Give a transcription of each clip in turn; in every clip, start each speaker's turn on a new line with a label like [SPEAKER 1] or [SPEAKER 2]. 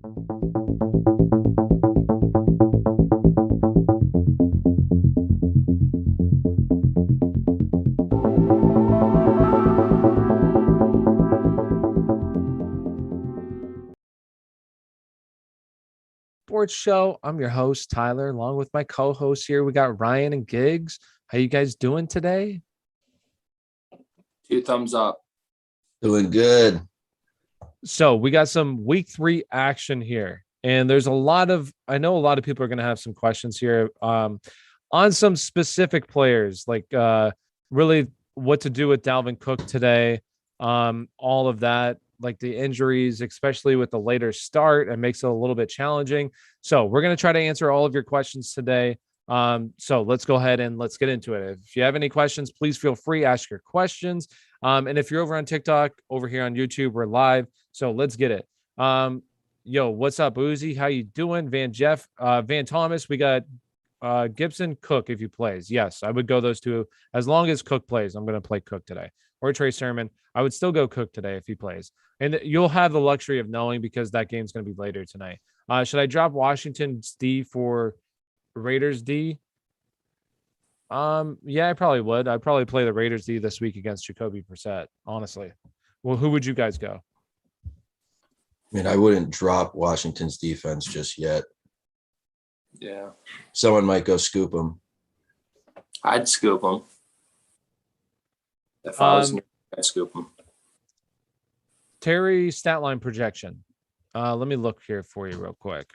[SPEAKER 1] Sports Show. I'm your host, Tyler, along with my co-hosts here. We got Ryan and Giggs. How you guys doing today?
[SPEAKER 2] 2 thumbs up.
[SPEAKER 3] Doing good.
[SPEAKER 1] So we got some week 3 action here. And there's I know a lot of people are going to have some questions here on some specific players, like really what to do with Dalvin Cook today. All of that, like the injuries, especially with the later start, it makes it a little bit challenging. So we're going to try to answer all of your questions today. So let's go ahead and let's get into it. If you have any questions, please feel free, ask your questions. And if you're over on TikTok, over here on YouTube, we're live. So let's get it. Yo, what's up, Uzi? How you doing? Van Thomas, we got Gibson, Cook if he plays. Yes, I would go those two. As long as Cook plays, I'm going to play Cook today. Or Trey Sermon. I would still go Cook today if he plays. And you'll have the luxury of knowing because that game's going to be later tonight. Should I drop Washington's D for Raiders D? Yeah, I probably would. I'd probably play the Raiders D this week against Jacoby Brissett, honestly. Well, who would you guys go?
[SPEAKER 3] I mean, I wouldn't drop Washington's defense just yet.
[SPEAKER 2] Yeah.
[SPEAKER 3] Someone might go scoop them.
[SPEAKER 2] I'd scoop them. If I was near, I'd scoop them.
[SPEAKER 1] Terry stat line projection. Let me look here for you real quick.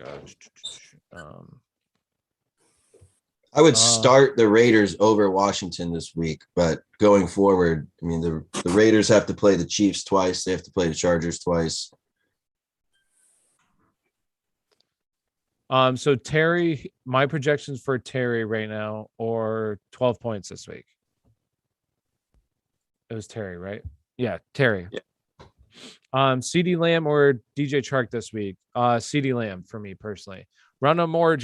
[SPEAKER 3] I would start the Raiders over Washington this week, but going forward, I mean, the Raiders have to play the Chiefs twice. They have to play the Chargers twice.
[SPEAKER 1] So Terry, my projections for Terry right now are 12 points this week. It was Terry, right? Yeah, Terry.
[SPEAKER 2] Yeah.
[SPEAKER 1] CeeDee Lamb or DJ Chark this week? CeeDee Lamb for me personally. Ronald Moore,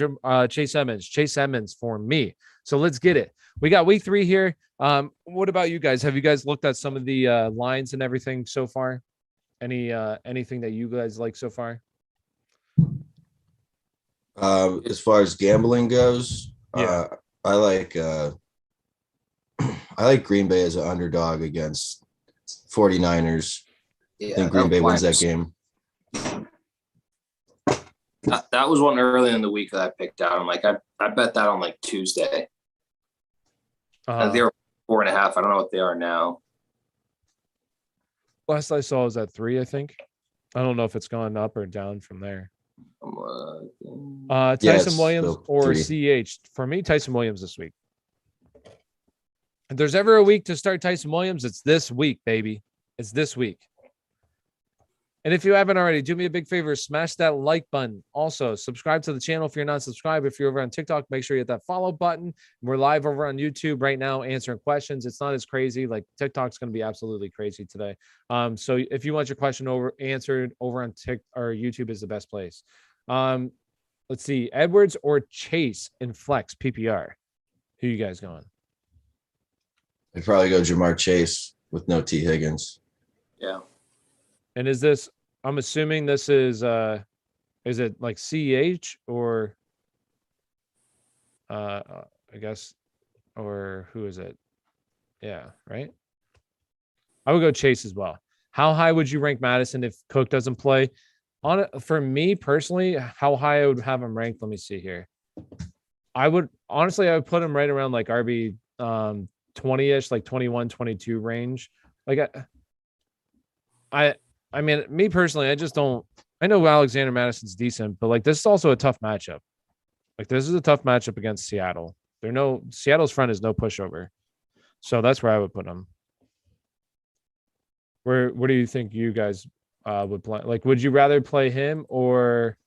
[SPEAKER 1] Chase Edmonds. Chase Edmonds for me. So let's get it. We got week 3 here. What about you guys? Have you guys looked at some of the lines and everything so far? Anything that you guys like so far?
[SPEAKER 3] As far as gambling goes,
[SPEAKER 1] yeah.
[SPEAKER 3] I like Green Bay as an underdog against 49ers.
[SPEAKER 2] Yeah,
[SPEAKER 3] I think Green Bay wins that game.
[SPEAKER 2] That was one early in the week that I picked out. I'm like, I bet that on like Tuesday. They were 4.5. I don't know what they are now.
[SPEAKER 1] Last I saw was at 3, I think. I don't know if it's gone up or down from there. Tyson Williams or 3. CH. For me, Tyson Williams this week. If there's ever a week to start Tyson Williams, it's this week, baby. It's this week. And if you haven't already, do me a big favor, smash that like button. Also, subscribe to the channel if you're not subscribed. If you're over on TikTok, make sure you hit that follow button. We're live over on YouTube right now answering questions. It's not as crazy. Like TikTok's going to be absolutely crazy today. So if you want your question answered over on TikTok or YouTube is the best place. Let's see, Edwards or Chase in flex PPR. Who you guys going?
[SPEAKER 3] I'd probably go Jamar Chase with no T. Higgins.
[SPEAKER 2] Yeah.
[SPEAKER 1] And is this, I'm assuming this is it like CH or I guess, or who is it? Yeah, right? I would go Chase as well. How high would you rank Madison if Cook doesn't play? For me personally, how high I would have him ranked, let me see here. I would put him right around like RB 20-ish, like 21, 22 range. Like I mean, me personally, I know Alexander Madison's decent, but like this is also a tough matchup. Like this is a tough matchup against Seattle. Seattle's front is no pushover. So that's where I would put him. What do you think you guys would play? Like, would you rather play him or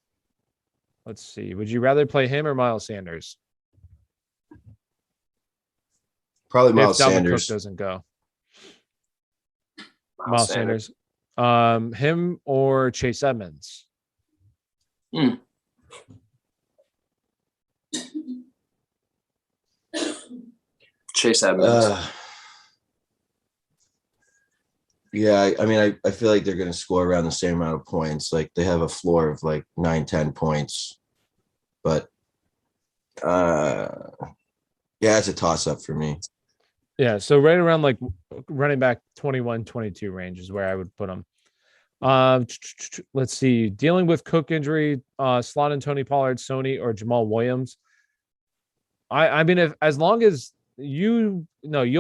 [SPEAKER 1] let's see, would you rather play him or Miles Sanders?
[SPEAKER 3] Probably Miles
[SPEAKER 1] if Dalvin
[SPEAKER 3] Sanders.
[SPEAKER 1] Cook doesn't go. Miles Sanders. Him or Chase Edmonds?
[SPEAKER 2] Chase Edmonds.
[SPEAKER 3] Yeah, I mean, I feel like they're going to score around the same amount of points. Like they have a floor of like 9-10 points, but yeah, it's a toss up for me.
[SPEAKER 1] Yeah, so right around like running back 21, 22 range is where I would put them. Let's see. Dealing with Cook injury, slot in Tony Pollard, Sony, or Jamal Williams. I mean, if as long as you'll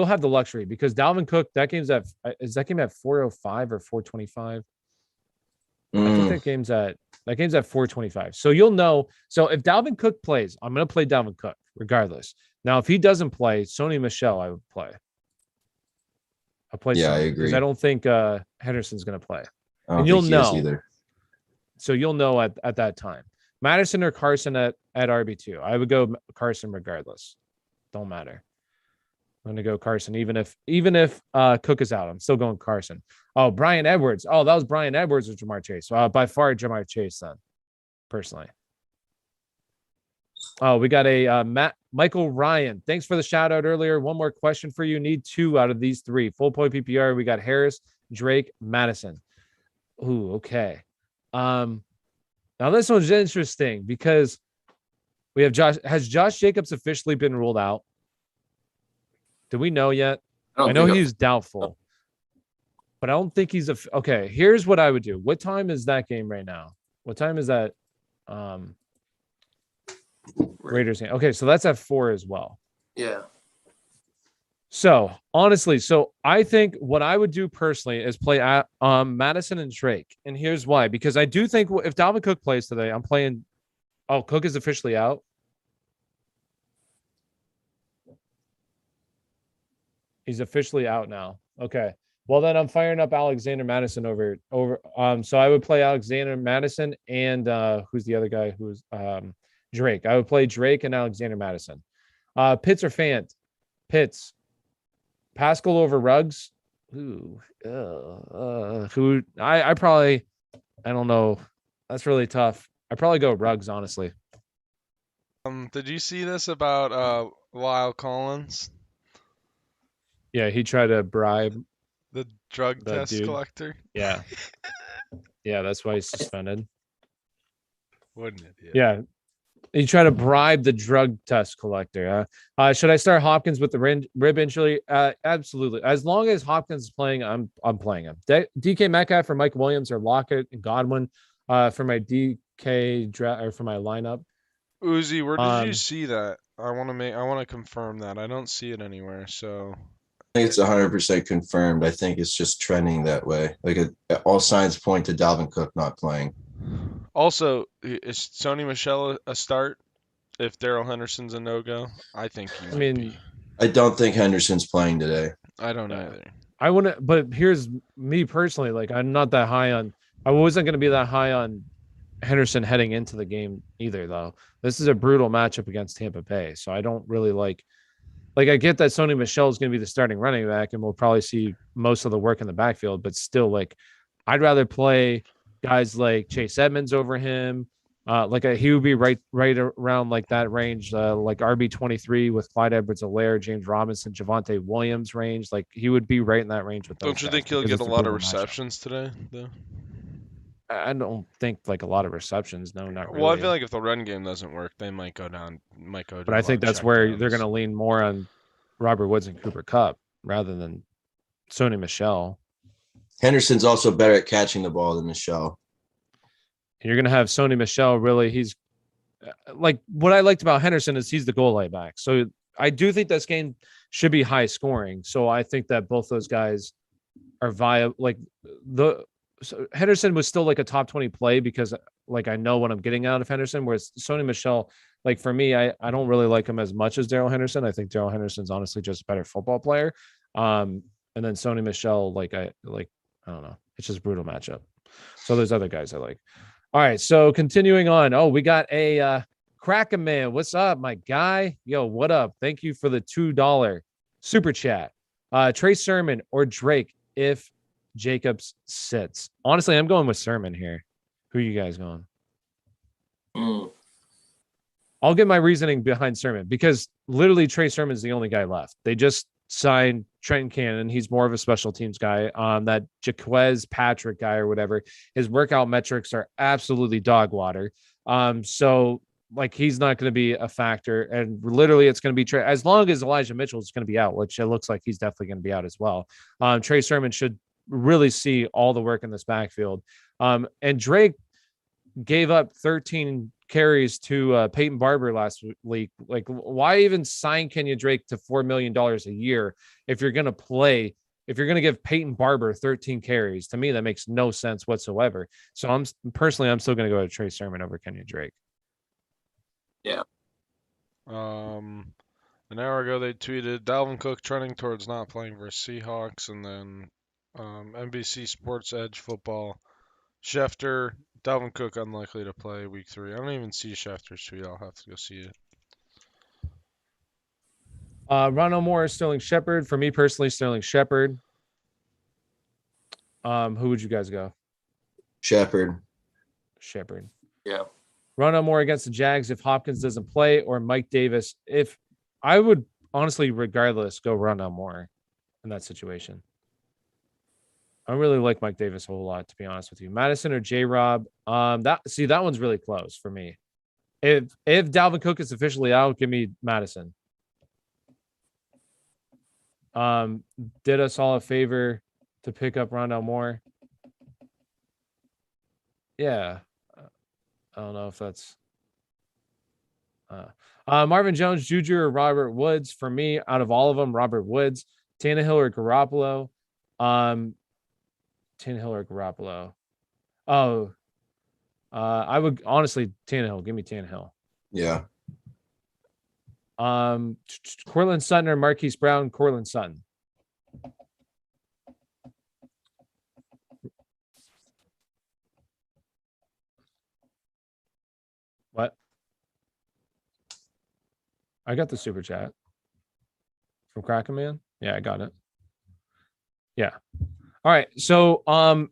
[SPEAKER 1] have the luxury because Dalvin Cook, that game at 405 or 425. I think that game's at 425. So you'll know. So if Dalvin Cook plays, I'm gonna play Dalvin Cook regardless. Now, if he doesn't play, Sony Michel, I would play. I'll play
[SPEAKER 3] Yeah,
[SPEAKER 1] Sony
[SPEAKER 3] I agree.
[SPEAKER 1] because I don't think Henderson's gonna play.
[SPEAKER 3] And you'll know either.
[SPEAKER 1] So you'll know at that time. Madison or Carson at RB2. I would go Carson regardless. Don't matter. I'm going to go Carson even if Cook is out. I'm still going Carson. Oh, Brian Edwards. Oh, that was Brian Edwards or Jamar Chase. By far Jamar Chase then, personally. Oh, we got a Michael Ryan. Thanks for the shout out earlier. One more question for you. Need 2 out of these 3. Full point PPR. We got Harris, Drake, Madison. Ooh, okay. Now this one's interesting because we have Josh. Has Josh Jacobs officially been ruled out? Do we know yet? I know he's doubtful, but I don't think he's okay. Here's what I would do. What time is that game right now? What time is that? Raiders game. Okay, so that's at 4 as well.
[SPEAKER 2] Yeah.
[SPEAKER 1] So honestly, I think what I would do personally is play at Madison and Drake, and here's why. Because I do think if Dalvin Cook plays today, I'm playing. Oh, Cook is officially out. He's officially out now. Okay. Well, then I'm firing up Alexander Madison over. So I would play Alexander Madison and who's the other guy? Who's Drake. I would play Drake and Alexander Madison. Pitts or Fant? Pitts. Pascal over Ruggs. Ooh. Who I probably I don't know. That's really tough. I'd probably go Ruggs, honestly.
[SPEAKER 4] Did you see this about Lyle Collins?
[SPEAKER 1] Yeah, he tried to bribe
[SPEAKER 4] the drug test collector.
[SPEAKER 1] Yeah. Yeah, that's why he's suspended.
[SPEAKER 4] Wouldn't it?
[SPEAKER 1] Yeah. He tried to bribe the drug test collector. Should I start Hopkins with the rib injury? Absolutely. As long as Hopkins is playing, I'm playing him. DK Metcalf for Mike Williams or Lockett and Godwin for my DK draft or for my lineup.
[SPEAKER 4] Uzi, where did you see that? I want to confirm that. I don't see it anywhere. So
[SPEAKER 3] I think it's 100% confirmed. I think it's just trending that way. Like all signs point to Dalvin Cook not playing.
[SPEAKER 4] Also, is Sony Michel a start if Darrell Henderson's a no-go? I think he might be.
[SPEAKER 3] I don't think Henderson's playing today.
[SPEAKER 4] I don't either.
[SPEAKER 1] I wouldn't, but here's me personally. Like, I'm not that high on. I wasn't going to be that high on Henderson heading into the game either, though. This is a brutal matchup against Tampa Bay, so I don't really like. I get that Sony Michel is going to be the starting running back, and we'll probably see most of the work in the backfield. But still, I'd rather play guys like Chase Edmonds over him. He would be right around that range, like RB23 with Clyde Edwards-Helaire, James Robinson, Javonte Williams range. He would be right in that range with those.
[SPEAKER 4] Don't you think he'll get a lot of receptions today, though?
[SPEAKER 1] I don't think a lot of receptions. No, not really.
[SPEAKER 4] Well, I feel like if the run game doesn't work, they might go down. But
[SPEAKER 1] I think that's where they're going to lean more on Robert Woods and Cooper Kupp rather than Sony Michel.
[SPEAKER 3] Henderson's also better at catching the ball than Michel.
[SPEAKER 1] You're going to have Sony Michel. Really, he's what I liked about Henderson is he's the goal line back. So I do think this game should be high scoring. So I think that both those guys are viable. So Henderson was still a top 20 play because I know what I'm getting out of Henderson, whereas Sony Michel, for me, I don't really like him as much as Darrell Henderson. I think Darrell Henderson's honestly just a better football player. And then Sony Michel, I don't know. It's just a brutal matchup. So there's other guys I like. All right. So continuing on. Oh, we got a Kraken Man. What's up, my guy? Yo, what up? Thank you for the $2 super chat. Trey Sermon or Drake if Jacobs sits. Honestly, I'm going with Sermon here. Who are you guys going? I'll get my reasoning behind Sermon because literally Trey Sermon's the only guy left. They just signed Trenton Cannon. He's more of a special teams guy. That Jaquez Patrick guy or whatever, his workout metrics are absolutely dog water. So like he's not going to be a factor, and literally it's going to be as long as Elijah Mitchell is going to be out, which it looks like he's definitely going to be out as well. Trey Sermon should really see all the work in this backfield. And Drake gave up 13 carries to Peyton Barber last week. Like, why even sign Kenya Drake to $4 million a year if you're going to give Peyton Barber 13 carries? To me, that makes no sense whatsoever. So I'm still going to go to Trey Sermon over Kenya Drake.
[SPEAKER 2] Yeah.
[SPEAKER 4] An hour ago, they tweeted Dalvin Cook trending towards not playing versus Seahawks, and then NBC Sports Edge Football, Schefter, Dalvin Cook unlikely to play week 3. I don't even see Schefter's tweet. I'll have to go see it.
[SPEAKER 1] Ronald Moore, Sterling Shepard. For me personally, Sterling Shepard. Who would you guys go?
[SPEAKER 3] Shepard.
[SPEAKER 2] Yeah.
[SPEAKER 1] Ronald Moore against the Jags if Hopkins doesn't play, or Mike Davis. If I would honestly, regardless, go Ronald Moore in that situation. I really like Mike Davis a whole lot, to be honest with you. Madison or J-Rob. That one's really close for me. If Dalvin Cook is officially out, give me Madison. Did us all a favor to pick up Rondell Moore. Yeah. I don't know if that's Marvin Jones, Juju, or Robert Woods. For me, out of all of them, Robert Woods. Tannehill or Garoppolo. Tannehill or Garoppolo. I would honestly Tannehill. Give me Tannehill.
[SPEAKER 3] Yeah.
[SPEAKER 1] Cortland Sutton or Marquise Brown. Cortland Sutton. What? I got the super chat from Kraken Man. Yeah, I got it. Yeah. All right. So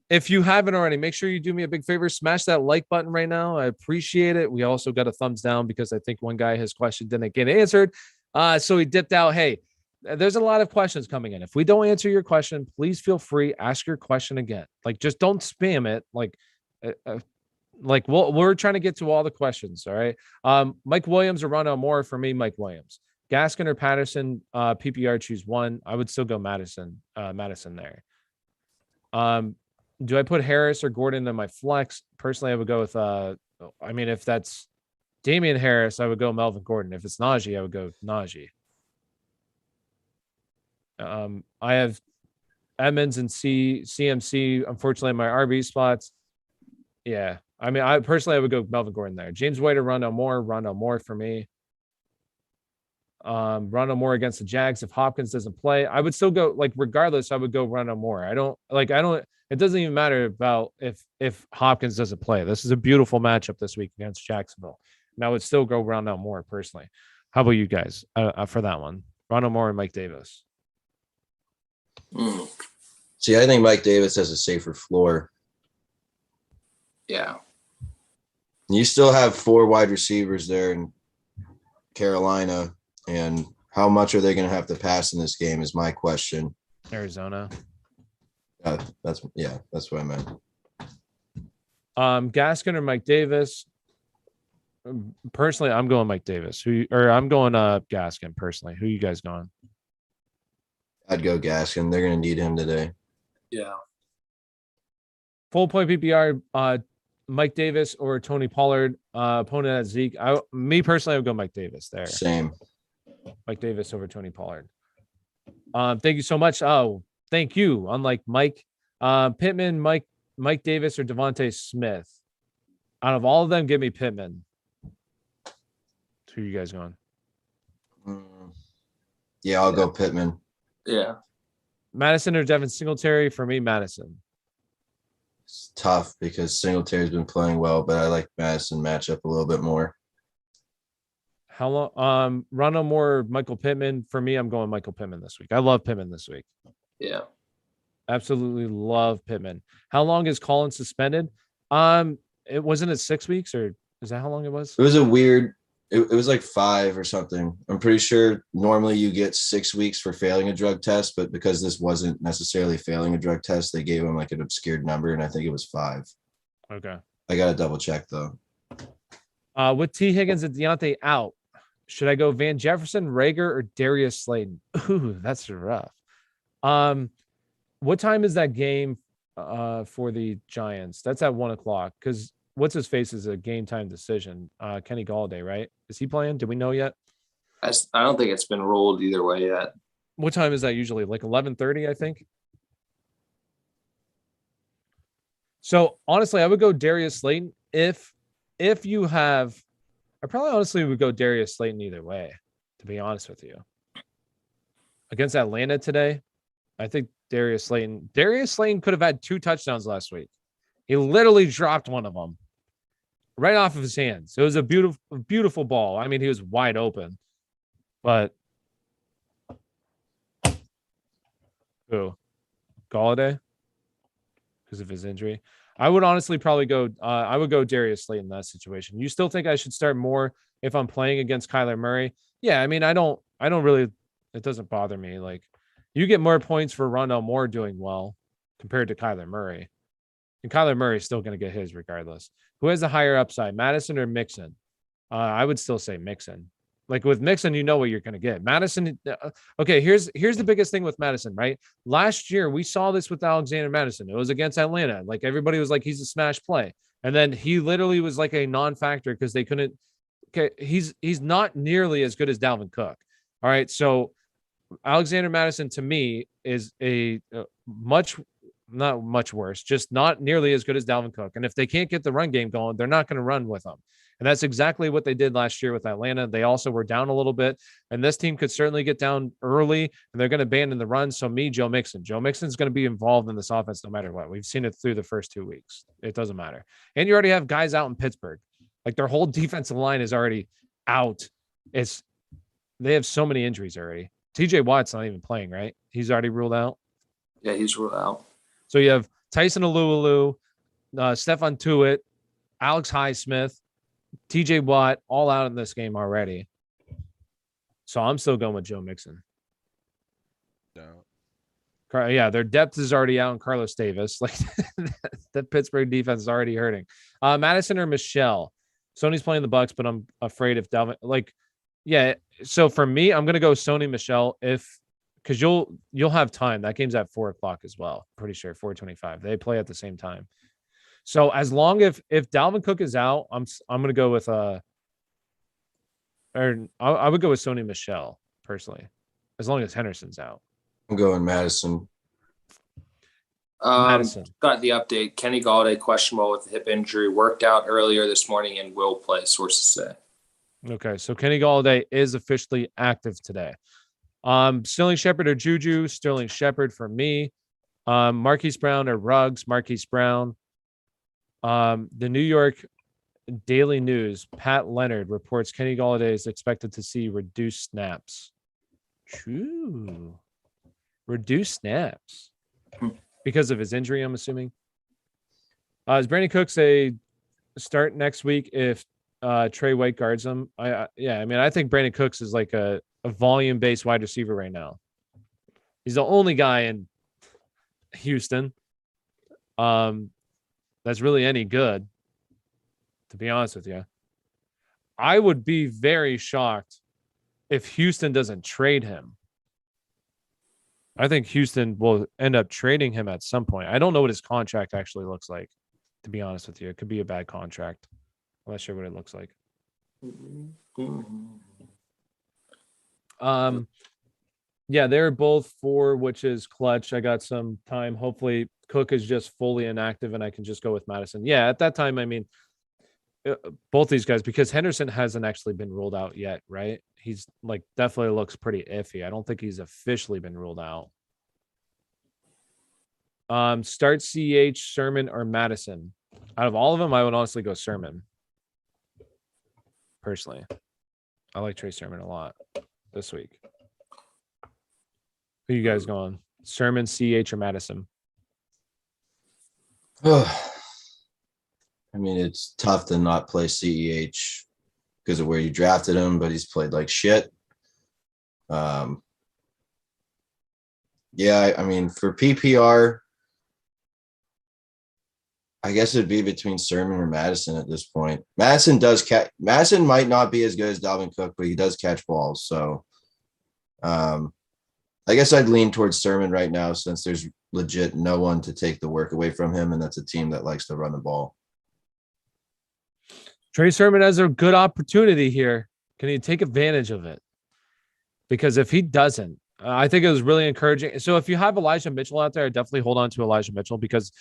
[SPEAKER 1] if you haven't already, make sure you do me a big favor. Smash that like button right now. I appreciate it. We also got a thumbs down because I think one guy, his question didn't get answered. So he dipped out. Hey, there's a lot of questions coming in. If we don't answer your question, please feel free. Ask your question again. Like, just don't spam it. We're trying to get to all the questions. All right. Mike Williams or Rondell Moore. For me, Mike Williams. Gaskin or Patterson, PPR, choose one. I would still go Madison there. Do I put Harris or Gordon in my flex? Personally, I would go with if that's Damian Harris, I would go Melvin Gordon. If it's Najee, I would go Najee. I have Edmonds and CMC, unfortunately, in my RB spots. Yeah. I would go Melvin Gordon there. James White or Rondell Moore for me. Rondell Moore against the Jags if Hopkins doesn't play. I would still go, regardless, I would go Rondell Moore. It doesn't even matter about if Hopkins doesn't play. This is a beautiful matchup this week against Jacksonville. And I would still go Rondell Moore personally. How about you guys for that one? Rondell Moore and Mike Davis.
[SPEAKER 3] See, I think Mike Davis has a safer floor.
[SPEAKER 2] Yeah.
[SPEAKER 3] You still have 4 wide receivers there in Carolina, and how much are they going to have to pass in this game is my question.
[SPEAKER 1] Arizona.
[SPEAKER 3] That's what I meant.
[SPEAKER 1] Gaskin or Mike Davis. Personally, I'm going Mike Davis. I'm going Gaskin personally. Who you guys going?
[SPEAKER 3] I'd go Gaskin. They're going to need him today.
[SPEAKER 2] Yeah.
[SPEAKER 1] Full point PPR, Mike Davis or Tony Pollard, opponent at Zeke. Me personally, I would go Mike Davis there.
[SPEAKER 3] Same.
[SPEAKER 1] Mike Davis over Tony Pollard. Thank you so much. Oh, thank you. Unlike Mike, Pittman, Mike Davis, or Devonte Smith. Out of all of them, give me Pittman. Who are you guys going?
[SPEAKER 3] Yeah, I'll go Pittman.
[SPEAKER 2] Yeah.
[SPEAKER 1] Madison or Devin Singletary? For me, Madison.
[SPEAKER 3] It's tough because Singletary's been playing well, but I like Madison matchup a little bit more.
[SPEAKER 1] How long? Ronald Moore, Michael Pittman. For me, I'm going Michael Pittman this week. I love Pittman this week.
[SPEAKER 2] Yeah.
[SPEAKER 1] Absolutely love Pittman. How long is Collins suspended? It wasn't 6 weeks, or is that how long it was?
[SPEAKER 3] It It was like 5 or something. I'm pretty sure normally you get 6 weeks for failing a drug test, but because this wasn't necessarily failing a drug test, they gave him like an obscured number, and I think it was 5.
[SPEAKER 1] Okay.
[SPEAKER 3] I gotta double check though.
[SPEAKER 1] With T. Higgins and Deontay out, should I go Van Jefferson, Rager, or Darius Slayton? Ooh, that's rough. What time is that game for the Giants? That's at 1:00 because what's his face is a game time decision. Kenny Galladay, right? Is he playing? Do we know yet?
[SPEAKER 2] I don't think it's been ruled either way yet.
[SPEAKER 1] What time is that usually? Like 11:30, I think. So honestly, I would go Darius Slayton if you have. I probably honestly would go Darius Slayton either way, to be honest with you. Against Atlanta today, I think Darius Slayton could have had 2 touchdowns last week. He literally dropped one of them right off of his hands. It was a beautiful, beautiful ball. I mean, he was wide open, but who? Galladay because of his injury. I would honestly probably go. I would go Darius Slayton in that situation. You still think I should start more if I'm playing against Kyler Murray? Yeah, I mean, I don't really. It doesn't bother me. Like, you get more points for Rondell Moore doing well compared to Kyler Murray, and Kyler Murray is still going to get his regardless. Who has the higher upside, Madison or Mixon? I would still say Mixon. Like with Mixon, you know what you're going to get. Madison. Okay, here's the biggest thing with Madison, right? Last year, we saw this with Alexander Madison. It was against Atlanta. Like everybody was like, he's a smash play. And then he literally was like a non-factor because they couldn't. Okay, he's not nearly as good as Dalvin Cook. All right, so Alexander Madison to me is a not much worse, just not nearly as good as Dalvin Cook. And if they can't get the run game going, they're not going to run with them. And that's exactly what they did last year with Atlanta. They also were down a little bit, and this team could certainly get down early, and they're going to abandon the run. So Joe Mixon. Joe Mixon's going to be involved in this offense no matter what. We've seen it through the first 2 weeks. It doesn't matter. And you already have guys out in Pittsburgh. Like their whole defensive line is already out. They have so many injuries already. TJ Watt's not even playing, right? He's already ruled out.
[SPEAKER 2] Yeah, he's ruled out.
[SPEAKER 1] So you have Tyson Alualu, Stephon Tuitt, Alex Highsmith, TJ Watt, all out in this game already. So I'm still going with Joe Mixon.
[SPEAKER 4] No.
[SPEAKER 1] Yeah, their depth is already out in Carlos Davis. Like the Pittsburgh defense is already hurting. Madison or Michelle? Sony's playing the Bucks, but I'm afraid if Dalvin, yeah. So for me, I'm gonna go Sony Michelle because you'll have time. That game's at 4:00 as well. Pretty sure 4:25. They play at the same time. So as long if Dalvin Cook is out, I'm gonna go with I would go with Sony Michelle personally, as long as Henderson's out.
[SPEAKER 3] I'm going Madison.
[SPEAKER 1] Madison
[SPEAKER 2] got the update. Kenny Galladay questionable with the hip injury, worked out earlier this morning and will play. Sources say.
[SPEAKER 1] Okay, so Kenny Galladay is officially active today. Sterling Shepard or Juju? Sterling Shepard for me. Marquise Brown or Ruggs? Marquise Brown. The New York Daily News, Pat Leonard reports Kenny Galladay is expected to see reduced snaps. True. Reduced snaps. Because of his injury, I'm assuming. Is Brandon Cooks a start next week if Trey White guards him? I mean, I think Brandon Cooks is like a volume-based wide receiver right now. He's the only guy in Houston that's really any good, to be honest with you. I would be very shocked if Houston doesn't trade him. I think Houston will end up trading him at some point. I don't know what his contract actually looks like, to be honest with you. It could be a bad contract. I'm not sure what it looks like. Yeah, they're both 4, which is clutch. I got some time. Hopefully Cook is just fully inactive and I can just go with Madison. Yeah, at that time, I mean, both these guys, because Henderson hasn't actually been ruled out yet, right? He's like definitely looks pretty iffy. I don't think he's officially been ruled out. Start CH, Sermon, or Madison. Out of all of them, I would honestly go Sermon. Personally, I like Trey Sermon a lot this week. Who you guys going? Sermon, CH, or Madison?
[SPEAKER 3] I mean, it's tough to not play CEH. because of where you drafted him, but he's played like shit. Yeah, I mean, for PPR, I guess it'd be between Sermon or Madison at this point. Madison might not be as good as Dalvin Cook, but he does catch balls. So I guess I'd lean towards Sermon right now since there's legit no one to take the work away from him, and that's a team that likes to run the ball.
[SPEAKER 1] Trey Sermon has a good opportunity here. Can he take advantage of it? Because if he doesn't, I think it was really encouraging. So if you have Elijah Mitchell out there, definitely hold on to Elijah Mitchell because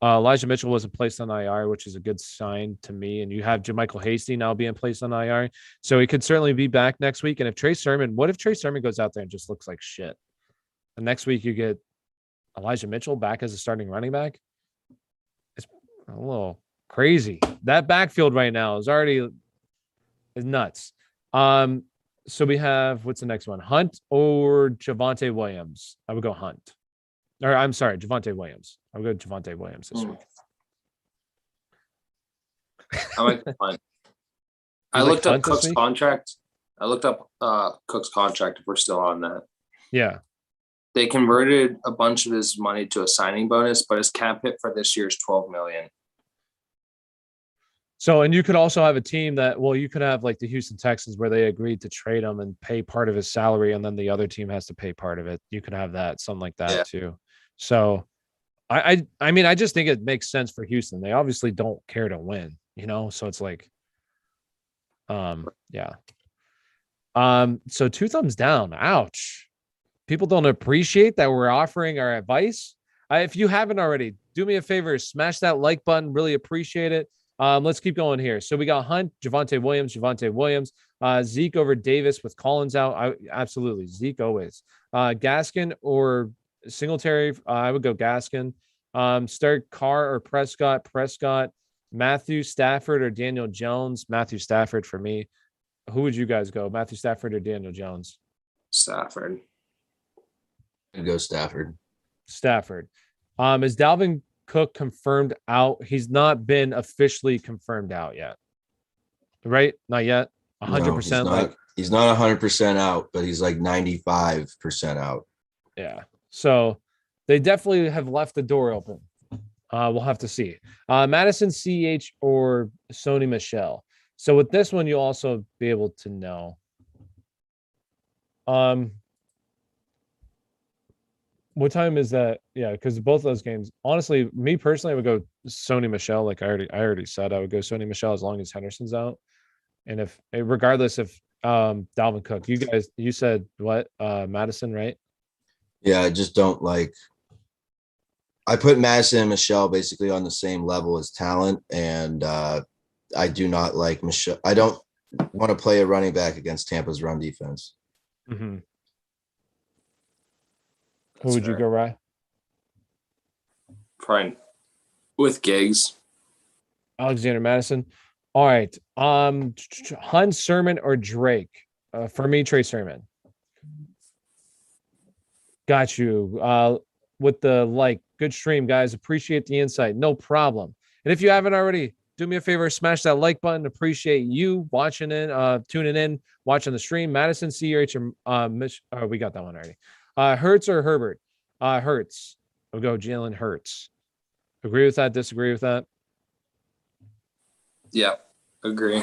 [SPEAKER 1] Elijah Mitchell wasn't placed on IR, which is a good sign to me. And you have JaMychal Hasty now being placed on IR. So he could certainly be back next week. And if Trey Sermon goes out there and just looks like shit? And next week you get Elijah Mitchell back as a starting running back. It's a little crazy. That backfield right now is nuts. So we have, what's the next one? Hunt or Javonte Williams? I would go Hunt. Or I'm sorry, Javonte Williams. I would go Javonte Williams this week.
[SPEAKER 2] I like Hunt. I looked up Cook's contract. I looked up Cook's contract if we're still on that.
[SPEAKER 1] Yeah.
[SPEAKER 2] They converted a bunch of his money to a signing bonus, but his cap hit for this year is $12 million.
[SPEAKER 1] So, and you could also have a team you could have like the Houston Texans where they agreed to trade him and pay part of his salary, and then the other team has to pay part of it. You could have that, something like that too. So, I mean, I just think it makes sense for Houston. They obviously don't care to win, So it's like, yeah. So 2 thumbs down. Ouch. People don't appreciate that we're offering our advice. If you haven't already, do me a favor, smash that like button. Really appreciate it. Let's keep going here. So we got Hunt, Javonte Williams, Zeke over Davis with Collins out. Absolutely. Zeke always. Gaskin or Singletary. I would go Gaskin. Start Carr or Prescott, Matthew Stafford or Daniel Jones. Matthew Stafford for me. Who would you guys go? Matthew Stafford or Daniel Jones?
[SPEAKER 2] Stafford.
[SPEAKER 3] I'd go Stafford.
[SPEAKER 1] Is Dalvin Cook confirmed out? He's not been officially confirmed out yet, right? Not yet. 100%.
[SPEAKER 3] No, he's not 100% out, but he's like 95% out.
[SPEAKER 1] Yeah. So they definitely have left the door open. We'll have to see. Madison CH or Sony Michelle. So with this one, you'll also be able to know. What time is that? Yeah, because both of those games, honestly, me personally, I would go Sony Michelle. Like I already said, I would go Sony Michelle as long as Henderson's out. And if regardless if Dalvin Cook, you said what? Madison, right?
[SPEAKER 3] Yeah, I just don't like. I put Madison and Michelle basically on the same level as talent, and I do not like Michelle. I don't want to play a running back against Tampa's run defense.
[SPEAKER 1] Mm-hmm. Who would you go, Rye?
[SPEAKER 2] Probably with Giggs.
[SPEAKER 1] Alexander Madison. All right. Hunt, Sermon, or Drake? For me, Trey Sermon. Got you. With the good stream, guys. Appreciate the insight. No problem. And if you haven't already, do me a favor, smash that like button. Appreciate you watching in, tuning in, watching the stream. Madison, CH, or we got that one already. Hurts or Herbert? Hurts. We'll go Jalen Hurts. Agree with that? Disagree with that?
[SPEAKER 2] Yeah, agree.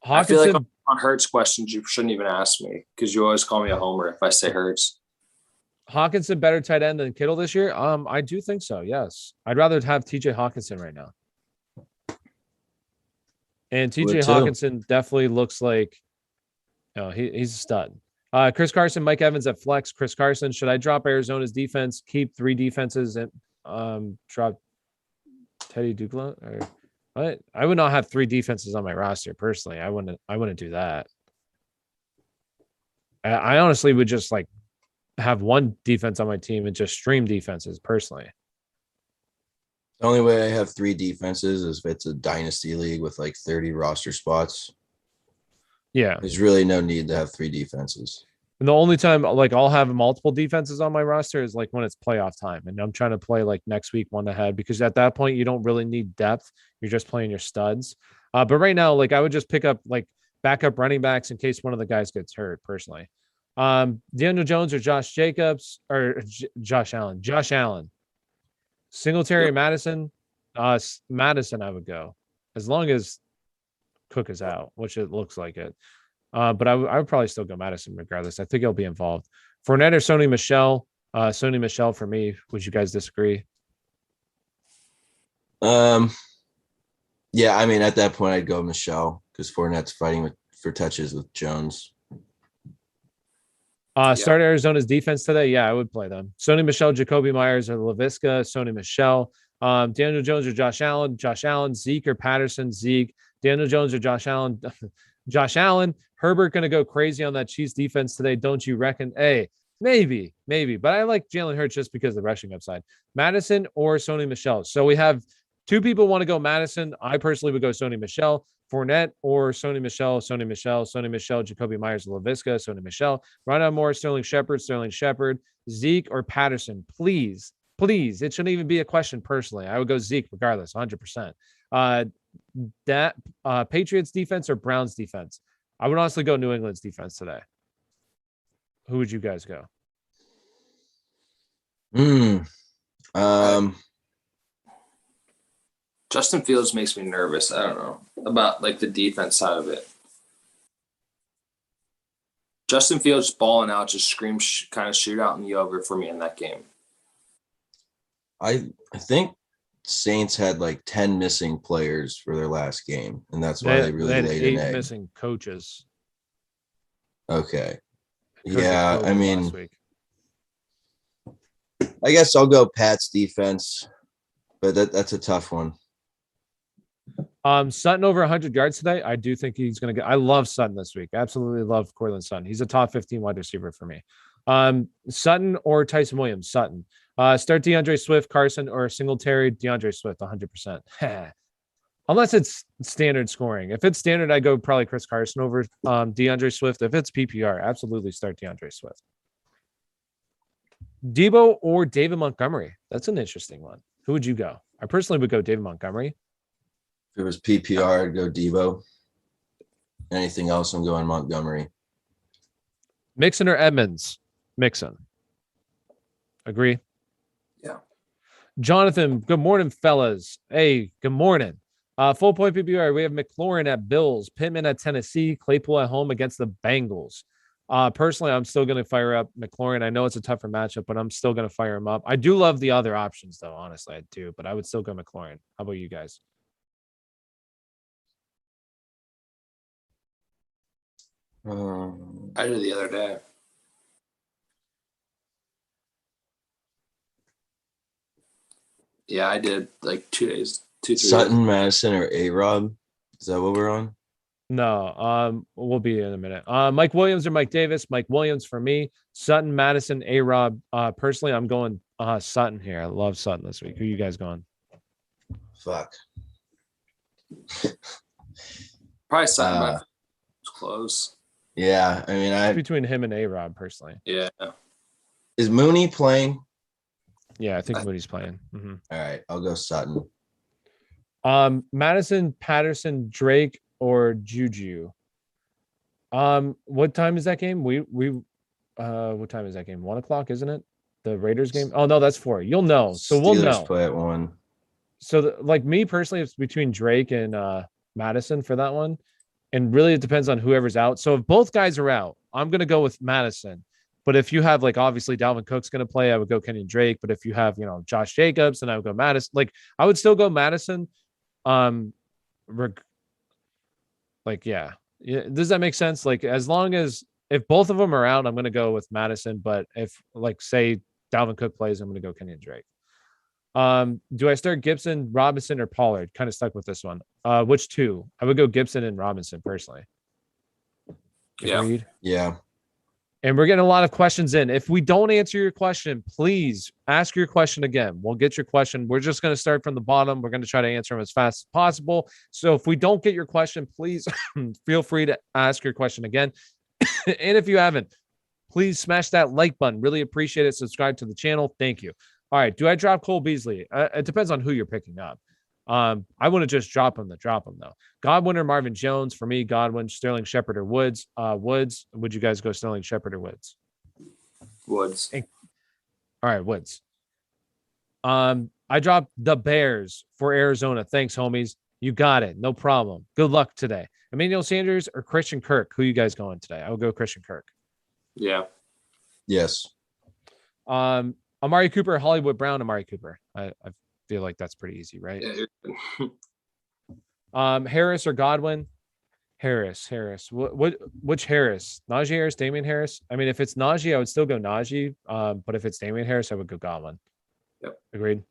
[SPEAKER 1] Hawkinson,
[SPEAKER 2] I feel like on Hurts questions, you shouldn't even ask me because you always call me a homer if I say Hurts.
[SPEAKER 1] Hawkinson better tight end than Kittle this year? I do think so, yes. I'd rather have TJ Hawkinson right now. And TJ Hawkinson definitely looks like he's a stud. Chris Carson, Mike Evans at flex. Chris Carson, should I drop Arizona's defense, keep 3 defenses, and drop Teddy Dukla? Or I would not have 3 defenses on my roster personally. I wouldn't do that. I honestly would just have 1 defense on my team and just stream defenses personally.
[SPEAKER 3] The only way I have 3 defenses is if it's a dynasty league with 30 roster spots.
[SPEAKER 1] Yeah.
[SPEAKER 3] There's really no need to have 3 defenses.
[SPEAKER 1] And the only time I'll have multiple defenses on my roster is when it's playoff time and I'm trying to play next week one ahead, because at that point you don't really need depth. You're just playing your studs. But right now, like I would just pick up like backup running backs in case one of the guys gets hurt personally. Daniel Jones or Josh Jacobs or Josh Allen. Josh Allen. Singletary,
[SPEAKER 2] Yep.
[SPEAKER 1] Madison. Madison, I would go as long as Cook is out, which it looks like it. But I would probably still go Madison regardless. I think he'll be involved. Fournette or Sony Michel. Sony Michel for me. Would you guys disagree?
[SPEAKER 3] Yeah, I mean, at that point, I'd go Michelle because Fournette's fighting for touches with Jones.
[SPEAKER 1] Start Arizona's defense today. Yeah, I would play them. Sony Michel, Jacoby Myers, or LaVisca. Sony Michel. Daniel Jones or Josh Allen. Josh Allen. Zeke or Patterson. Zeke. Daniel Jones or Josh Allen. Josh Allen. Herbert going to go crazy on that Chiefs defense today. Don't you reckon? Hey, maybe. But I like Jalen Hurts just because of the rushing upside. Madison or Sony Michel. So we have two people want to go Madison. I personally would go Sony Michel. Fournette or Sony Michel. Sony Michel, Jacoby Myers, LaVisca, Sony Michel. Rondell Moore, Sterling Shepard. Zeke or Patterson. Please. It shouldn't even be a question personally. I would go Zeke regardless, 100%. Patriots defense or Browns defense? I would honestly go New England's defense today. Who would you guys go?
[SPEAKER 2] Justin Fields makes me nervous. I don't know about like the defense side of it. Justin Fields balling out just screams kind of shootout in the over for me in that game.
[SPEAKER 3] I think Saints had like 10 missing players for their last game, and that's why they really
[SPEAKER 1] had
[SPEAKER 3] laid
[SPEAKER 1] 8
[SPEAKER 3] an egg.
[SPEAKER 1] missing coaches.
[SPEAKER 3] Okay.
[SPEAKER 1] Kirk
[SPEAKER 3] Yeah, I mean,
[SPEAKER 1] last week.
[SPEAKER 3] I guess I'll go Pat's defense, but that's a tough one.
[SPEAKER 1] Sutton over 100 yards today. I do think he's going to get. I love Sutton this week. Absolutely love Cortland Sutton. He's a top 15 wide receiver for me. Sutton or Tyson Williams. Sutton. Start DeAndre Swift, Carson, or Singletary. DeAndre Swift, 100%. Unless it's standard scoring. If it's standard, I go probably Chris Carson over DeAndre Swift. If it's PPR, absolutely start DeAndre Swift. Debo or David Montgomery. That's an interesting one. Who would you go? I personally would go David Montgomery.
[SPEAKER 3] If it was PPR, I'd go Debo. Anything else, I'm going Montgomery.
[SPEAKER 1] Mixon or Edmonds? Mixon. Agree?
[SPEAKER 2] Yeah.
[SPEAKER 1] Jonathan, good morning, fellas. Hey, good morning. Full point PPR. We have McLaurin at Bills, Pittman at Tennessee, Claypool at home against the Bengals. Personally, I'm still going to fire up McLaurin. I know it's a tougher matchup, but I'm still going to fire him up. I do love the other options, though. Honestly, I do, but I would still go McLaurin. How about you guys?
[SPEAKER 2] I did the other day. Yeah, I did like 2 days. 2-3
[SPEAKER 3] Sutton,
[SPEAKER 2] days.
[SPEAKER 3] Madison, or A-Rob. Is that what we're on?
[SPEAKER 1] No, we'll be in a minute. Mike Williams or Mike Davis? Mike Williams for me. Sutton, Madison, A-Rob. Personally, I'm going Sutton here. I love Sutton this week. Who you guys going?
[SPEAKER 3] Fuck.
[SPEAKER 2] Probably Sutton. It's close.
[SPEAKER 3] Yeah, I mean,
[SPEAKER 1] It's between him and A-Rob, personally.
[SPEAKER 2] Yeah.
[SPEAKER 3] Is Mooney playing?
[SPEAKER 1] Yeah, I think Moody's playing. Mm-hmm.
[SPEAKER 3] All right, I'll go Sutton.
[SPEAKER 1] Madison, Patterson, Drake, or Juju. What time is that game? What time is that game? 1:00, isn't it? The Raiders game? Oh no, that's 4. You'll know. So we'll
[SPEAKER 3] Steelers
[SPEAKER 1] know.
[SPEAKER 3] Play at 1.
[SPEAKER 1] So like me personally, it's between Drake and Madison for that one. And really it depends on whoever's out. So if both guys are out, I'm gonna go with Madison. But if you have like obviously Dalvin Cook's gonna play, I would go Kenyon Drake. But if you have, Josh Jacobs, then I would go Madison. Like I would still go Madison. Yeah. Does that make sense? Like as long as if both of them are out, I'm gonna go with Madison. But if like say Dalvin Cook plays, I'm gonna go Kenyon Drake. Do I start Gibson, Robinson, or Pollard? Kind of stuck with this one. Which two? I would go Gibson and Robinson personally. Agreed?
[SPEAKER 3] Yeah.
[SPEAKER 1] And we're getting a lot of questions in. If we don't answer your question, please ask your question again. We'll get your question. We're just going to start from the bottom. We're going to try to answer them as fast as possible. So if we don't get your question, please feel free to ask your question again. And if you haven't, please smash that like button. Really appreciate it. Subscribe to the channel. Thank you. All right. Do I drop Cole Beasley? It depends on who you're picking up. I wouldn't just drop him though. Godwin or Marvin Jones for me. Godwin, Sterling Shepard or Woods. Woods. Would you guys go Sterling Shepard or Woods?
[SPEAKER 2] Woods.
[SPEAKER 1] All right, Woods. I dropped the Bears for Arizona. Thanks, homies. You got it. No problem. Good luck today. Emmanuel Sanders or Christian Kirk? Who you guys going today? I will go Christian Kirk.
[SPEAKER 2] Yeah.
[SPEAKER 3] Yes.
[SPEAKER 1] Amari Cooper, Hollywood Brown, Amari Cooper. I feel like that's pretty easy, right?
[SPEAKER 2] Yeah.
[SPEAKER 1] Harris or Godwin? Harris. Which Harris? Najee Harris, Damian Harris? I mean, if it's Najee, I would still go Najee. But if it's Damian Harris, I would go Godwin.
[SPEAKER 2] Yep.
[SPEAKER 1] Agreed?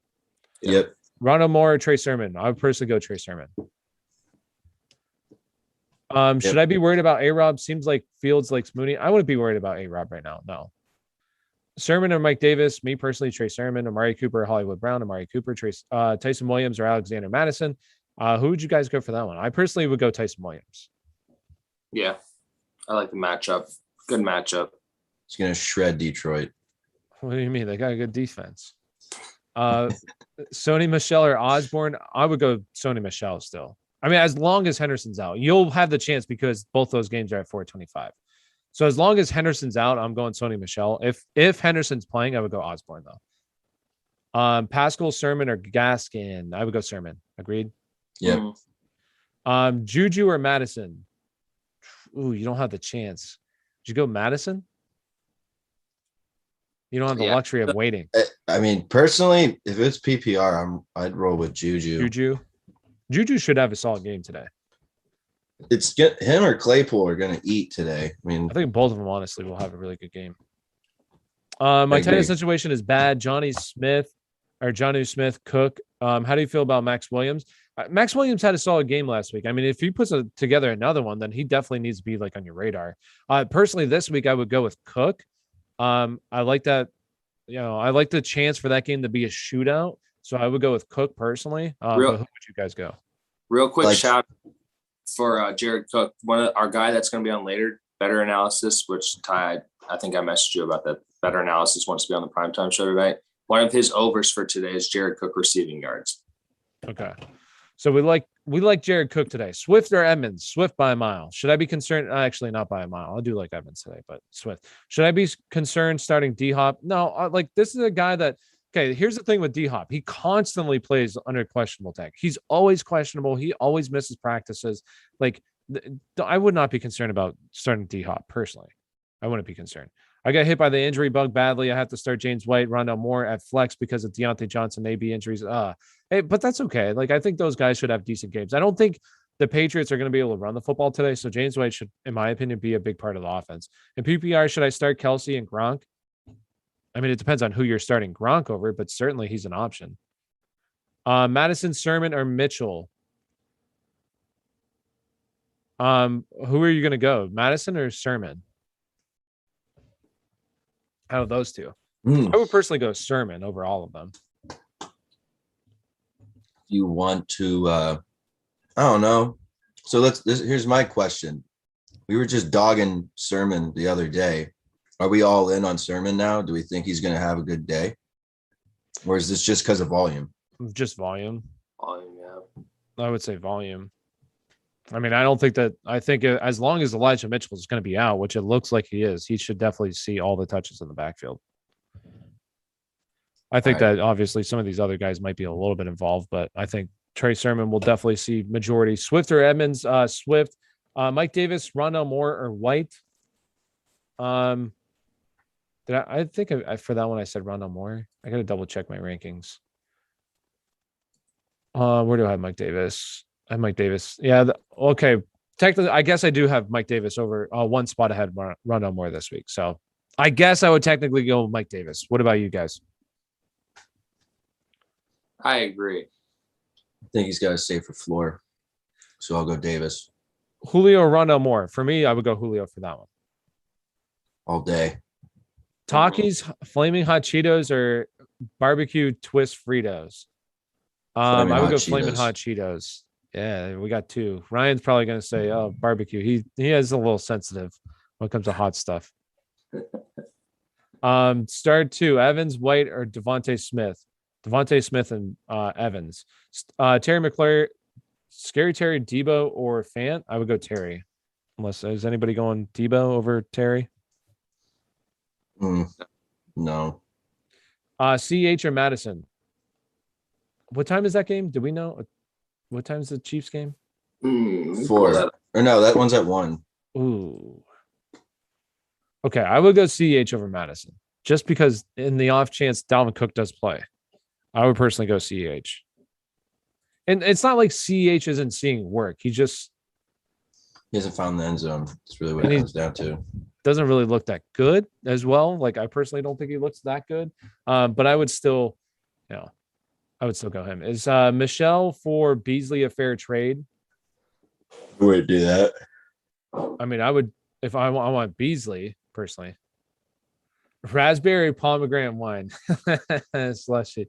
[SPEAKER 3] Yep.
[SPEAKER 1] Ronald Moore or Trey Sermon? I would personally go Trey Sermon. Should I be worried about A-Rob? Seems like Fields likes Mooney. I wouldn't be worried about A-Rob right now. No. Sermon or Mike Davis? Me personally, Trey Sermon. Amari Cooper, Hollywood Brown. Amari Cooper, Tyson Williams or Alexander Madison. Who would you guys go for that one? I personally would go Tyson Williams.
[SPEAKER 2] Yeah. I like the matchup. Good matchup.
[SPEAKER 3] He's going to shred Detroit.
[SPEAKER 1] What do you mean? They got a good defense. Sony Michelle or Osborne? I would go Sony Michelle still. I mean, as long as Henderson's out, you'll have the chance because both those games are at 425. So as long as Henderson's out, I'm going Sony Michelle. If Henderson's playing, I would go Osborne though. Pascal, Sermon, or Gaskin? I would go Sermon. Agreed.
[SPEAKER 3] Yeah.
[SPEAKER 1] Juju or Madison? Ooh, you don't have the chance. Did you go Madison? You don't have the luxury of waiting.
[SPEAKER 3] I mean, personally, if it's PPR, I'd roll with Juju.
[SPEAKER 1] Juju should have a solid game today.
[SPEAKER 3] It's him or Claypool are going to eat today. I mean,
[SPEAKER 1] I think both of them honestly will have a really good game. My tight end situation is bad. Johnny Smith, Cook. How do you feel about Max Williams? Max Williams had a solid game last week. I mean, if he puts together another one, then he definitely needs to be like on your radar. Personally, this week I would go with Cook. I like that. I like the chance for that game to be a shootout. So I would go with Cook personally. But who would you guys go?
[SPEAKER 2] Real quick shout for Jared Cook, our guy that's going to be on later, Better Analysis, which Ty, I think I messaged you about that. Better Analysis wants to be on the primetime show tonight. One of his overs for today is Jared Cook receiving yards. Okay.
[SPEAKER 1] So we like Jared Cook today. Swift or Edmonds? Swift by a mile. Should I be concerned? Actually, not by a mile. I do like Edmonds today, but Swift. Should I be concerned starting D-Hop? No, this is a guy that, okay, here's the thing with D-Hop. He constantly plays under questionable tag. He's always questionable. He always misses practices. I would not be concerned about starting D-Hop personally. I wouldn't be concerned. I got hit by the injury bug badly. I have to start James White, Rondell Moore at flex because of Deontay Johnson, AB injuries. Hey, but that's okay. I think those guys should have decent games. I don't think the Patriots are going to be able to run the football today. So James White should, in my opinion, be a big part of the offense. In PPR, should I start Kelsey and Gronk? I mean, it depends on who you're starting Gronk over, but certainly he's an option. Madison, Sermon, or Mitchell? Who are you going to go? Madison or Sermon? Out of those two, I would personally go Sermon over all of them.
[SPEAKER 3] You want to, I don't know. So here's my question. We were just dogging Sermon the other day. Are we all in on Sermon now? Do we think he's going to have a good day? Or is this just because of volume?
[SPEAKER 1] Just volume.
[SPEAKER 2] Volume, yeah.
[SPEAKER 1] I would say volume. I mean, I think as long as Elijah Mitchell is going to be out, which it looks like he is, he should definitely see all the touches in the backfield. I think that obviously some of these other guys might be a little bit involved, but I think Trey Sermon will definitely see majority. Swift or Edmonds? Swift. Mike Davis, Rondell Moore, or White? I think for that one I said Rondell Moore. I got to double check my rankings. Where do I have Mike Davis? I have Mike Davis. Yeah. Okay. Technically, I guess I do have Mike Davis over one spot ahead Rondell Moore this week. So I guess I would technically go Mike Davis. What about you guys?
[SPEAKER 2] I agree.
[SPEAKER 3] I think he's got a safer floor. So I'll go Davis.
[SPEAKER 1] Julio or Rondell Moore? For me, I would go Julio for that one.
[SPEAKER 3] All day.
[SPEAKER 1] Takis, Flaming Hot Cheetos, or barbecue twist Fritos? I would go Flaming Hot Cheetos. Yeah, we got two. Ryan's probably going to say, "Oh, barbecue." He is a little sensitive when it comes to hot stuff. Start two: Evans, White, or Devonte Smith. Devonte Smith and Evans. Terry McLaurin, Scary Terry, Debo, or Fant. I would go Terry. Unless is anybody going Debo over Terry?
[SPEAKER 3] No.
[SPEAKER 1] CH or Madison. What time is that game? Do we know? What time is the Chiefs game?
[SPEAKER 3] 4. Or no, that one's at 1.
[SPEAKER 1] Ooh. Okay, I would go CH over Madison. Just because in the off chance Dalvin Cook does play. I would personally go CH. And it's not like CH isn't seeing work. He
[SPEAKER 3] hasn't found the end zone. That's really what it comes down to.
[SPEAKER 1] Doesn't really look that good as well. Like I personally don't think he looks that good. But I would still, I would still go him. Is Michelle for Beasley a fair trade?
[SPEAKER 3] I would do that.
[SPEAKER 1] I mean, I would if I want Beasley personally. Raspberry pomegranate wine. Slushy.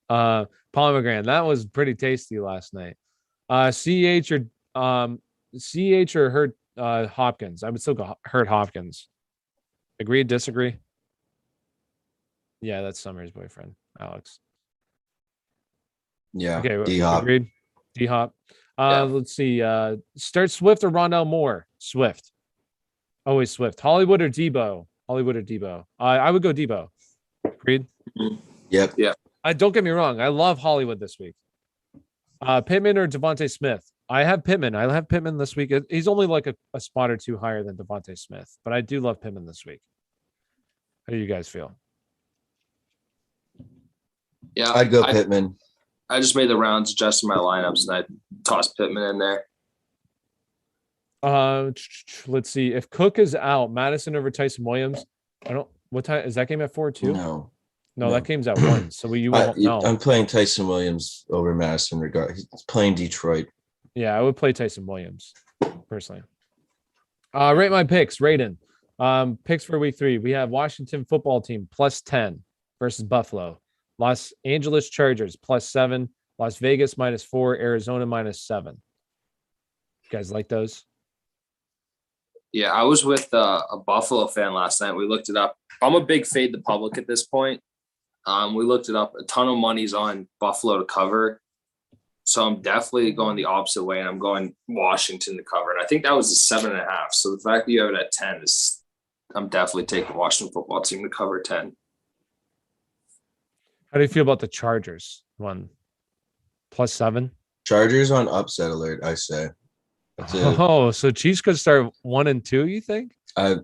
[SPEAKER 1] Pomegranate. That was pretty tasty last night. CH or Hurt Hopkins. I would still go Hurt Hopkins. Agree, disagree? Yeah, that's Summer's boyfriend, Alex.
[SPEAKER 3] Yeah.
[SPEAKER 1] Okay,
[SPEAKER 3] D-Hop.
[SPEAKER 1] agreed. D-Hop. Let's see. Start Swift or Rondell Moore? Swift. Always Swift. Hollywood or Debo? Hollywood or Debo? I would go Debo. Agreed?
[SPEAKER 3] Yep.
[SPEAKER 2] Yeah.
[SPEAKER 1] Don't get me wrong. I love Hollywood this week. Pittman or Devonte Smith? I have Pittman. I have Pittman this week. He's only like a spot or two higher than Devonte Smith, but I do love Pittman this week. How do you guys feel?
[SPEAKER 2] Yeah,
[SPEAKER 3] I'd go Pittman.
[SPEAKER 2] I just made the rounds, adjusted my lineups, and I tossed Pittman in there.
[SPEAKER 1] Let's see. If Cook is out, Madison over Tyson Williams. What time is that game at 4-2? No, that game's at 1. So you won't know.
[SPEAKER 3] I'm playing Tyson Williams over Madison. He's playing Detroit.
[SPEAKER 1] Yeah, I would play Tyson Williams personally. Rate my picks. Raiden. Picks for week 3. We have Washington football team +10 versus Buffalo. Los Angeles Chargers +7. Las Vegas -4. Arizona -7. You guys like those?
[SPEAKER 2] Yeah, I was with a Buffalo fan last night. We looked it up. I'm a big fade the public at this point. We looked it up. A ton of money's on Buffalo to cover. So I'm definitely going the opposite way, and I'm going Washington to cover. And I think that was a 7.5. So the fact that you have it at 10 is I'm definitely taking Washington football team to cover 10.
[SPEAKER 1] How do you feel about the Chargers one? +7?
[SPEAKER 3] Chargers on upset alert, I say.
[SPEAKER 1] So Chiefs could start 1-2, you think?
[SPEAKER 3] I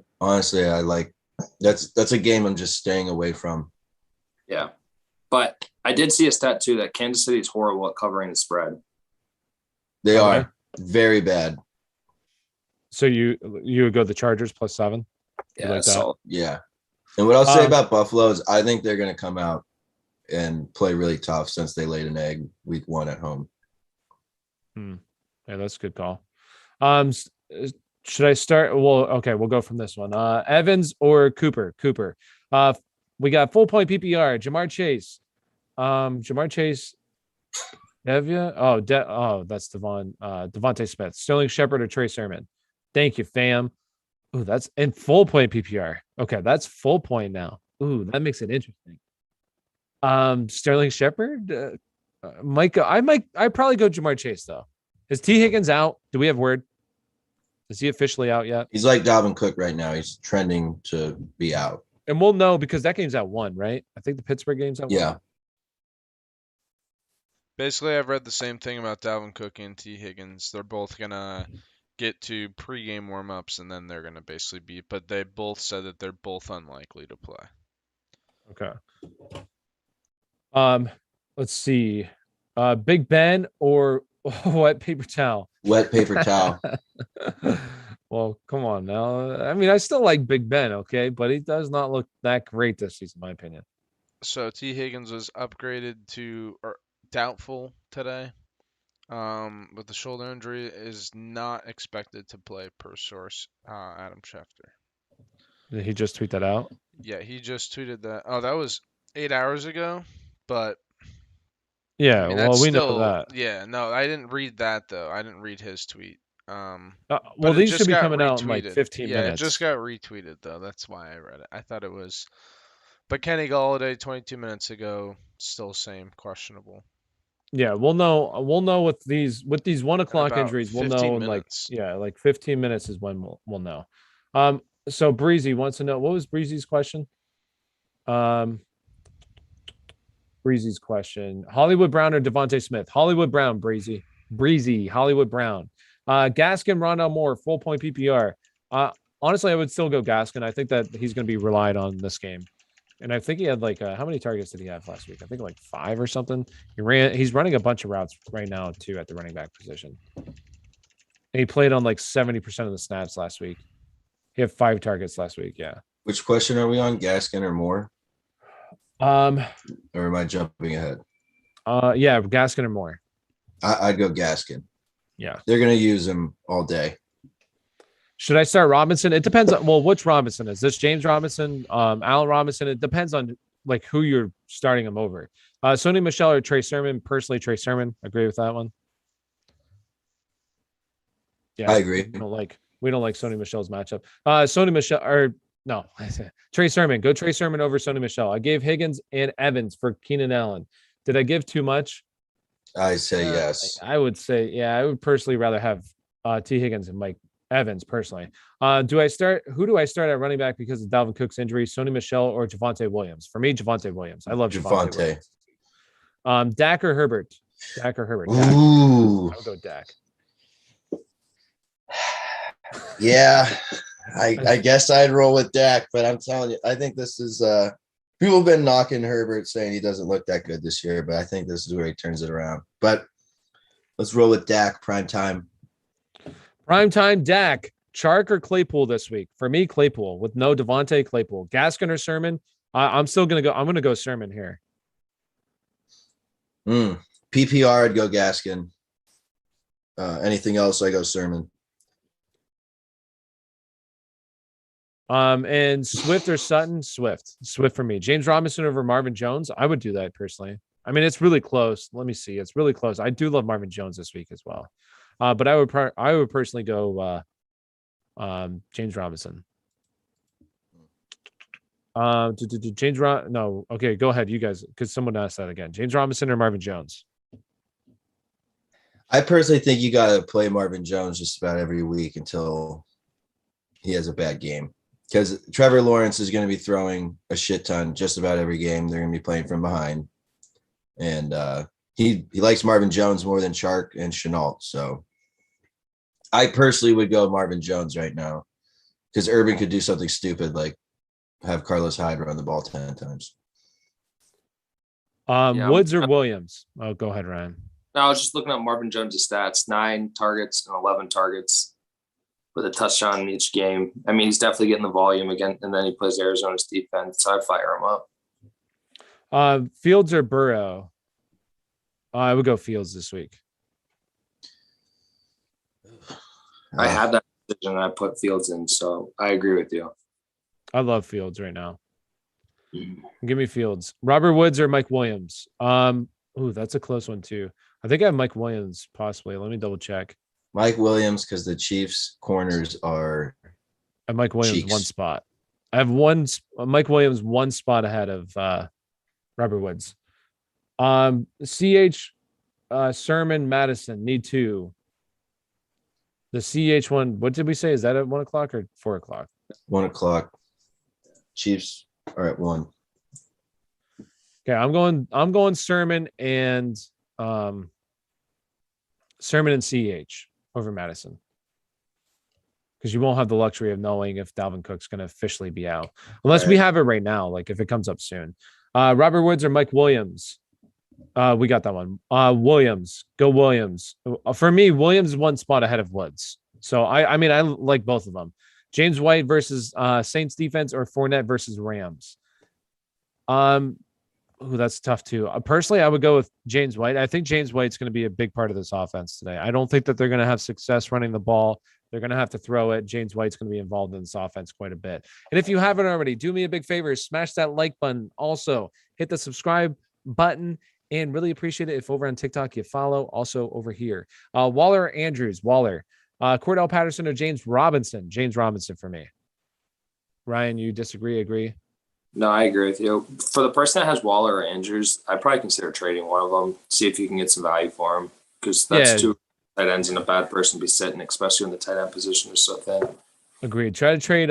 [SPEAKER 3] like that's a game I'm just staying away from.
[SPEAKER 2] Yeah. But I did see a stat too that Kansas City is horrible at covering the spread.
[SPEAKER 3] They are very bad.
[SPEAKER 1] So you would go the Chargers +7?
[SPEAKER 2] Yeah,
[SPEAKER 1] like that?
[SPEAKER 3] Yeah. And what I'll say about Buffalo is I think they're going to come out and play really tough since they laid an egg week 1 at home.
[SPEAKER 1] Yeah, that's a good call. Should I start? Well, okay, we'll go from this one. Evans or Cooper? Cooper. We got full point PPR. Jamar Chase. Devia. That's Davonte Smith. Sterling Shepard or Trey Sermon. Thank you, fam. Ooh, that's in full point PPR. Okay, that's full point now. Ooh, that makes it interesting. Sterling Shepard. I'd probably go Jamar Chase though. Is T. Higgins out? Do we have word? Is he officially out yet?
[SPEAKER 3] He's like Dalvin Cook right now. He's trending to be out.
[SPEAKER 1] And we'll know because that game's at 1, right? I think the Pittsburgh game's at 1.
[SPEAKER 3] Yeah.
[SPEAKER 4] Basically, I've read the same thing about Dalvin Cook and T. Higgins. They're both going to get to pregame warmups and then they're going to basically be, but they both said that they're both unlikely to play.
[SPEAKER 1] Okay. Let's see. Big Ben or wet paper towel?
[SPEAKER 3] Wet paper towel.
[SPEAKER 1] Well, come on now. I mean, I still like Big Ben, okay, but he does not look that great this season, in my opinion.
[SPEAKER 4] So T. Higgins was upgraded to doubtful today. With the shoulder injury, is not expected to play per source. Adam Schefter.
[SPEAKER 1] Did he just tweet that out?
[SPEAKER 4] Yeah, he just tweeted that. Oh, that was 8 hours ago, but.
[SPEAKER 1] Yeah,
[SPEAKER 4] I mean,
[SPEAKER 1] well, we know that.
[SPEAKER 4] Yeah, no, I didn't read that though. I didn't read his tweet.
[SPEAKER 1] Well, these should be coming out in like 15 minutes.
[SPEAKER 4] Yeah, it just got retweeted though. That's why I read it. I thought it was But Kenny Golladay 22 minutes ago, still same, questionable.
[SPEAKER 1] Yeah, we'll know. We'll know with these 1 o'clock
[SPEAKER 4] about
[SPEAKER 1] injuries. We'll
[SPEAKER 4] 15
[SPEAKER 1] know in
[SPEAKER 4] minutes.
[SPEAKER 1] like 15 minutes is when we'll know. So Breezy wants to know, what was Breezy's question? Breezy's question: Hollywood Brown or Devonte Smith? Hollywood Brown, Breezy, Hollywood Brown. Gaskin, Rondell Moore, full point PPR. Honestly, I would still go Gaskin. I think that he's going to be relied on this game. And I think he had like how many targets did he have last week? I think like 5 or something. He's running a bunch of routes right now too at the running back position. And he played on like 70% of the snaps last week. He had 5 targets last week. Yeah.
[SPEAKER 3] Which question are we on? Gaskin or Moore? Or am I jumping ahead?
[SPEAKER 1] Yeah, Gaskin or Moore.
[SPEAKER 3] I'd go Gaskin.
[SPEAKER 1] Yeah.
[SPEAKER 3] They're going to use him all day.
[SPEAKER 1] Should I start Robinson? It depends on, well, which Robinson is this? James Robinson, Allen Robinson. It depends on like who you're starting him over. Sony Michel or Trey Sermon. Personally, Trey Sermon. Agree with that one. Yeah,
[SPEAKER 3] I agree.
[SPEAKER 1] We don't like Sony Michel's matchup. Sony Michel or no, Trey Sermon. Go Trey Sermon over Sony Michel. I gave Higgins and Evans for Keenan Allen. Did I give too much?
[SPEAKER 3] I say yes.
[SPEAKER 1] I would say, yeah, I would personally rather have T. Higgins and Mike Evans personally. Who do I start at running back because of Dalvin Cook's injury? Sony Michel or Javonte Williams? For me, Javonte Williams. I love Javonte. Dak or Herbert? Dak or Herbert? Dak.
[SPEAKER 3] Ooh.
[SPEAKER 1] I would go Dak.
[SPEAKER 3] Yeah, I guess I'd roll with Dak, but I'm telling you, I think this is people have been knocking Herbert saying he doesn't look that good this year, but I think this is where he turns it around. But let's roll with Dak prime time.
[SPEAKER 1] Primetime Dak, Chark or Claypool this week? For me, Claypool with no Devonte. Claypool. Gaskin or Sermon? I'm still gonna go. I'm gonna go Sermon here.
[SPEAKER 3] PPR, I'd go Gaskin. Anything else, I go Sermon.
[SPEAKER 1] And Swift or Sutton? Swift for me. James Robinson over Marvin Jones? I would do that personally. I mean, it's really close. Let me see. It's really close. I do love Marvin Jones this week as well. But I would personally go James Robinson. No, okay, go ahead, you guys, because someone asked that again. James Robinson or Marvin Jones?
[SPEAKER 3] I personally think you got to play Marvin Jones just about every week until he has a bad game, because Trevor Lawrence is going to be throwing a shit ton just about every game. They're going to be playing from behind, and he likes Marvin Jones more than Chark and Shenault. So I personally would go Marvin Jones right now, because Urban could do something stupid like have Carlos Hyde run the ball 10 times.
[SPEAKER 1] Woods or Williams? Oh, go ahead, Ryan.
[SPEAKER 2] No, I was just looking at Marvin Jones' stats: 9 targets and 11 targets with a touchdown in each game. I mean, he's definitely getting the volume again, and then he plays Arizona's defense, so I'd fire him up.
[SPEAKER 1] Fields or Burrow? I would go Fields this week.
[SPEAKER 2] I had that decision and I put Fields in, so I agree with you.
[SPEAKER 1] I love Fields right now. Give me Fields. Robert Woods or Mike Williams? Ooh, that's a close one too. I think I have Mike Williams possibly. Let me double check.
[SPEAKER 3] Mike Williams, because the Chiefs corners are
[SPEAKER 1] at Mike Williams
[SPEAKER 3] cheeks.
[SPEAKER 1] One spot. I have Mike Williams one spot ahead of Robert Woods. CH Sermon Madison need 2. The CH one, what did we say? Is that at 1 o'clock or 4 o'clock?
[SPEAKER 3] 1 o'clock. Chiefs are at 1.
[SPEAKER 1] Okay, I'm going Sermon and CH over Madison, because you won't have the luxury of knowing if Dalvin Cook's going to officially be out, unless we have it right now, like if it comes up soon. Robert Woods or Mike Williams? We got that one. Williams. Go Williams. For me, Williams is one spot ahead of Woods. So I mean, I like both of them. James White versus Saints defense or Fournette versus Rams. That's tough too. Personally, I would go with James White. I think James White's going to be a big part of this offense today. I don't think that they're going to have success running the ball. They're going to have to throw it. James White's going to be involved in this offense quite a bit. And if you haven't already, do me a big favor, smash that like button. Also, hit the subscribe button, and really appreciate it if over on TikTok you follow. Also over here, Waller or Andrews? Waller. Cordell Patterson or James Robinson? James Robinson for me. Ryan, you disagree? Agree?
[SPEAKER 2] No, I agree with you. For the person that has Waller or Andrews, I'd probably consider trading one of them, see if you can get some value for him, because that's
[SPEAKER 1] Yeah,
[SPEAKER 2] two tight ends and a bad person to be sitting, especially when the tight end position is so thin.
[SPEAKER 1] agreed. Try to trade.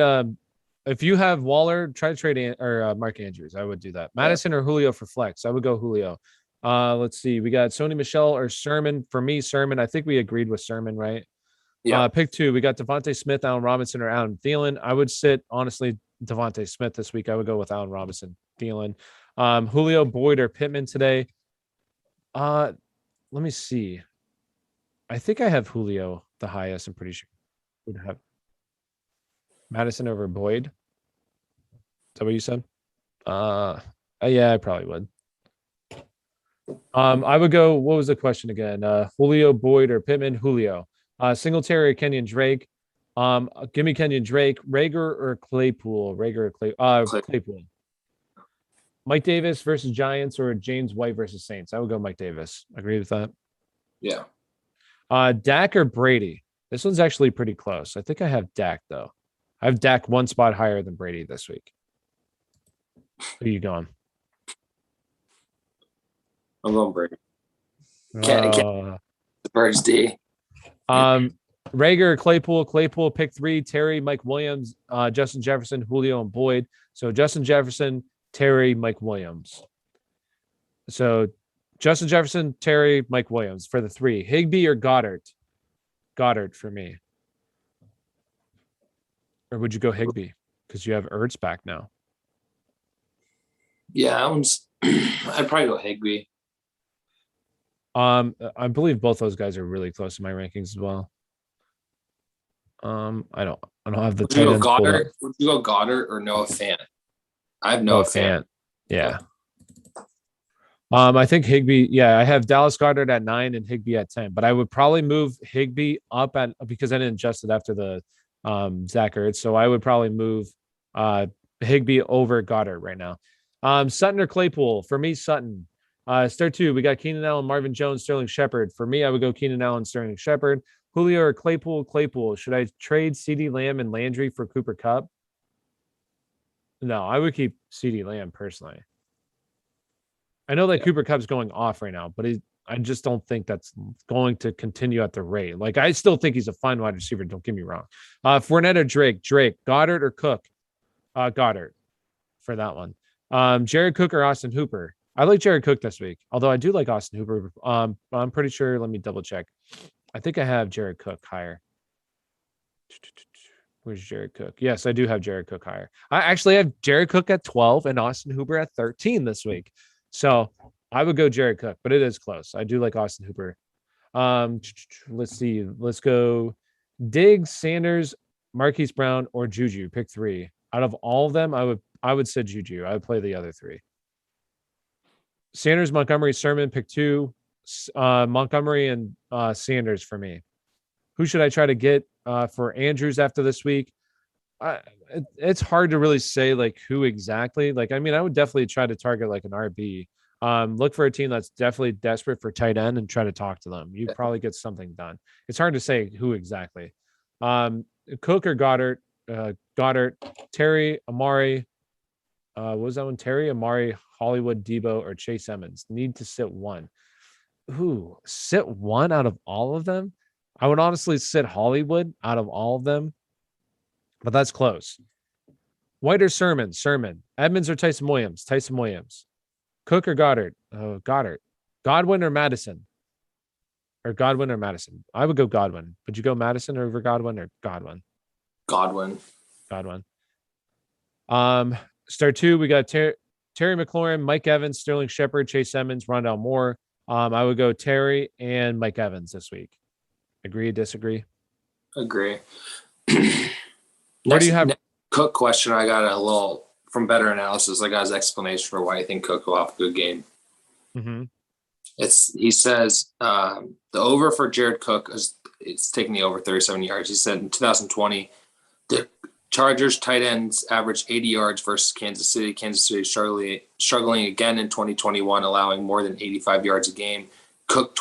[SPEAKER 1] If you have Waller, try to trade Mark Andrews. I would do that. Madison or Julio for flex. I would go Julio. Let's see. We got Sony Michelle or Sermon. For me, Sermon. I think we agreed with Sermon, right?
[SPEAKER 2] Yeah.
[SPEAKER 1] Pick 2. We got Devonte Smith, Allen Robinson, or Allen Thielen. I would sit honestly Devonte Smith this week. I would go with Allen Robinson, Thielen, Julio, Boyd, or Pittman today. Let me see. I think I have Julio the highest. I'm pretty sure would have Madison over Boyd. Is that what you said? Yeah, I probably would. I would go. What was the question again? Julio, Boyd, or Pittman? Julio. Singletary or Kenyon Drake. Give me Kenyon Drake. Rager or Claypool. Claypool. Mike Davis versus Giants or James White versus Saints. I would go Mike Davis. Agree with that.
[SPEAKER 2] Yeah.
[SPEAKER 1] Dak or Brady. This one's actually pretty close. I think I have Dak though. I have Dak one spot higher than Brady this week. Who are you going?
[SPEAKER 2] I'm going Brady. Can't the Birds D.
[SPEAKER 1] Rager, Claypool, pick 3, Terry, Mike Williams, Justin Jefferson, Julio, and Boyd. So Justin Jefferson, Terry, Mike Williams. So Justin Jefferson, Terry, Mike Williams for the 3. Higbee or Goddard? Goddard for me. Or would you go Higbee? Because you have Ertz back now.
[SPEAKER 2] Yeah, I'd probably go Higbee.
[SPEAKER 1] I believe both those guys are really close to my rankings as well. I don't have the tight end.
[SPEAKER 2] Would you go Goddard or Noah Fant? I have Noah Fant.
[SPEAKER 1] Yeah. I think Higbee. Yeah, I have Dallas Goedert at 9 and Higbee at 10. But I would probably move Higbee up because I didn't adjust it after the Zach Ertz. So I would probably move Higbee over Goddard right now. Sutton or Claypool? For me, Sutton. Start 2, we got Keenan Allen, Marvin Jones, Sterling Shepard. For me, I would go Keenan Allen, Sterling Shepard. Julio or Claypool. Should I trade CeeDee Lamb and Landry for Cooper Kupp? No, I would keep CeeDee Lamb personally. I know that Cooper Kupp's going off right now, but I just don't think that's going to continue at the rate. Like, I still think he's a fine wide receiver. Don't get me wrong. Fournette or Drake, Goddard or Cook? Goddard for that one. Jared Cook or Austin Hooper? I like Jared Cook this week, although I do like Austin Hooper. I'm pretty sure. Let me double check. I think I have Jared Cook higher. Where's Jared Cook? Yes, I do have Jared Cook higher. I actually have Jared Cook at 12 and Austin Hooper at 13 this week. So I would go Jared Cook, but it is close. I do like Austin Hooper. Let's see. Let's go Diggs, Sanders, Marquise Brown, or Juju. Pick 3. Out of all of them, I would say Juju. I would play the other 3. Sanders, Montgomery, Sermon, pick 2. Montgomery and Sanders for me. Who should I try to get for Andrews after this week? It's hard to really say like who exactly. Like, I mean, I would definitely try to target like an RB. Look for a team that's definitely desperate for tight end and try to talk to them. You probably get something done. It's hard to say who exactly. Cook or Goddard? Goddard, Terry, Amari. What was that one? Terry, Amari, Hollywood, Debo, or Chase Edmonds. Need to sit one. Sit one out of all of them? I would honestly sit Hollywood out of all of them, but that's close. White or Sermon? Edmonds or Tyson Williams? Cook or Goddard? Goddard. Godwin or Madison? I would go Godwin. Would you go Madison over Godwin or Godwin?
[SPEAKER 2] Godwin.
[SPEAKER 1] Start 2, we got Terry McLaurin, Mike Evans, Sterling Shepard, Chase Edmonds, Rondell Moore. I would go Terry and Mike Evans this week. Agree, disagree?
[SPEAKER 2] Agree.
[SPEAKER 1] Where do you have
[SPEAKER 2] Cook question? I got a little from Better Analysis. I got his explanation for why I think Cook will have a good game.
[SPEAKER 1] Mm-hmm.
[SPEAKER 2] He says the over for Jared Cook it's taking the over 37 yards. He said in 2020, the Chargers tight ends averaged 80 yards versus Kansas City. Kansas City struggling again in 2021, allowing more than 85 yards a game. Cook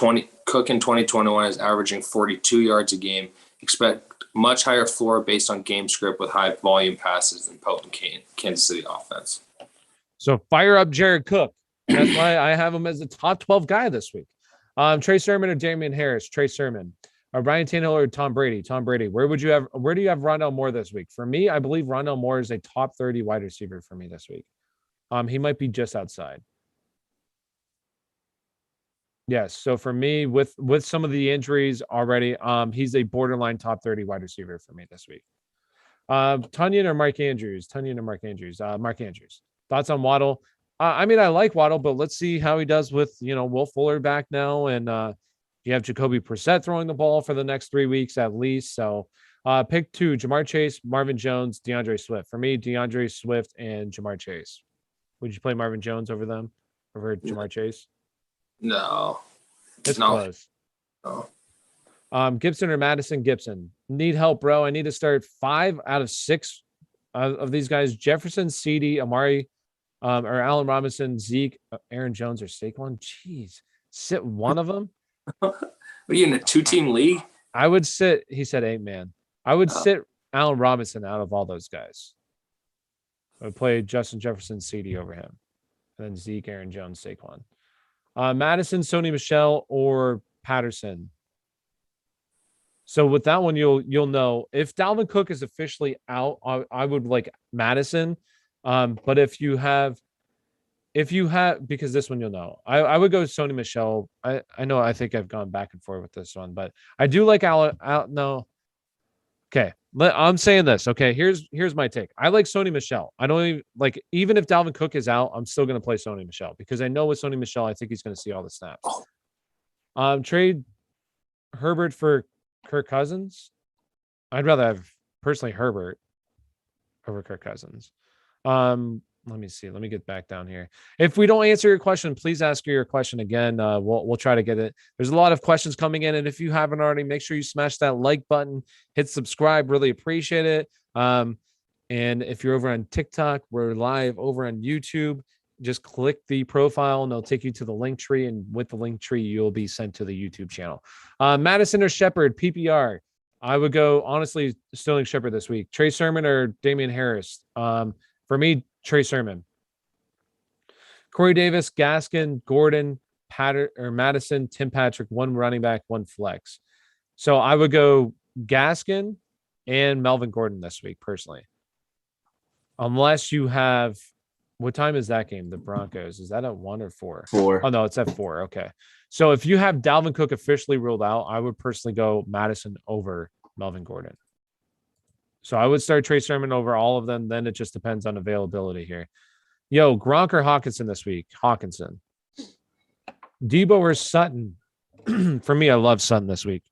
[SPEAKER 2] in 2021 is averaging 42 yards a game. Expect much higher floor based on game script with high volume passes and potent Kansas City offense.
[SPEAKER 1] So fire up Jared Cook. That's why I have him as a top 12 guy this week. Trey Sermon or Damian Harris? Trey Sermon. Ryan Tannehill or Tom Brady? Tom Brady. Where do you have Rondell Moore this week? For me, I believe Rondell Moore is a top 30 wide receiver for me this week. He might be just outside. Yes. So for me, with some of the injuries already, he's a borderline top 30 wide receiver for me this week. Tunyon or Mark Andrews? Tunyon or Mark Andrews? Mark Andrews. Thoughts on Waddle? I mean, I like Waddle, but let's see how he does with, Will Fuller back now. And you have Jacoby Brissett throwing the ball for the next 3 weeks at least. So pick 2, Jamar Chase, Marvin Jones, DeAndre Swift. For me, DeAndre Swift and Jamar Chase. Would you play Marvin Jones over them? Over Jamar Chase?
[SPEAKER 2] No.
[SPEAKER 1] It's close.
[SPEAKER 2] No.
[SPEAKER 1] Gibson or Madison? Gibson. Need help, bro. I need to start 5 out of 6 of these guys. Jefferson, CD, Amari, or Allen Robinson, Zeke, Aaron Jones, or Saquon. Jeez. Sit one of them?
[SPEAKER 2] Are you in a 2-team league?
[SPEAKER 1] I would sit, he said 8-man. I would sit Allen Robinson out of all those guys. I would play Justin Jefferson, CD over him. And then Zeke, Aaron Jones, Saquon. Madison, Sony Michel, or Patterson. So with that one, you'll know if Dalvin Cook is officially out. I would like Madison, but if you have, because this one you'll know, I would go Sony Michel. I know I think I've gone back and forth with this one, but I do like no. Okay, I'm saying this. Okay, here's my take. I like Sony Michel. I don't even like, even if Dalvin Cook is out, I'm still going to play Sony Michel because I know with Sony Michel, I think he's going to see all the snaps. Trade Herbert for Kirk Cousins. I'd rather have personally Herbert over Kirk Cousins. Let me see. Let me get back down here. If we don't answer your question, please ask your question again. We'll try to get it. There's a lot of questions coming in, and if you haven't already, make sure you smash that like button, hit subscribe. Really appreciate it. And if you're over on TikTok, we're live over on YouTube. Just click the profile, and they'll take you to the link tree, and with the link tree, you'll be sent to the YouTube channel. Madison or Shepard, PPR. I would go honestly Sterling Shepard this week. Trey Sermon or Damian Harris. For me, Trey Sermon. Corey Davis, Gaskin, Gordon, Madison, Tim Patrick, 1 running back, 1 flex. So I would go Gaskin and Melvin Gordon this week, personally. Unless you have, what time is that game? The Broncos. Is that at 1 or 4?
[SPEAKER 3] 4.
[SPEAKER 1] Oh, no, it's at 4. Okay. So if you have Dalvin Cook officially ruled out, I would personally go Madison over Melvin Gordon. So I would start Trey Sermon over all of them. Then it just depends on availability here. Yo, Gronk or Hawkinson this week? Hawkinson. Debo or Sutton? For me, I love Sutton this week.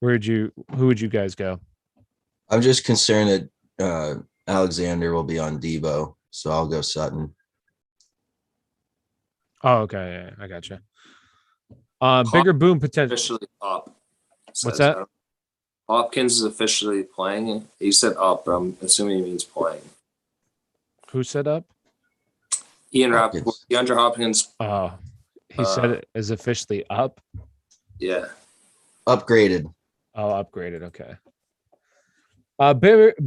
[SPEAKER 1] Who would you guys go?
[SPEAKER 3] I'm just concerned that Alexander will be on Debo, so I'll go Sutton.
[SPEAKER 1] Oh, okay. Yeah, I got you. Bigger boom potential.
[SPEAKER 2] Officially up.
[SPEAKER 1] What's that?
[SPEAKER 2] Hopkins is officially playing. He said up, but I'm assuming he means playing.
[SPEAKER 1] Who said up?
[SPEAKER 2] Ian Rappaport, DeAndre Hopkins.
[SPEAKER 1] Oh, he said it is officially up.
[SPEAKER 2] Yeah.
[SPEAKER 3] Upgraded.
[SPEAKER 1] Oh, upgraded. Okay.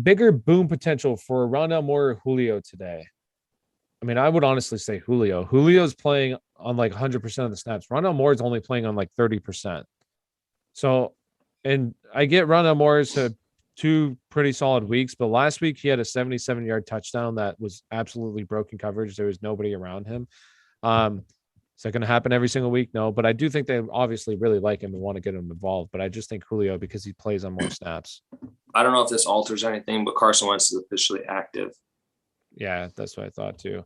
[SPEAKER 1] Bigger boom potential for Rondell Moore or Julio today. I mean, I would honestly say Julio. Julio's playing on like 100% of the snaps. Rondell Moore is only playing on like 30%. So, and I get Rondell Moore's 2 pretty solid weeks, but last week he had a 77-yard touchdown that was absolutely broken coverage. There was nobody around him. Is that going to happen every single week? No, but I do think they obviously really like him and want to get him involved. But I just think Julio, because he plays on more snaps.
[SPEAKER 2] I don't know if this alters anything, but Carson Wentz is officially active.
[SPEAKER 1] Yeah, that's what I thought too.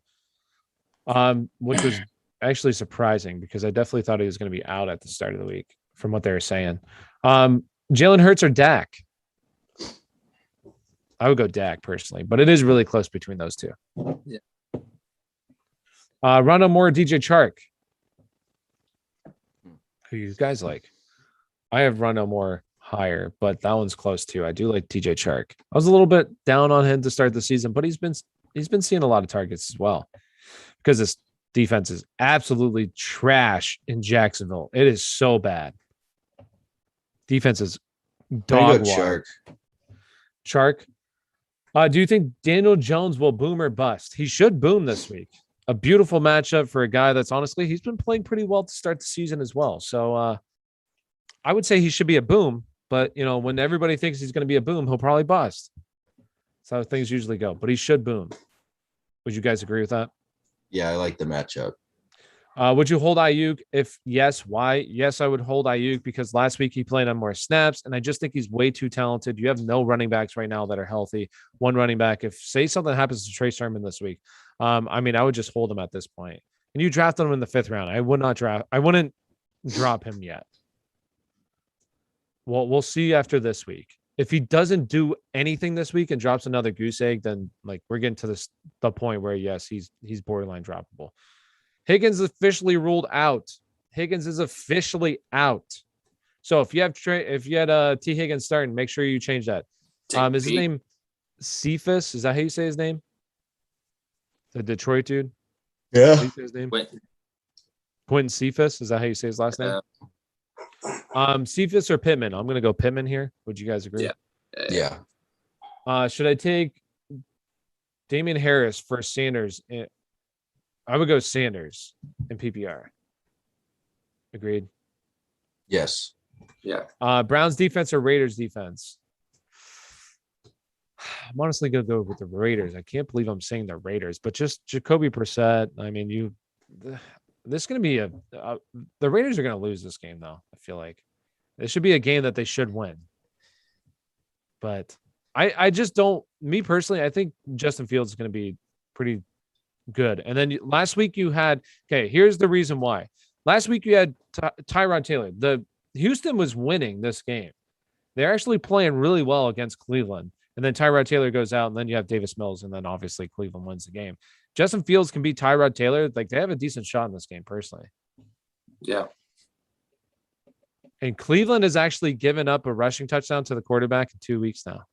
[SPEAKER 1] Which was actually surprising because I definitely thought he was going to be out at the start of the week from what they were saying. Jalen Hurts or Dak? I would go Dak personally, but it is really close between those two.
[SPEAKER 2] Yeah.
[SPEAKER 1] Rondell Moore, DJ Chark. Who you guys like? I have Rondell Moore higher, but that one's close too. I do like DJ Chark. I was a little bit down on him to start the season, but he's been seeing a lot of targets as well because this defense is absolutely trash in Jacksonville. It is so bad. Defense is dog water.
[SPEAKER 3] Chark.
[SPEAKER 1] Do you think Daniel Jones will boom or bust? He should boom this week. A beautiful matchup for a guy that's honestly, he's been playing pretty well to start the season as well. So I would say he should be a boom, but when everybody thinks he's going to be a boom, he'll probably bust. That's how things usually go, but he should boom. Would you guys agree with that?
[SPEAKER 3] Yeah, I like the matchup.
[SPEAKER 1] Would you hold Ayuk? If yes, why? Yes, I would hold Ayuk because last week he played on more snaps, and I just think he's way too talented. You have no running backs right now that are healthy. One running back. If say something happens to Trey Sermon this week, I would just hold him at this point. And you drafted him in the 5th round. I wouldn't drop him yet. Well, we'll see after this week. If he doesn't do anything this week and drops another goose egg, then we're getting to the point where yes, he's borderline droppable. Higgins officially ruled out. Higgins is officially out. So if you had T Higgins starting, make sure you change that. Is his name Cephas? Is that how you say his name? The Detroit dude.
[SPEAKER 3] Yeah.
[SPEAKER 1] His name. Quentin Cephas. Is that how you say his last name? Cephas or Pittman? I'm gonna go Pittman here. Would you guys agree?
[SPEAKER 3] Yeah.
[SPEAKER 1] Should I take Damian Harris for Sanders? I would go Sanders in PPR. Agreed.
[SPEAKER 3] Yes.
[SPEAKER 2] Yeah.
[SPEAKER 1] Browns defense or Raiders defense? I'm honestly gonna go with the Raiders. I can't believe I'm saying the Raiders, but just Jacoby Brissett. This is gonna be the Raiders are gonna lose this game though. I feel like it should be a game that they should win. But I just don't. Me personally, I think Justin Fields is gonna be pretty good. And then last week you had, here's the reason why. Last week you had Tyrod Taylor. The Houston was winning this game. They're actually playing really well against Cleveland. And then Tyrod Taylor goes out, and then you have Davis Mills, and then obviously Cleveland wins the game. Justin Fields can beat Tyrod Taylor. They have a decent shot in this game, personally.
[SPEAKER 2] Yeah.
[SPEAKER 1] And Cleveland has actually given up a rushing touchdown to the quarterback in 2 weeks now.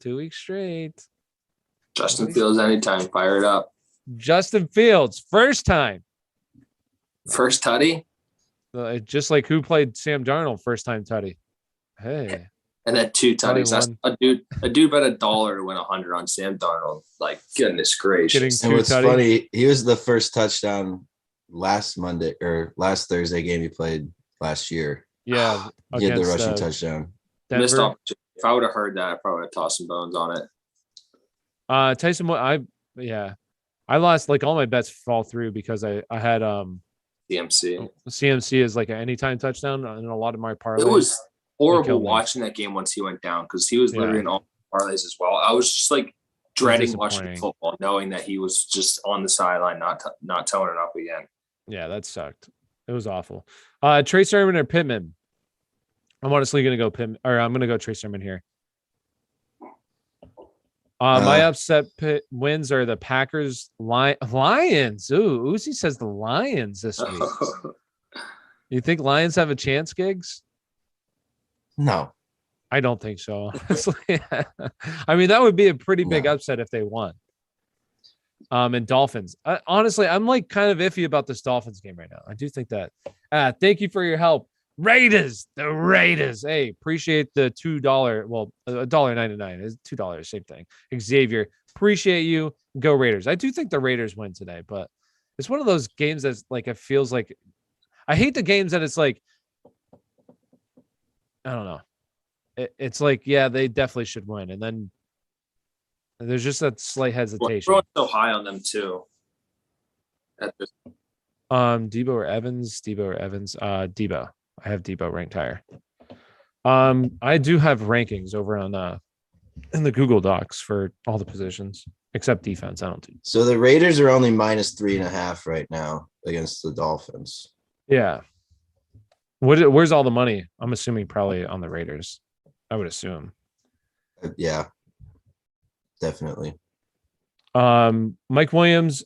[SPEAKER 1] 2 weeks straight.
[SPEAKER 2] Justin Fields anytime. Fire it up.
[SPEAKER 1] Justin Fields, first time.
[SPEAKER 2] First tutty?
[SPEAKER 1] Just like who played Sam Darnold first time tutty. Hey.
[SPEAKER 2] And then 2 tutties. That's a dude bet $1 to win 100 on Sam Darnold. Goodness gracious.
[SPEAKER 3] And what's funny, he was the first touchdown last Thursday game he played last year.
[SPEAKER 1] Yeah.
[SPEAKER 3] He had the rushing touchdown.
[SPEAKER 2] Missed opportunity. If I would have heard that, I probably would have tossed some bones on it.
[SPEAKER 1] Tyson, I lost all my bets fall through because I had CMC is like an anytime touchdown in a lot of my parlays.
[SPEAKER 2] It was horrible watching that game once he went down because he was literally in all parlays as well. I was just dreading watching football, knowing that he was just on the sideline, not towing it up again. Yeah, that sucked. It was awful. Trey Sermon or Pittman? I'm honestly gonna go Pittman, or I'm gonna go Trey Sermon here. My upset wins are the Packers, Lions. Ooh, Uzi says the Lions this week. You think Lions have a chance, Giggs?
[SPEAKER 3] No.
[SPEAKER 1] I don't think so. Honestly. That would be a pretty big upset if they won. And Dolphins. Honestly, I'm kind of iffy about this Dolphins game right now. I do think that. Thank you for your help. Raiders, the Raiders. Hey, appreciate the $2. Well, $1.99 is $2. Same thing. Xavier, appreciate you. Go Raiders. I do think the Raiders win today, but it's one of those games that's it feels like. I hate the games that it's I don't know. It's they definitely should win, and then there's just that slight hesitation.
[SPEAKER 2] We're so high on them too.
[SPEAKER 1] Debo or Evans? Debo. I have Debo ranked higher. I do have rankings over on in the Google Docs for all the positions except defense. I don't do.
[SPEAKER 3] So the Raiders are only -3.5 right now against the Dolphins.
[SPEAKER 1] Yeah. Where's all the money? I'm assuming probably on the Raiders. I would assume.
[SPEAKER 3] Yeah. Definitely.
[SPEAKER 1] Mike Williams.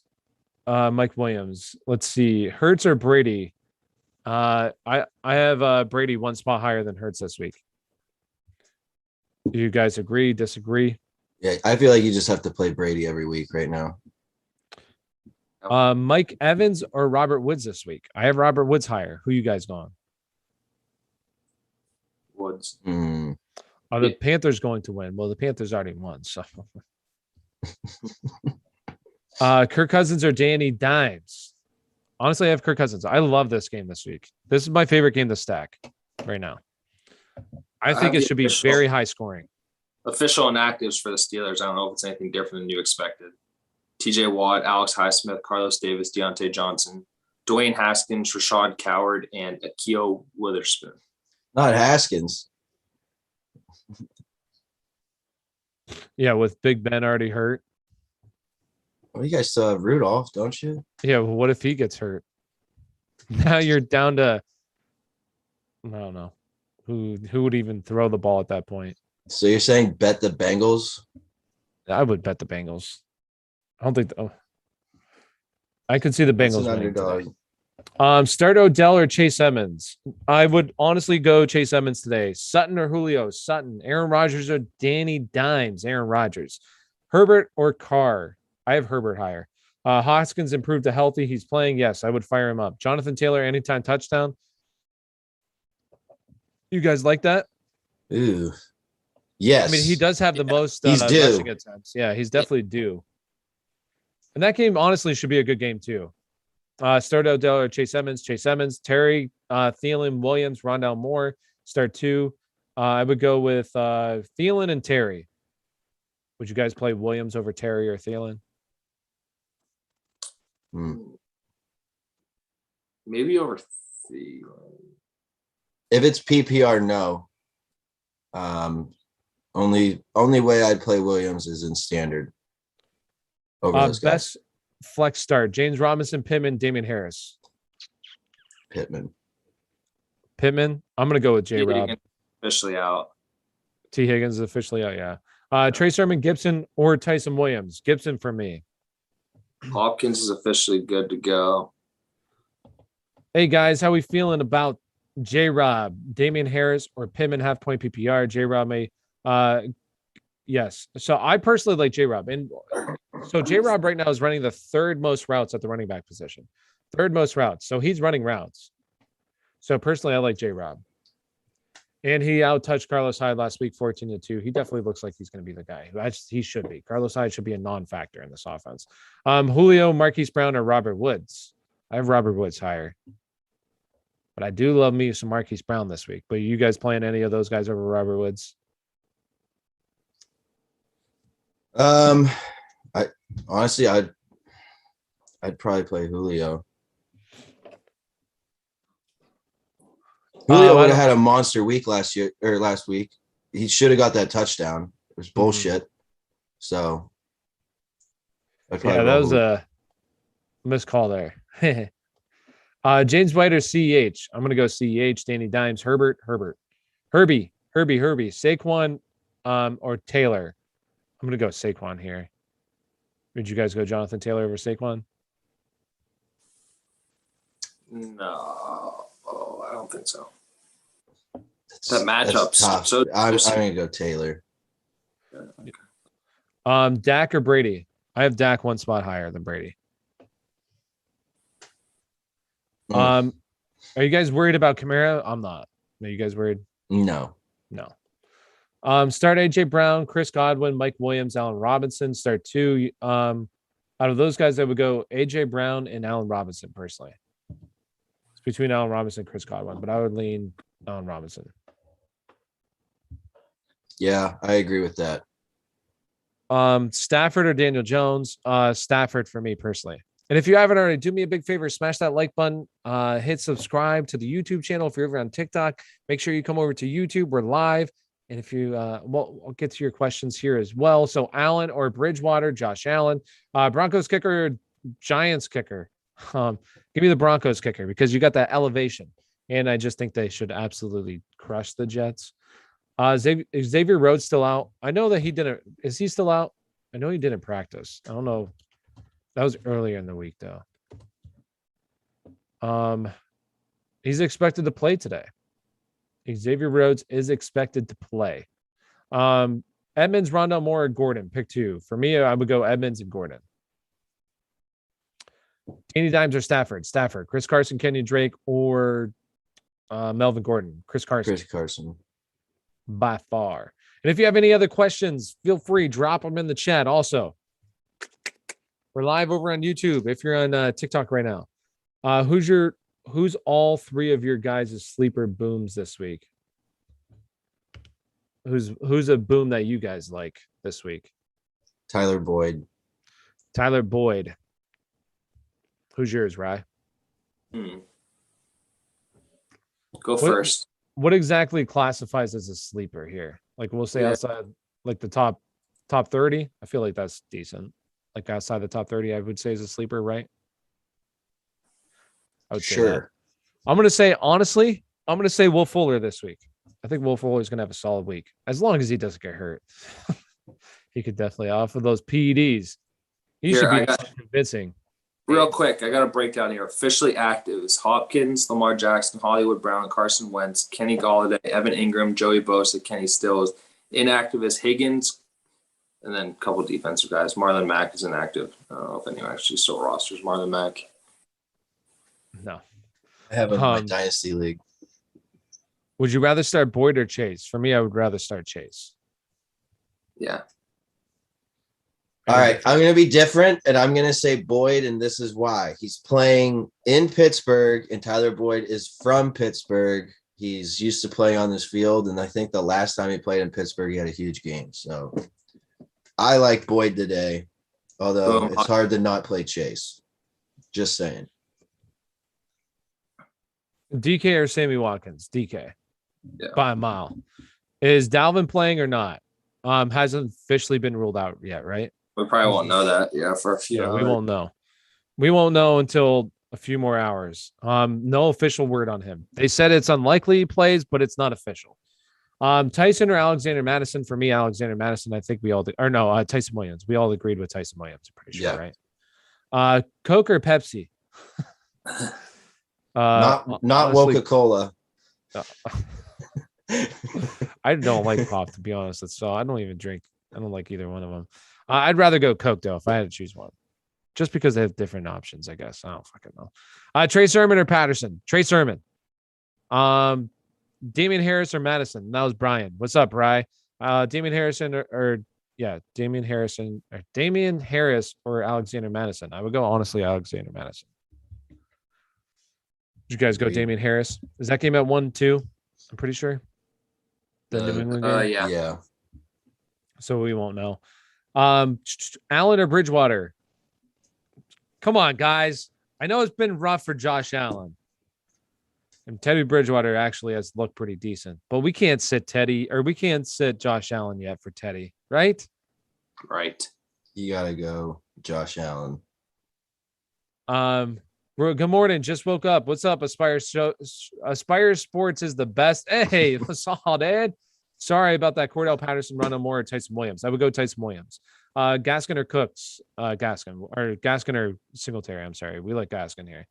[SPEAKER 1] Let's see. Hurts or Brady? I have Brady one spot higher than Hurts this week. Do you guys agree? Disagree?
[SPEAKER 3] Yeah, I feel like you just have to play Brady every week right now.
[SPEAKER 1] Mike Evans or Robert Woods this week? I have Robert Woods higher. Who you guys going?
[SPEAKER 2] Woods.
[SPEAKER 1] Are the Panthers going to win? Well, the Panthers already won. So, Kirk Cousins or Danny Dimes? Honestly, I have Kirk Cousins. I love this game this week. This is my favorite game to stack right now. I think it should be very high scoring.
[SPEAKER 2] Official inactives for the Steelers. I don't know if it's anything different than you expected. TJ Watt, Alex Highsmith, Carlos Davis, Deontay Johnson, Dwayne Haskins, Rashad Coward, and Akio Witherspoon.
[SPEAKER 3] Not Haskins.
[SPEAKER 1] Yeah, with Big Ben already hurt.
[SPEAKER 3] Well, you guys still have Rudolph, don't you?
[SPEAKER 1] Yeah, well, what if he gets hurt? Now you're down to, I don't know, who would even throw the ball at that point.
[SPEAKER 3] So you're saying bet the Bengals?
[SPEAKER 1] I would bet the Bengals. I don't think. I could see the Bengals winning today. Start Odell or Chase Edmonds. I would honestly go Chase Edmonds today. Sutton or Julio. Sutton. Aaron Rodgers or Danny Dimes. Aaron Rodgers. Herbert or Carr. I have Herbert higher. Hoskins improved to healthy. He's playing. Yes, I would fire him up. Jonathan Taylor, anytime touchdown. You guys like that?
[SPEAKER 3] Ooh. Yes.
[SPEAKER 1] I mean, he does have the most
[SPEAKER 3] he's due.
[SPEAKER 1] rushing attempts. Yeah, he's definitely due. And that game, honestly, should be a good game, too. Start Odell or Chase Edmonds. Chase Edmonds. Terry, Thielen, Williams, Rondell Moore. Start 2. I would go with Thielen and Terry. Would you guys play Williams over Terry or Thielen?
[SPEAKER 2] Maybe over Thielen.
[SPEAKER 3] If it's PPR, no. Only way I'd play Williams is in standard. Over those guys.
[SPEAKER 1] Best flex start: James Robinson, Pittman, Damian Harris.
[SPEAKER 3] Pittman.
[SPEAKER 1] I'm gonna go with J-Rob.
[SPEAKER 2] Officially out.
[SPEAKER 1] T. Higgins is officially out. Yeah. Trey Sermon, Gibson, or Tyson Williams. Gibson for me.
[SPEAKER 2] Hopkins is officially good to go.
[SPEAKER 1] Hey guys, how we feeling about J-Rob, Damian Harris, or Pittman half point PPR? J-Rob may. Yes. So I personally like J-Rob. And so J-Rob right now is running the third most routes at the running back position. Third most routes. So he's running routes. So personally, I like J-Rob. And he out-touched Carlos Hyde last week, 14-2. He definitely looks like he's going to be the guy. He should be. Carlos Hyde should be a non-factor in this offense. Julio, Marquise Brown, or Robert Woods. I have Robert Woods higher. But I do love me some Marquise Brown this week. But you guys playing any of those guys over Robert Woods?
[SPEAKER 3] I'd probably play Julio. Julio would have had a monster week last week. He should have got that touchdown. It was bullshit. So
[SPEAKER 1] yeah, that was a missed call there. James White or CEH? I'm gonna go CEH. Danny Dimes, Herbert, Herbie, Saquon, or Taylor. I'm gonna go Saquon here. Would you guys go Jonathan Taylor over Saquon?
[SPEAKER 2] No, I don't think so. That matchup.
[SPEAKER 3] So I'm gonna go Taylor.
[SPEAKER 1] Dak or Brady? I have Dak one spot higher than Brady. Are you guys worried about Kamara? I'm not. Are you guys worried?
[SPEAKER 3] No.
[SPEAKER 1] Start AJ Brown, Chris Godwin, Mike Williams, Allen Robinson. Start 2. Out of those guys, I would go AJ Brown and Allen Robinson personally. It's between Allen Robinson and Chris Godwin, but I would lean Allen Robinson.
[SPEAKER 3] Yeah, I agree with that.
[SPEAKER 1] Stafford or Daniel Jones? Stafford for me personally. And if you haven't already, do me a big favor, smash that like button, hit subscribe to the YouTube channel. If you're ever on TikTok, make sure you come over to YouTube. We're live. And if you, I'll get to your questions here as well. So Allen or Bridgewater, Josh Allen, Broncos kicker, or Giants kicker. Give me the Broncos kicker because you got that elevation. And I just think they should absolutely crush the Jets. Xavier Rhodes still out. I know that he didn't. Is he still out? I know he didn't practice. I don't know. That was earlier in the week, though. He's expected to play today. Xavier Rhodes is expected to play. Edmonds, Rondell Moore, or Gordon. Pick 2. For me, I would go Edmonds and Gordon. Danny Dimes or Stafford? Stafford. Chris Carson, Kenyon Drake, or Melvin Gordon? Chris Carson.
[SPEAKER 3] Chris Carson.
[SPEAKER 1] By far. And if you have any other questions, feel free, drop them in the chat. Also, we're live over on YouTube. If you're on TikTok right now, who's all three of your guys' sleeper booms this week? Who's a boom that you guys like this week?
[SPEAKER 3] Tyler Boyd.
[SPEAKER 1] Tyler Boyd. Who's yours, Rye?
[SPEAKER 2] Go first.
[SPEAKER 1] What exactly classifies as a sleeper here? Like we'll say outside like the top 30. I feel like that's decent. Like outside the top 30, I would say is a sleeper, right? I would say that. I'm gonna say honestly, I'm gonna say Will Fuller this week. I think Will Fuller is gonna have a solid week as long as he doesn't get hurt. He could definitely off of those PEDs. He should be convincing.
[SPEAKER 2] Real quick, I got a breakdown here. Officially active is Hopkins, Lamar Jackson, Hollywood Brown, Carson Wentz, Kenny Galladay, Evan Ingram, Joey Bosa, Kenny Stills. Inactive is Higgins, and then a couple defensive guys. Marlon Mack is inactive. I don't know if anyone actually still rosters Marlon Mack.
[SPEAKER 1] No.
[SPEAKER 3] I have him in my dynasty league.
[SPEAKER 1] Would you rather start Boyd or Chase? For me, I would rather start Chase.
[SPEAKER 2] Yeah.
[SPEAKER 3] All right, I'm going to be different, and I'm going to say Boyd, and this is why. He's playing in Pittsburgh, and Tyler Boyd is from Pittsburgh. He's used to playing on this field, and I think the last time he played in Pittsburgh, he had a huge game. So I like Boyd today, although it's hard to not play Chase. Just saying.
[SPEAKER 1] DK or Sammy Watkins? DK.
[SPEAKER 2] Yeah.
[SPEAKER 1] By a mile. Is Dalvin playing or not? Hasn't officially been ruled out yet, right?
[SPEAKER 2] We probably won't know that. Yeah, for a few hours.
[SPEAKER 1] We won't know. We won't know until a few more hours. No official word on him. They said it's unlikely he plays, but it's not official. Tyson or Alexander Madison? For me, Alexander Madison. I think we all did. Or no, Tyson Williams. We all agreed with Tyson Williams. I'm pretty sure, right? Coke or Pepsi?
[SPEAKER 3] Not Coca-Cola.
[SPEAKER 1] I don't like pop, to be honest. So I don't even drink. I don't like either one of them. I'd rather go Coke though if I had to choose one, just because they have different options. I guess I don't fucking know. Trey Sermon or Patterson? Trey Sermon. Damian Harris or Madison? That was Brian. What's up, Bri? Damian Harrison Damian Harris or Alexander Madison? I would go honestly Alexander Madison. Did you guys go Damian Harris? Is that game at 1-2? I'm pretty sure. The New England game?
[SPEAKER 3] Yeah.
[SPEAKER 1] So we won't know. Allen or Bridgewater? Come on, guys. I know it's been rough for Josh Allen. And Teddy Bridgewater actually has looked pretty decent. But we can't sit Josh Allen yet for Teddy, right?
[SPEAKER 2] Right.
[SPEAKER 3] You got to go Josh Allen.
[SPEAKER 1] Good morning. Just woke up. What's up, Aspire Sports is the best. Hey, Ed. Sorry about that. Cordell Patterson, Ronald Moore, or Tyson Williams. I would go Tyson Williams. Gaskin or Cooks? Gaskin or Singletary. I'm sorry. We like Gaskin here.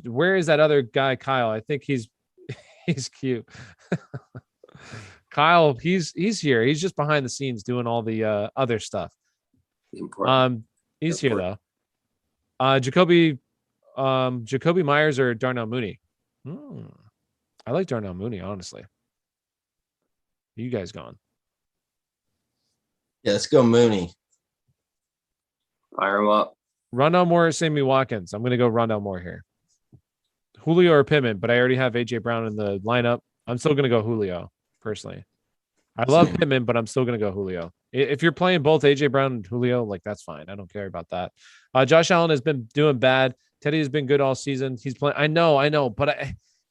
[SPEAKER 1] Where is that other guy, Kyle? I think he's cute. Kyle, he's here. He's just behind the scenes doing all the other stuff. He's here though. Jacoby Myers or Darnell Mooney? I like Darnell Mooney, honestly. You guys going?
[SPEAKER 3] Yeah, let's go Mooney.
[SPEAKER 2] Fire him up.
[SPEAKER 1] Rondell Moore or Sammy Watkins? I'm going to go Rondell Moore here. Julio or Pittman, but I already have A.J. Brown in the lineup. I'm still going to go Julio, personally. I love Pittman, but I'm still going to go Julio. If you're playing both A.J. Brown and Julio, like that's fine. I don't care about that. Josh Allen has been doing bad. Teddy has been good all season. He's playing. I know, but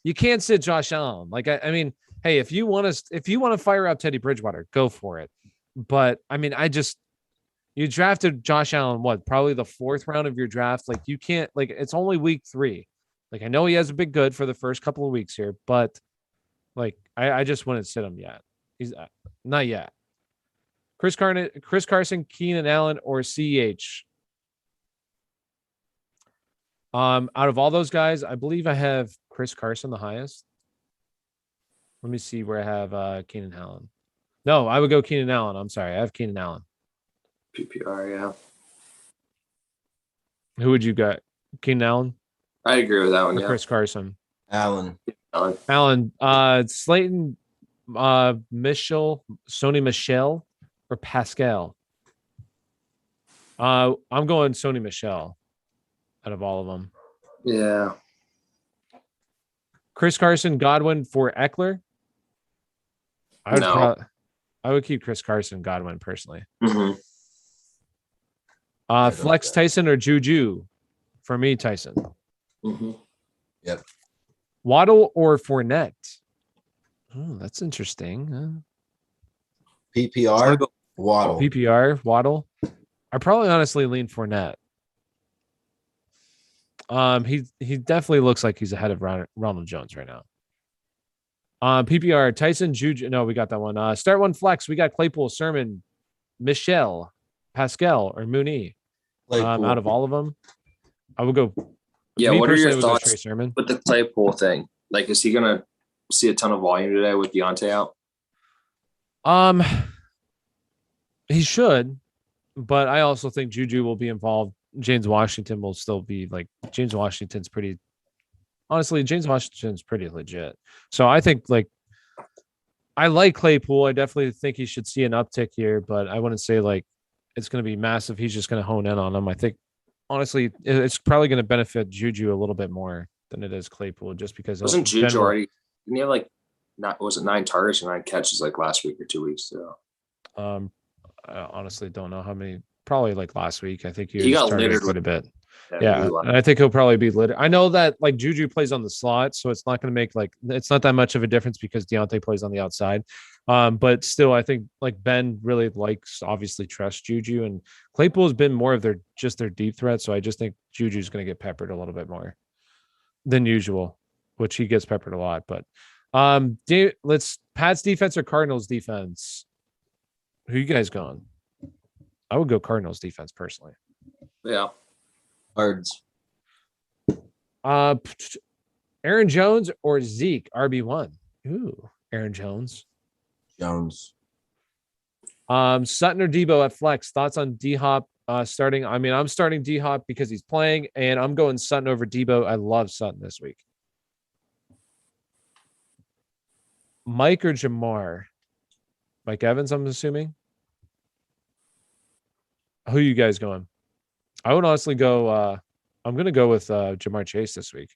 [SPEAKER 1] you can't sit Josh Allen. Like, I mean, hey, if you want to fire up Teddy Bridgewater, go for it. But I mean, you drafted Josh Allen, probably the 4th round of your draft. Like you can't, like, it's only week 3. Like I know he hasn't been good for the first couple of weeks here, but like, I just wouldn't sit him yet. He's not yet. Chris Carson, Keenan Allen, or CH. Out of all those guys, I believe I have Chris Carson the highest. Let me see where I have Keenan Allen. No, I would go Keenan Allen. I'm sorry. I have Keenan Allen.
[SPEAKER 2] PPR, yeah.
[SPEAKER 1] Who would you got? Keenan Allen?
[SPEAKER 2] I agree with that one,
[SPEAKER 1] or
[SPEAKER 2] yeah.
[SPEAKER 1] Chris Carson?
[SPEAKER 3] Allen.
[SPEAKER 1] Allen. Slayton Sony Michel, or Pascal? I'm going Sony Michel out of all of them.
[SPEAKER 2] Yeah.
[SPEAKER 1] Chris Carson, Godwin for Eckler. I would keep Chris Carson, Godwin personally.
[SPEAKER 2] Mm-hmm.
[SPEAKER 1] Flex Tyson or Juju? For me, Tyson.
[SPEAKER 2] Mm-hmm.
[SPEAKER 3] Yep.
[SPEAKER 1] Waddle or Fournette? Oh, that's interesting.
[SPEAKER 3] PPR, Waddle.
[SPEAKER 1] PPR, Waddle. I probably honestly lean Fournette. He definitely looks like he's ahead of Ronald Jones right now. PPR, Tyson, Juju. No, we got that one. Start one flex. We got Claypool, Sermon, Michelle, Pascal, or Mooney. Out of all of them, I would go.
[SPEAKER 2] Yeah, what are your thoughts
[SPEAKER 1] Sermon
[SPEAKER 2] with the Claypool thing? Like, is he gonna see a ton of volume today with Deontay out?
[SPEAKER 1] He should, but I also think Juju will be involved. James Washington will still be like James Washington's pretty. Honestly, James Washington's pretty legit. So I think I like Claypool. I definitely think he should see an uptick here, but I wouldn't say like it's going to be massive. He's just going to hone in on him. I think honestly, it's probably going to benefit Juju a little bit more than it is Claypool, just because
[SPEAKER 2] wasn't Juju already? Didn't he have like was it 9 targets or 9 catches like last week or 2 weeks ago?
[SPEAKER 1] I honestly don't know how many. Probably like last week. I think
[SPEAKER 2] he got littered
[SPEAKER 1] quite a bit.
[SPEAKER 2] Yeah,
[SPEAKER 1] and I think he'll probably be littered. I know that like Juju plays on the slot, so it's not going to make it's not that much of a difference because Deontay plays on the outside. But still, I think like Ben really obviously trusts Juju, and Claypool has been more of their deep threat. So I just think Juju's going to get peppered a little bit more than usual, which he gets peppered a lot. But let's Pats defense or Cardinals defense. Who you guys going? I would go Cardinals defense personally.
[SPEAKER 2] Yeah.
[SPEAKER 3] Cards.
[SPEAKER 1] Aaron Jones or Zeke RB1? Ooh, Aaron Jones. Sutton or Debo at flex. Thoughts on D-Hop starting? I mean, I'm starting D-Hop because he's playing, and I'm going Sutton over Debo. I love Sutton this week. Mike or Jamar? Mike Evans, I'm assuming. Who are you guys going? I would honestly go. I'm going to go with Jamar Chase this week.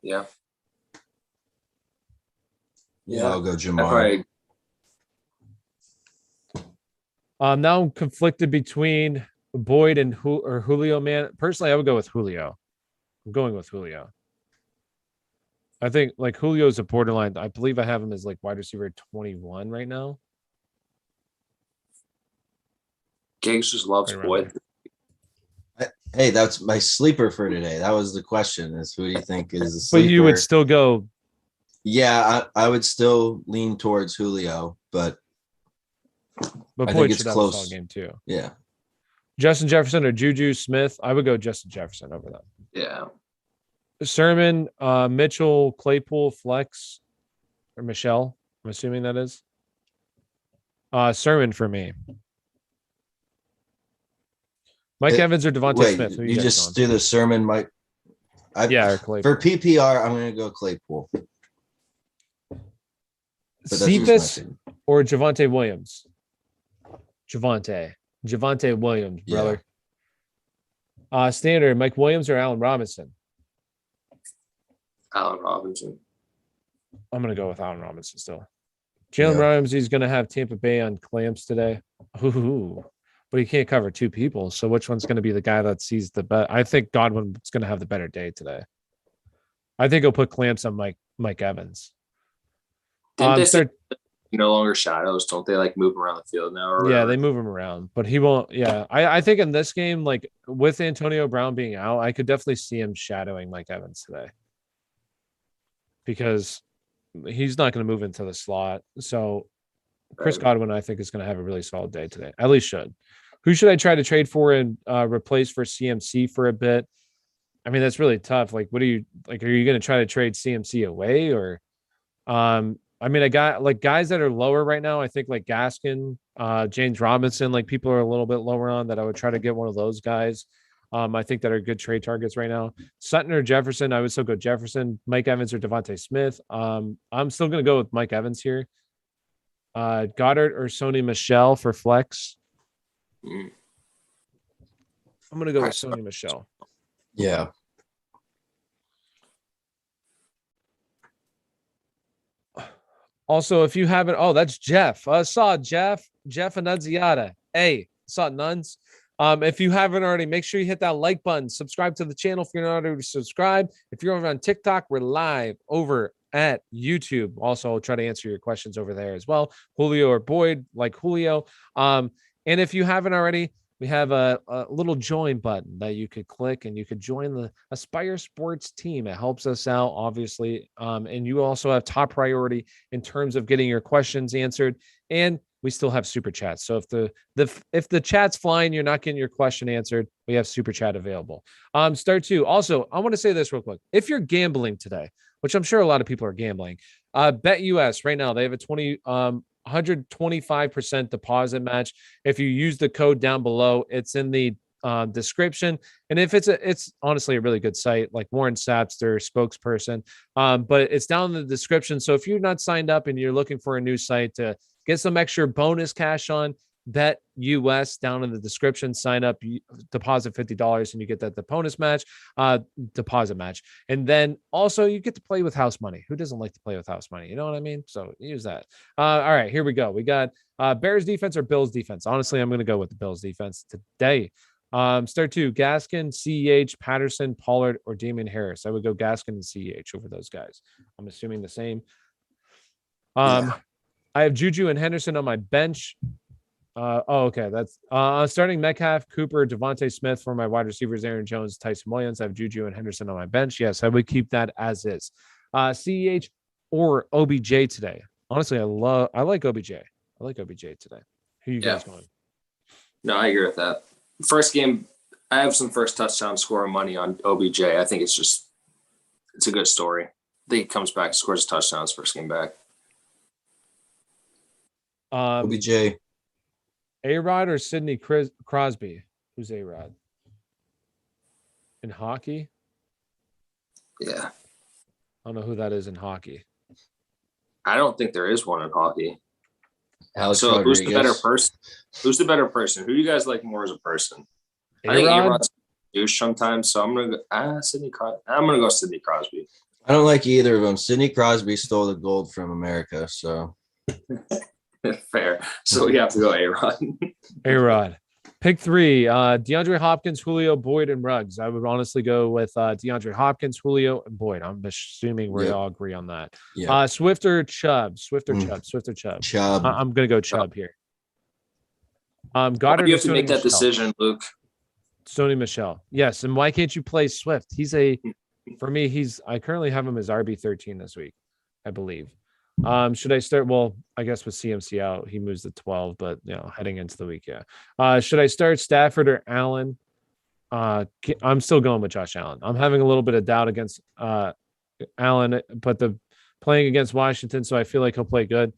[SPEAKER 2] Yeah.
[SPEAKER 3] Yeah, I'll go Jamar.
[SPEAKER 1] Now I'm conflicted between Boyd and Julio. Man, personally, I would go with Julio. I'm going with Julio. I think like Julio's a borderline. I believe I have him as like wide receiver 21 right now.
[SPEAKER 2] Giggs just loves Boyd.
[SPEAKER 3] Hey, that's my sleeper for today. That was the question: is who do you think is the sleeper?
[SPEAKER 1] But you would still go.
[SPEAKER 3] Yeah, I would still lean towards Julio, but I think it's close.
[SPEAKER 1] Have a game too.
[SPEAKER 3] Yeah.
[SPEAKER 1] Justin Jefferson or Juju Smith? I would go Justin Jefferson over them.
[SPEAKER 2] Yeah.
[SPEAKER 1] Sermon, Mitchell, Claypool, Flex, or Michelle. I'm assuming that is. Sermon for me. Mike Evans or Devonte Smith?
[SPEAKER 3] You just do the Sermon, Mike.
[SPEAKER 1] Or Claypool.
[SPEAKER 3] For PPR, I'm going to go Claypool.
[SPEAKER 1] Cephas or Javonte Williams? Javonte Williams, brother. Standard, Mike Williams or Allen Robinson?
[SPEAKER 2] Allen Robinson.
[SPEAKER 1] I'm going to go with Allen Robinson still. Jalen Ramsey's going to have Tampa Bay on clamps today. Ooh. But he can't cover 2 people. So which one's going to be the guy that sees the bet? I think Godwin's going to have the better day today. I think he'll put clamps on Mike Evans.
[SPEAKER 2] Didn't they say no longer shadows? Don't they like move around the field now? Or
[SPEAKER 1] yeah, they move him around, but he won't. Yeah, I think in this game, like with Antonio Brown being out, I could definitely see him shadowing Mike Evans today because he's not going to move into the slot. So Chris Godwin, I think, is going to have a really solid day today. At least should. Who should I try to trade for and replace for CMC for a bit? I mean, that's really tough. Like, what are you like? Are you going to try to trade CMC away or? I mean, guys that are lower right now, I think like Gaskin, James Robinson, like people are a little bit lower on that. I would try to get one of those guys. I think that are good trade targets right now. Sutton or Jefferson, I would still go Jefferson. Mike Evans or Devontae Smith. I'm still going to go with Mike Evans here. Goddard or Sony Michel for flex. I'm going to go with Sony Michel.
[SPEAKER 3] Yeah.
[SPEAKER 1] Also, if you haven't, that's Jeff. I saw Jeff Annunziata. Hey, saw Nuns. If you haven't already, make sure you hit that like button. Subscribe to the channel if you're not already subscribed. If you're over on TikTok, we're live over at YouTube. Also, I'll try to answer your questions over there as well. Julio or Boyd, like Julio. And if you haven't already, we have a little join button that you could click and you could join the Aspire Sports team. It helps us out, obviously. And you also have top priority in terms of getting your questions answered. And we still have super chats. So if the chat's flying, you're not getting your question answered, we have super chat available. Start two. Also, I want to say this real quick. If you're gambling today, which I'm sure a lot of people are gambling, Bet US right now, they have a 125% deposit match. If you use the code down below, it's in the description. And if it's honestly a really good site, like Warren Sapp's their spokesperson, but it's down in the description. So if you're not signed up and you're looking for a new site to get some extra bonus cash on, Bet US down in the description, sign up, deposit $50 and you get that deposit match. And then also you get to play with house money. Who doesn't like to play with house money? You know what I mean? So use that. All right, here we go. We got Bears defense or Bills defense. Honestly, I'm going to go with the Bills defense today. Start two, Gaskin, CEH, Patterson, Pollard, or Damian Harris. I would go Gaskin and CEH over those guys. I'm assuming the same. I have Juju and Henderson on my bench. Okay. That's starting Metcalf, Cooper, Devontae Smith for my wide receivers, Aaron Jones, Tyson Williams. I have Juju and Henderson on my bench. Yes, I would keep that as is. CEH or OBJ today. Honestly, I like OBJ. I like OBJ today. Who you guys going?
[SPEAKER 2] No, I agree with that. First game, I have some first touchdown scorer money on OBJ. I think it's a good story. I think he comes back, scores a touchdown his first game back.
[SPEAKER 3] OBJ.
[SPEAKER 1] A-Rod or Sidney Crosby? Who's A-Rod? In hockey?
[SPEAKER 2] Yeah.
[SPEAKER 1] I don't know who that is in hockey.
[SPEAKER 2] I don't think there is one in hockey.
[SPEAKER 3] Alex
[SPEAKER 2] so
[SPEAKER 3] Rodriguez.
[SPEAKER 2] Who's the better person? Who's the better person? Who do you guys like more as a person?
[SPEAKER 1] A-Rod?
[SPEAKER 2] I think A-Rod's douche sometimes, so I'm gonna go Sidney Crosby. I'm gonna go Sidney Crosby.
[SPEAKER 3] I don't like either of them. Sidney Crosby stole the gold from America, so
[SPEAKER 2] fair. So we have to go A-Rod.
[SPEAKER 1] A-Rod. Pick three, DeAndre Hopkins, Julio, Boyd, and Ruggs. I would honestly go with DeAndre Hopkins, Julio, and Boyd. I'm assuming we all agree on that.
[SPEAKER 3] Yeah.
[SPEAKER 1] Swift or Chubb? Chubb.
[SPEAKER 3] Chubb.
[SPEAKER 1] I'm going to go Chubb here. Goddard.
[SPEAKER 2] You have to make that decision, Luke.
[SPEAKER 1] Sony Michel. Yes. And why can't you play Swift? For me, I currently have him as RB13 this week, I believe. Should I start? Well, I guess with CMC out, he moves to 12, but heading into the week, yeah. Should I start Stafford or Allen? I'm still going with Josh Allen. I'm having a little bit of doubt against Allen, but playing against Washington, so I feel like he'll play good.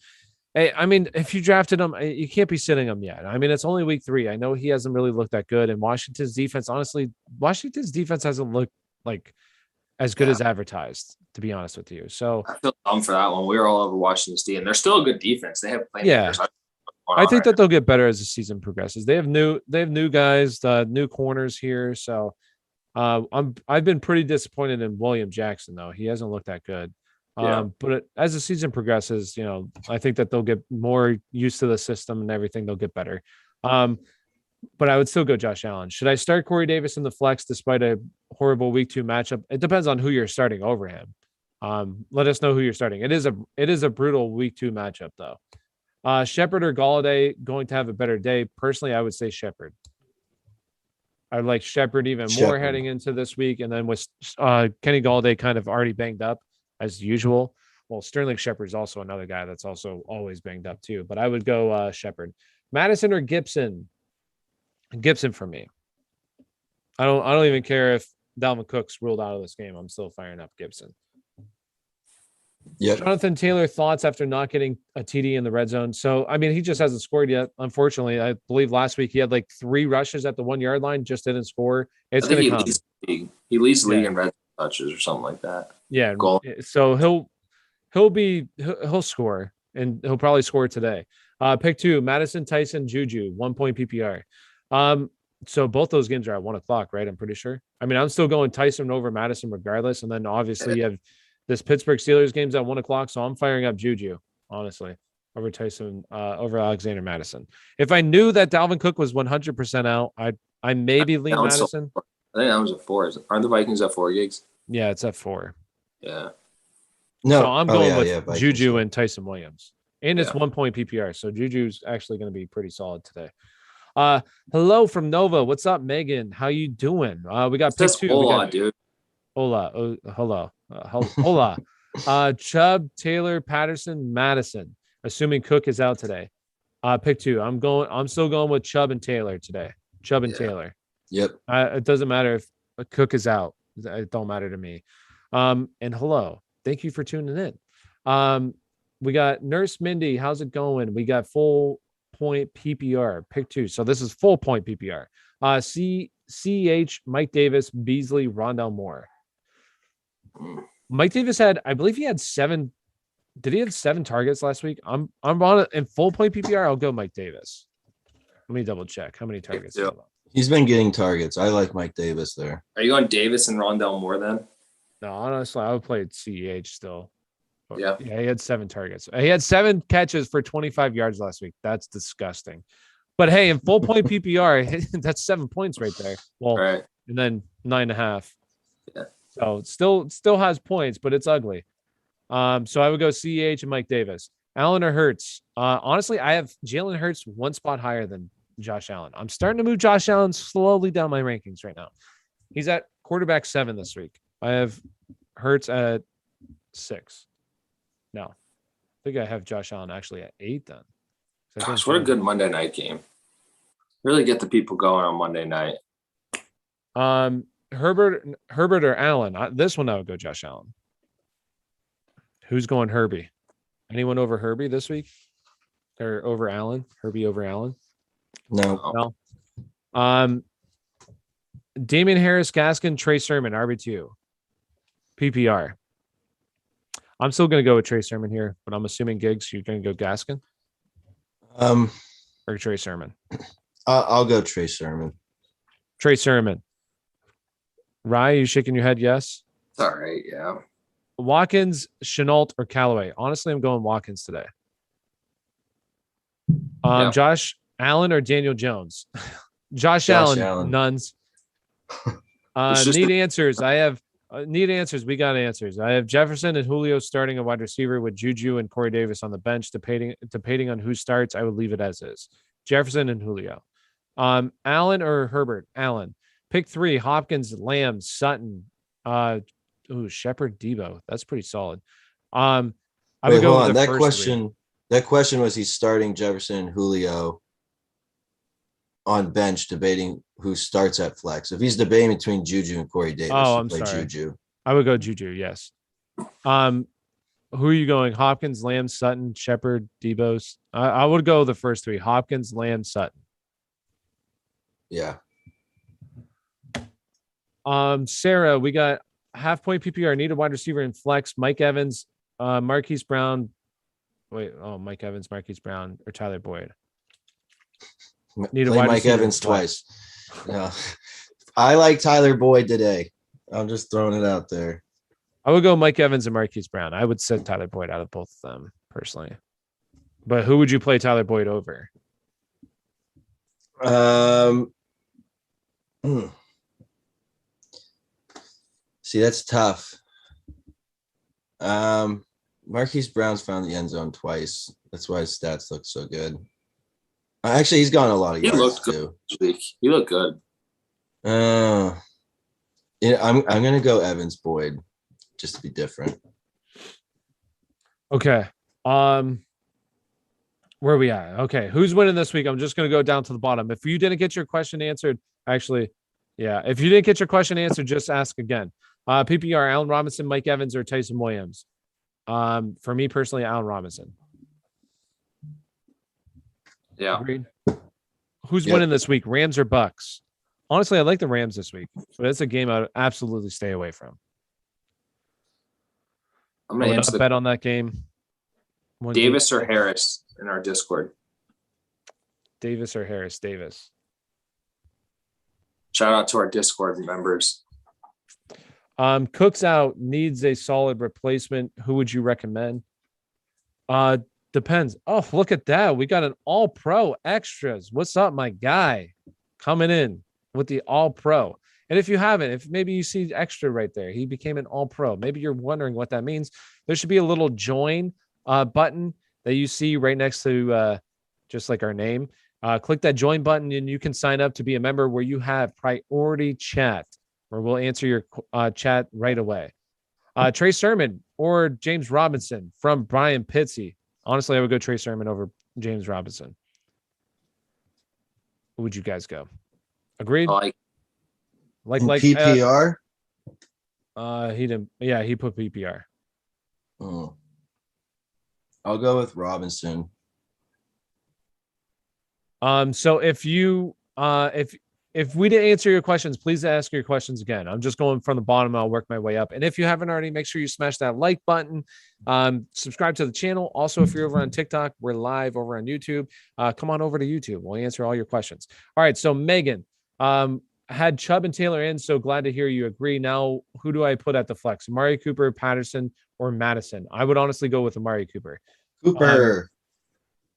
[SPEAKER 1] Hey, I mean, if you drafted him, you can't be sitting him yet. I mean, it's only week 3. I know he hasn't really looked that good, and Washington's defense hasn't looked like as good as advertised, to be honest with you. So
[SPEAKER 2] I feel dumb for that one. We were all over Washington State, and they're still a good defense. They have playmakers.
[SPEAKER 1] Yeah. I think that they'll get better as the season progresses. They have new guys, new corners here. So I've been pretty disappointed in William Jackson, though. He hasn't looked that good. But as the season progresses, I think that they'll get more used to the system and everything. They'll get better. But I would still go Josh Allen. Should I start Corey Davis in the flex despite a horrible week 2 matchup? It depends on who you're starting over him. Let us know who you're starting. It is a brutal week 2 matchup, though. Shepard or Galladay going to have a better day? Personally, I would say Shepard. I like Shepard even more heading into this week. And then with Kenny Galladay kind of already banged up as usual. Well, Sterling Shepard's also another guy that's also always banged up too. But I would go Shepard. Madison or Gibson? Gibson for me. I don't even care if Dalvin Cook's ruled out of this game. I'm still firing up Gibson.
[SPEAKER 3] Yep.
[SPEAKER 1] Jonathan Taylor, thoughts after not getting a TD in the red zone? So, I mean, he just hasn't scored yet. Unfortunately, I believe last week he had like 3 rushes at the 1 yard line, just didn't score. It's going to come.
[SPEAKER 2] He leads the league in red touches or something like that.
[SPEAKER 1] Yeah.
[SPEAKER 2] Goal.
[SPEAKER 1] So he'll score, and he'll probably score today. Pick 2, Madison, Tyson, Juju, 1 point PPR. So both those games are at 1 o'clock, right? I'm pretty sure. I mean, I'm still going Tyson over Madison regardless. And then obviously you have this Pittsburgh Steelers game's at 1 o'clock. So I'm firing up Juju, honestly, over Tyson, over Alexander Madison. If I knew that Dalvin Cook was 100% out, I maybe lean Madison.
[SPEAKER 2] I think that was at 4. Aren't the Vikings at 4 gigs?
[SPEAKER 1] Yeah, it's at 4.
[SPEAKER 2] Yeah.
[SPEAKER 3] No,
[SPEAKER 1] so I'm going with
[SPEAKER 3] Vikings.
[SPEAKER 1] Juju and Tyson Williams. And it's
[SPEAKER 2] Yeah.
[SPEAKER 1] 1 point PPR. So Juju's actually going to be pretty solid today. Hello from Nova. What's up, Megan? How you doing? We got pick 2.
[SPEAKER 2] Hola, dude.
[SPEAKER 1] Hola. Hello. Hola. Chubb, Taylor, Patterson, Madison. Assuming Cook is out today. Pick 2. I'm still going with Chubb and Taylor today. Chubb and Taylor.
[SPEAKER 3] Yep.
[SPEAKER 1] It doesn't matter if Cook is out. It don't matter to me. And hello. Thank you for tuning in. We got Nurse Mindy. How's it going? We got full point PPR. Pick 2. So this is full point PPR. CH, Mike Davis, Beasley, Rondell Moore. Mike Davis I believe he had 7. Did he have 7 targets last week? I'm on it in full point PPR. I'll go Mike Davis. Let me double check how many targets.
[SPEAKER 3] He's been getting targets. I like Mike Davis there.
[SPEAKER 2] Are you on Davis and Rondell Moore then?
[SPEAKER 1] No, honestly, I would play CEH still.
[SPEAKER 2] Yeah.
[SPEAKER 1] Yeah, he had 7 targets. He had 7 catches for 25 yards last week. That's disgusting. But hey, in full point PPR, that's 7 points right there. Well,
[SPEAKER 2] right.
[SPEAKER 1] And then 9.5.
[SPEAKER 2] Yeah.
[SPEAKER 1] So it still has points, but it's ugly. So I would go CEH and Mike Davis. Allen or Hurts? Honestly, I have Jalen Hurts 1 spot higher than Josh Allen. I'm starting to move Josh Allen slowly down my rankings right now. He's at quarterback 7 this week. I have Hurts at 6. No, I think I have Josh Allen actually at 8 then.
[SPEAKER 2] Gosh, what a good Monday night game. Really get the people going on Monday night.
[SPEAKER 1] Herbert or Allen? This one I would go Josh Allen. Who's going Herbie? Anyone over Herbie this week? Or over Allen? Herbie over Allen?
[SPEAKER 3] No.
[SPEAKER 1] Damian Harris, Gaskin, Trey Sermon, RB2. PPR. I'm still going to go with Trey Sermon here, but I'm assuming Giggs, you're going to go Gaskin? Or Trey Sermon?
[SPEAKER 3] I'll go Trey Sermon.
[SPEAKER 1] Trey Sermon. Rye, you shaking your head yes?
[SPEAKER 2] It's all right, yeah.
[SPEAKER 1] Watkins, Chenault, or Callaway? Honestly, I'm going Watkins today. Josh Allen or Daniel Jones? Josh Allen. Nuns. Need answers. I have need answers. We got answers. I have Jefferson and Julio starting a wide receiver with Juju and Corey Davis on the bench. Depending on who starts, I would leave it as is. Jefferson and Julio. Allen or Herbert? Allen. Pick 3, Hopkins, Lamb, Sutton. Shepard, Debo. That's pretty solid. I would go with
[SPEAKER 3] that question. 3. That question was he's starting Jefferson and Julio on bench, debating who starts at flex. If he's debating between Juju and Corey Davis,
[SPEAKER 1] I'm sorry.
[SPEAKER 3] Juju.
[SPEAKER 1] I would go Juju. Yes. Who are you going? Hopkins, Lamb, Sutton, Shepard, Debo's. I would go the first 3: Hopkins, Lamb, Sutton.
[SPEAKER 3] Yeah.
[SPEAKER 1] Sarah, we got half point PPR. Need a wide receiver in flex. Mike Evans, Marquise Brown. Mike Evans, Marquise Brown, or Tyler Boyd.
[SPEAKER 3] Need a wide Mike Evans twice. Yeah. I like Tyler Boyd today. I'm just throwing it out there.
[SPEAKER 1] I would go Mike Evans and Marquise Brown. I would set Tyler Boyd out of both of them personally. But who would you play Tyler Boyd over?
[SPEAKER 3] See, that's tough. Marquise Brown's found the end zone twice. That's why his stats look so good. Actually, he's gone a lot of yards. He looked good
[SPEAKER 2] this week. He looked good.
[SPEAKER 3] Yeah, I'm gonna go Evans Boyd just to be different.
[SPEAKER 1] Okay. Where are we at? Okay, who's winning this week? I'm just gonna go down to the bottom. If you didn't get your question answered, if you didn't get your question answered, just ask again. PPR: Allen Robinson, Mike Evans, or Tyson Williams. For me personally, Allen Robinson.
[SPEAKER 2] Yeah.
[SPEAKER 1] Agreed. Who's
[SPEAKER 3] Yep.
[SPEAKER 1] winning this week, Rams or Bucks? Honestly, I like the Rams this week, but it's a game I would absolutely stay away from.
[SPEAKER 2] I'm
[SPEAKER 1] I
[SPEAKER 2] going
[SPEAKER 1] would
[SPEAKER 2] to
[SPEAKER 1] not
[SPEAKER 2] answer
[SPEAKER 1] bet on that game.
[SPEAKER 2] Davis or Harris in our Discord.
[SPEAKER 1] Davis or Harris? Davis.
[SPEAKER 2] Shout out to our Discord members.
[SPEAKER 1] Cook's out, needs a solid replacement. Who would you recommend? Depends. Oh, look at that. We got an all-pro extras. What's up, my guy? Coming in with the all-pro. And if you haven't, if maybe you see extra right there, he became an all-pro. Maybe you're wondering what that means. There should be a little join button that you see right next to just like our name. Click that join button and you can sign up to be a member where you have priority chat, where we'll answer your chat right away. Trey Sermon or James Robinson from Brian Pitsy. Honestly, I would go Trey Sermon over James Robinson. Who would you guys go? Agreed?
[SPEAKER 2] Like
[SPEAKER 3] PPR.
[SPEAKER 1] He didn't. Yeah, he put PPR.
[SPEAKER 3] I'll go with Robinson.
[SPEAKER 1] So if you if we didn't answer your questions, please ask your questions again. I'm just going from the bottom. I'll work my way up. And if you haven't already, make sure you smash that like button. Subscribe to the channel. Also, if you're over on TikTok, we're live over on YouTube. Come on over to YouTube. We'll answer all your questions. All right. So Megan, had Chubb and Taylor in. So glad to hear you agree. Now, who do I put at the flex? Amari Cooper, Patterson, or Madison? I would honestly go with Amari Cooper.
[SPEAKER 3] Cooper.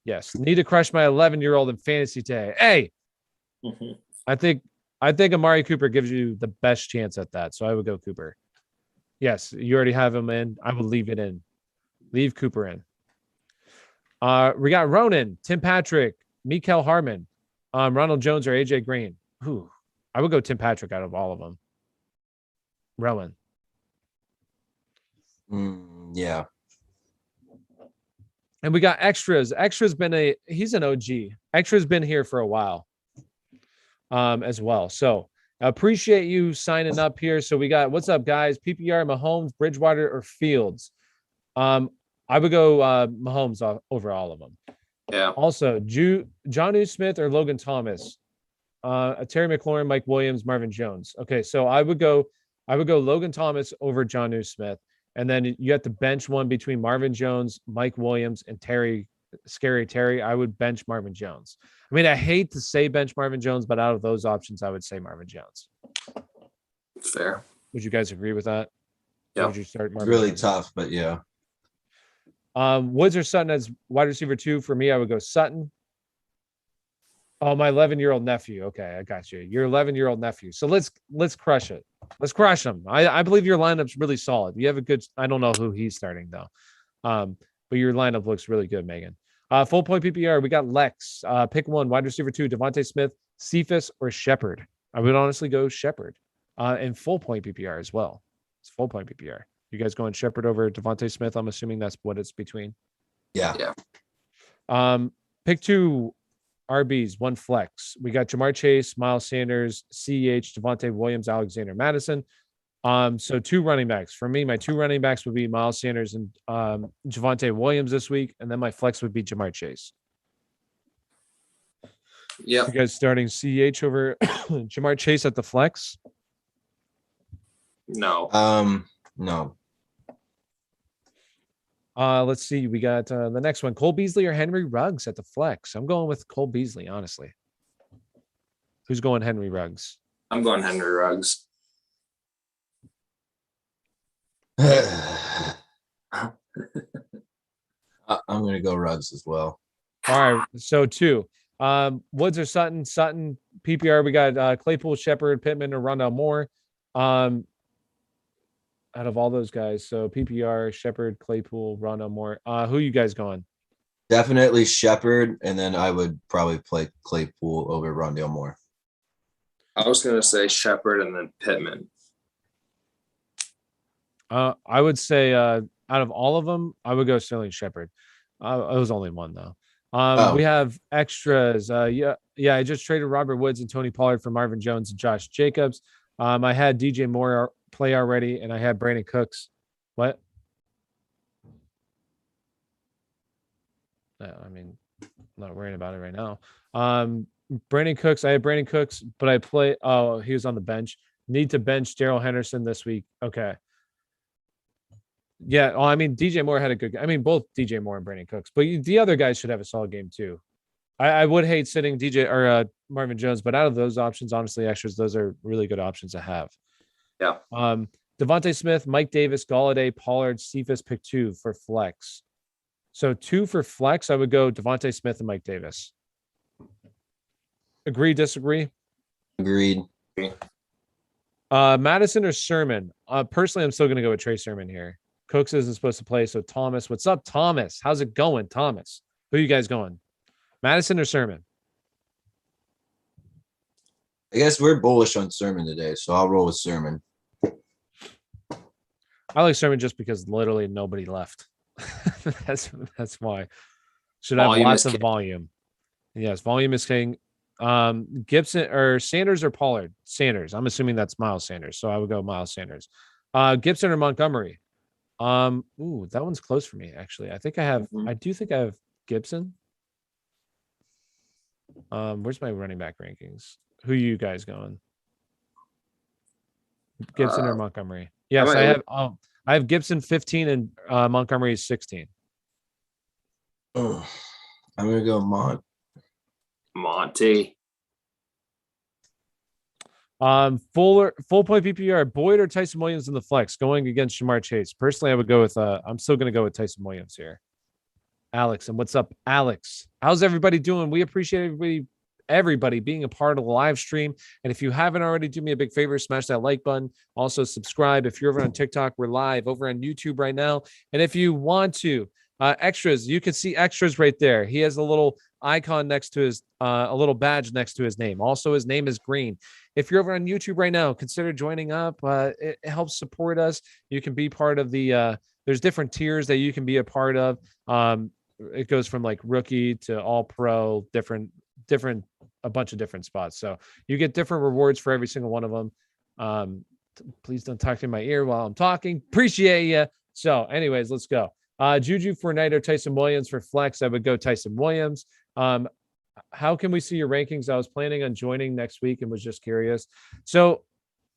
[SPEAKER 1] Yes. Need to crush my 11-year-old in fantasy today. Hey. I think Amari Cooper gives you the best chance at that. So I would go Cooper. Yes, you already have him in. I would leave it in. Leave Cooper in. We got Ronan, Tim Patrick, Mikael Harmon, Ronald Jones, or AJ Green. Who? I would go Tim Patrick out of all of them. Rowan.
[SPEAKER 3] Yeah.
[SPEAKER 1] And we got extras. He's an OG. Extra's been here for a while. As well. So I appreciate you signing up here. So we got, what's up, guys? PPR, Mahomes, Bridgewater, or Fields? I would go Mahomes over all of them.
[SPEAKER 2] Yeah.
[SPEAKER 1] Also, Jonnu Smith or Logan Thomas? Terry McLaurin, Mike Williams, Marvin Jones. Okay, so I would go Logan Thomas over Jonnu Smith. And then you have to bench one between Marvin Jones, Mike Williams, and Scary Terry. I would bench Marvin Jones. I mean, I hate to say bench Marvin Jones, but out of those options, I would say Marvin Jones.
[SPEAKER 2] Fair.
[SPEAKER 1] Would you guys agree with that?
[SPEAKER 2] Yeah.
[SPEAKER 1] Would you start Marvin
[SPEAKER 3] Really
[SPEAKER 1] Jones?
[SPEAKER 3] tough, but yeah.
[SPEAKER 1] Woods or Sutton as wide receiver 2? For me, I would go Sutton. Oh, my 11-year-old nephew. Okay, I got you. Your 11-year-old nephew. So let's crush it. Let's crush him. I believe your lineup's really solid. You have a good. I don't know who he's starting though, but your lineup looks really good, Megan. Full point PPR. We got Lex. Pick one. Wide receiver 2. Devonte Smith, Cephas, or Shepard. I would honestly go Shepard. And full point PPR as well. It's full point PPR. You guys going Shepard over Devonte Smith? I'm assuming that's what it's between.
[SPEAKER 3] Yeah.
[SPEAKER 1] Pick 2 RBs, 1 flex. We got Jamar Chase, Miles Sanders, CEH, Devontae Williams, Alexander Madison. So 2 running backs. For me, my 2 running backs would be Miles Sanders and Javonte Williams this week, and then my flex would be Jamar Chase.
[SPEAKER 2] Yeah.
[SPEAKER 1] You guys starting CEH over Jamar Chase at the flex?
[SPEAKER 2] No.
[SPEAKER 3] No.
[SPEAKER 1] Let's see. We got the next one. Cole Beasley or Henry Ruggs at the flex? I'm going with Cole Beasley, honestly. Who's going Henry Ruggs?
[SPEAKER 2] I'm going Henry Ruggs.
[SPEAKER 3] I'm going to go Ruggs as well.
[SPEAKER 1] All right. So 2. Woods or Sutton? Sutton. PPR, we got Claypool, Shepard, Pittman, or Rondell Moore. Out of all those guys. So PPR, Shepard, Claypool, Rondell Moore. Who you guys going?
[SPEAKER 3] Definitely Shepard, and then I would probably play Claypool over Rondell Moore.
[SPEAKER 2] I was going to say Shepard and then Pittman.
[SPEAKER 1] I would say out of all of them, I would go Sterling Shepard. It was only one though. We have extras. I just traded Robert Woods and Tony Pollard for Marvin Jones and Josh Jacobs. I had DJ Moore play already, and I had Brandon Cooks. What? I mean, I'm not worrying about it right now. Brandon Cooks. I have Brandon Cooks, but I play. Oh, he was on the bench. Need to bench Daryl Henderson this week. Okay. Yeah. Well, I mean, DJ Moore had a good. I mean, both DJ Moore and Brandon Cooks, but the other guys should have a solid game too. I would hate sitting DJ or Marvin Jones, but out of those options, honestly, extras, those are really good options to have.
[SPEAKER 2] Yeah.
[SPEAKER 1] Devonte Smith, Mike Davis, Galladay, Pollard, Cephas, pick 2 for flex. So 2 for flex, I would go Devonte Smith and Mike Davis. Agree, disagree?
[SPEAKER 3] Agreed.
[SPEAKER 1] Madison or Sermon? Personally, I'm still going to go with Trey Sermon here. Cooks isn't supposed to play, so Thomas. What's up, Thomas? How's it going, Thomas? Who are you guys going? Madison or Sermon?
[SPEAKER 3] I guess we're bullish on Sermon today, so I'll roll with Sermon.
[SPEAKER 1] I like Sermon just because literally nobody left. that's why. Should have lots of volume. Yes, volume is king. Gibson or Sanders or Pollard? Sanders. I'm assuming that's Miles Sanders, so I would go Miles Sanders. Gibson or Montgomery? Ooh, that one's close for me, actually. I do think I have Gibson. Where's my running back rankings? Who are you guys going? Gibson or Montgomery? Yes, I have. I have Gibson 15 and Montgomery is 16.
[SPEAKER 3] Oh, I'm gonna go
[SPEAKER 2] Monty.
[SPEAKER 1] Full point PPR. Boyd or Tyson Williams in the flex going against Jamar Chase. Personally, I would go with. I'm still gonna go with Tyson Williams here. Alex, and what's up, Alex? How's everybody doing? We appreciate everybody being a part of the live stream. And if you haven't already, do me a big favor, smash that like button. Also subscribe. If you're over on TikTok, we're live over on YouTube right now. And if you want to, extras, you can see extras right there. He has a little icon next to his, a little badge next to his name. Also, his name is green. If you're over on YouTube right now, consider joining up. It helps support us. You can be part of the, there's different tiers that you can be a part of. It goes from like rookie to all pro, a bunch of different spots. So you get different rewards for every single one of them. Please don't talk to my ear while I'm talking. Appreciate you. So anyways, let's go. Juju Fournette or Tyson Williams for flex. I would go Tyson Williams. How can we see your rankings? I was planning on joining next week and was just curious. So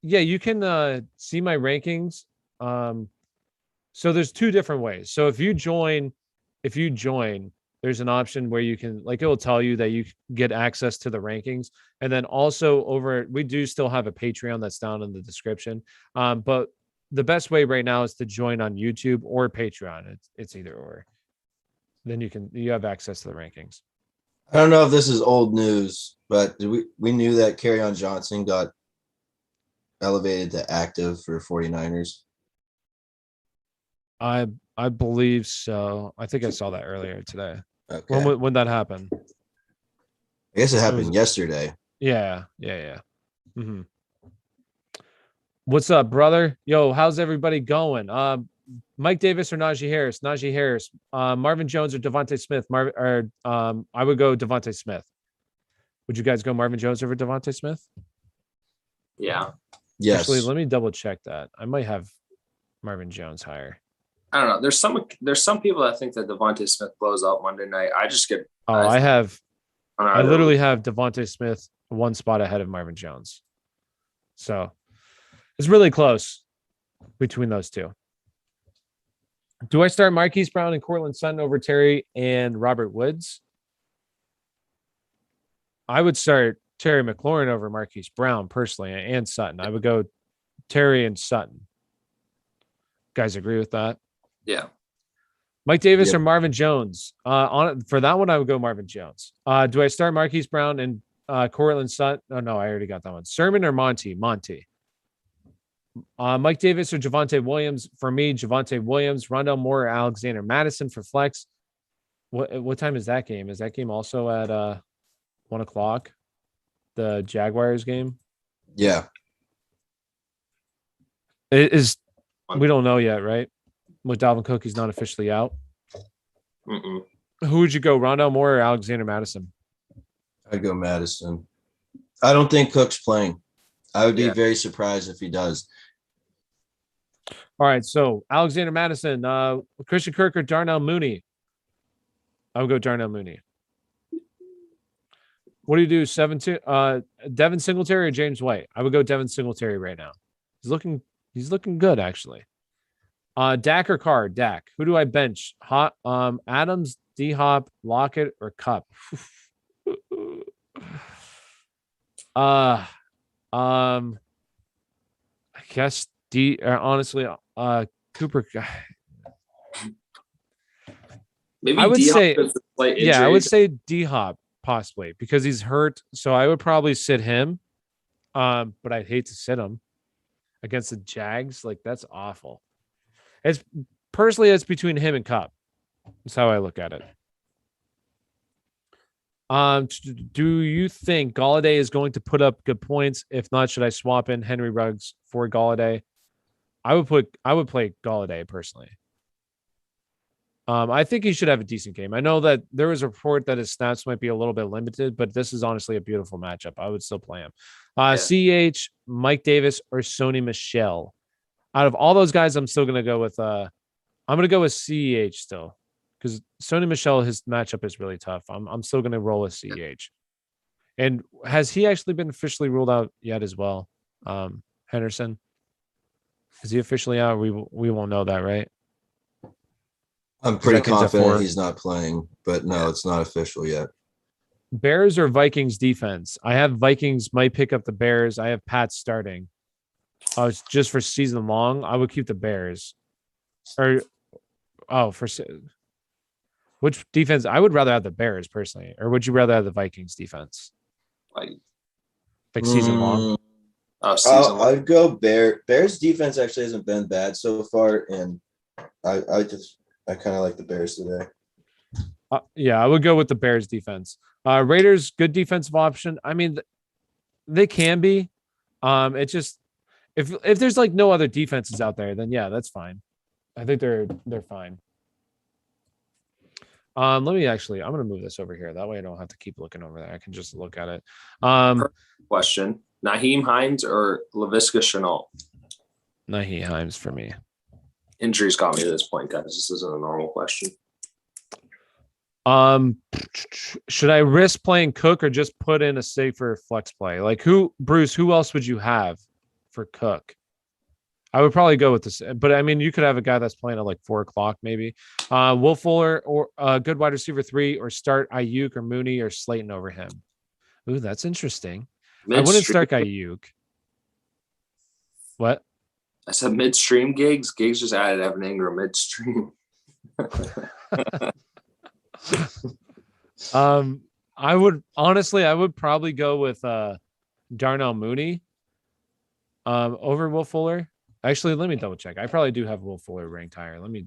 [SPEAKER 1] yeah, you can see my rankings. So there's 2 different ways. So if you join, there's an option where you can, like, it will tell you that you get access to the rankings. And then also we do still have a Patreon that's down in the description. But the best way right now is to join on YouTube or Patreon. It's either or. Then you have access to the rankings.
[SPEAKER 3] I don't know if this is old news, but we knew that Kerryon Johnson got elevated to active for 49ers.
[SPEAKER 1] I believe so. I think I saw that earlier today.
[SPEAKER 3] Okay.
[SPEAKER 1] When that happened?
[SPEAKER 3] I guess it happened yesterday.
[SPEAKER 1] Yeah. Mm-hmm. What's up, brother? Yo, how's everybody going? Mike Davis or Najee Harris? Najee Harris. Marvin Jones or Devonte Smith? I would go Devonte Smith. Would you guys go Marvin Jones over Devonte Smith?
[SPEAKER 2] Yeah.
[SPEAKER 3] Yes.
[SPEAKER 1] Actually, let me double check that. I might have Marvin Jones higher.
[SPEAKER 2] I don't know. There's some people that think that Devonte Smith blows out Monday night. I just get.
[SPEAKER 1] I literally have Devonte Smith 1 spot ahead of Marvin Jones. So it's really close between those 2. Do I start Marquise Brown and Cortland Sutton over Terry and Robert Woods? I would start Terry McLaurin over Marquise Brown personally and Sutton. I would go Terry and Sutton. Guys agree with that?
[SPEAKER 2] Yeah.
[SPEAKER 1] Mike Davis or Marvin Jones? For that one, I would go Marvin Jones. Do I start Marquise Brown and Cortland Sutton? Oh, no, I already got that one. Sermon or Monty? Monty. Mike Davis or Javonte Williams? For me, Javonte Williams. Rondell Moore or Alexander Madison for flex. What time is that game? Is that game also at 1 o'clock? The Jaguars game?
[SPEAKER 3] Yeah.
[SPEAKER 1] It is. We don't know yet, right? With Dalvin Cook, he's not officially out.
[SPEAKER 2] Mm-mm.
[SPEAKER 1] Who would you go, Rondell Moore or Alexander Madison?
[SPEAKER 3] I'd go Madison. I don't think Cook's playing. I would be very surprised if he does.
[SPEAKER 1] All right, so Alexander Madison, Christian Kirk or Darnell Mooney? I would go Darnell Mooney. What do you do? 7-2. Devin Singletary or James White? I would go Devin Singletary right now. He's looking good actually. Dak or Carr? Dak. Who do I bench? Adams, D Hop, Lockett, or Cup? I guess honestly, Cooper.
[SPEAKER 2] Maybe
[SPEAKER 1] I would
[SPEAKER 2] D-Hop
[SPEAKER 1] say,
[SPEAKER 2] has a slight
[SPEAKER 1] yeah, I
[SPEAKER 2] injury.
[SPEAKER 1] would say D Hop possibly because he's hurt. So I would probably sit him. But I'd hate to sit him against the Jags. Like that's awful. It's between him and Cup. That's how I look at it. Do you think Galladay is going to put up good points? If not, should I swap in Henry Ruggs for Galladay? I would play Galladay personally. I think he should have a decent game. I know that there was a report that his snaps might be a little bit limited, but this is honestly a beautiful matchup. I would still play him. CH, Mike Davis, or Sony Michel. Out of all those guys, I'm still gonna go with CEH still. Because Sony Michel, his matchup is really tough. I'm still gonna roll with CEH. And has he actually been officially ruled out yet as well? Henderson? Is he officially out? We won't know that, right?
[SPEAKER 3] I'm pretty
[SPEAKER 1] That game's at
[SPEAKER 3] confident
[SPEAKER 1] 4.
[SPEAKER 3] he's not playing, but no, it's not official yet.
[SPEAKER 1] Bears or Vikings defense? I have Vikings might pick up the Bears. I have Pat starting. It's just for season long. I would keep the Bears. Which defense? I would rather have the Bears personally, or would you rather have the Vikings defense? Like season long.
[SPEAKER 3] I'd go Bears defense actually hasn't been bad so far, and I kind of like the Bears today.
[SPEAKER 1] Yeah, I would go with the Bears defense. Raiders, good defensive option. I mean, they can be. It's just if there's like no other defenses out there, then yeah, that's fine. I think they're fine. I'm gonna move this over here. That way I don't have to keep looking over there. I can just look at it.
[SPEAKER 2] Question: Nyheim Hines or Laviska Shenault?
[SPEAKER 1] Nyheim Hines for me.
[SPEAKER 2] Injuries got me to this point, guys. This isn't a normal question.
[SPEAKER 1] Should I risk playing Cook or just put in a safer flex play? Like Bruce, who else would you have for Cook? I would probably go with this, but I mean, you could have a guy that's playing at like 4:00 maybe. Will Fuller or good wide receiver 3, or start Ayuk or Mooney or Slayton over him. Ooh, that's interesting. I wouldn't start Ayuk. What?
[SPEAKER 2] I said midstream gigs. Gigs just added Evan Ingram midstream.
[SPEAKER 1] I would probably go with Darnell Mooney over Will Fuller. Actually, let me double check. I probably do have Will Fuller ranked higher. Let me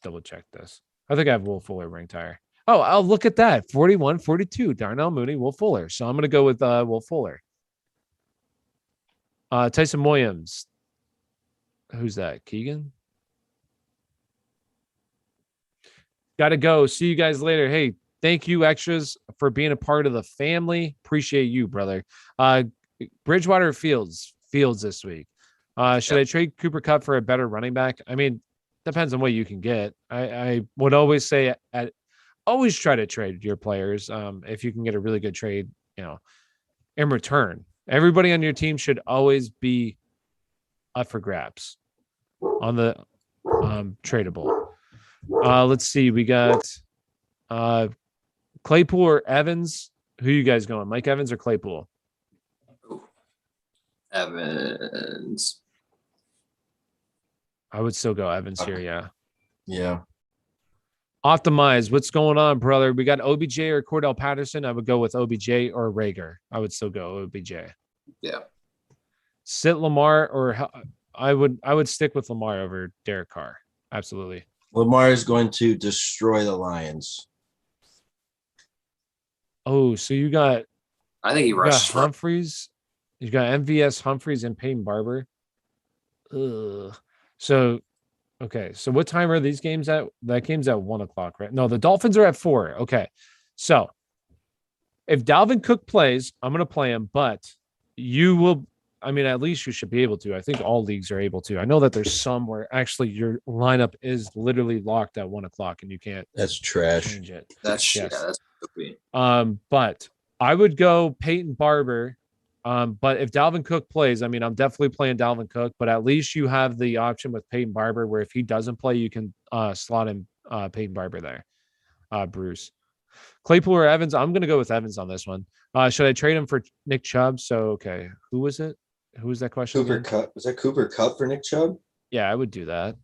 [SPEAKER 1] double check this. I think I have Will Fuller ranked higher. Oh, I'll look at that. 41-42. Darnell Mooney, Will Fuller. So I'm gonna go with Will Fuller. Tyson Williams. Who's that? Keegan? Gotta go. See you guys later. Hey, thank you, extras, for being a part of the family. Appreciate you, brother. Bridgewater Fields this week. Should I trade Cooper Kupp for a better running back? I mean, depends on what you can get. I would always say always try to trade your players if you can get a really good trade, in return. Everybody on your team should always be up for grabs on the tradable. Let's see. We got Claypool or Evans. Who you guys going? Mike Evans or Claypool?
[SPEAKER 2] Evans.
[SPEAKER 1] I would still go Evans here. Yeah.
[SPEAKER 3] Yeah.
[SPEAKER 1] Optimize. What's going on, brother? We got OBJ or Cordell Patterson. I would go with OBJ or Rager. I would still go OBJ.
[SPEAKER 2] Yeah.
[SPEAKER 1] Sit Lamar or I would stick with Lamar over Derek Carr. Absolutely.
[SPEAKER 3] Lamar is going to destroy the Lions.
[SPEAKER 1] Oh, so you got
[SPEAKER 2] I think he rushed
[SPEAKER 1] Humphreys. You got MVS Humphreys and Peyton Barber. Ugh. So, okay. So what time are these games at? That game's at 1:00, right? No, the Dolphins are at 4. Okay. So if Dalvin Cook plays, I'm going to play him, but you will, I mean, at least you should be able to. I think all leagues are able to. I know that there's some where actually your lineup is literally locked at 1 o'clock and you can't.
[SPEAKER 3] That's trash.
[SPEAKER 1] Change it.
[SPEAKER 2] That's stupid.
[SPEAKER 1] But I would go Peyton Barber. But if Dalvin Cook plays, I mean, I'm definitely playing Dalvin Cook, but at least you have the option with Peyton Barber where if he doesn't play, you can slot in Peyton Barber there. Bruce. Claypool or Evans? I'm going to go with Evans on this one. Should I trade him for Nick Chubb? So, okay. Who was it? Who was that question?
[SPEAKER 3] Cooper Kupp. Was that Cooper Kupp for Nick Chubb?
[SPEAKER 1] Yeah, I would do that.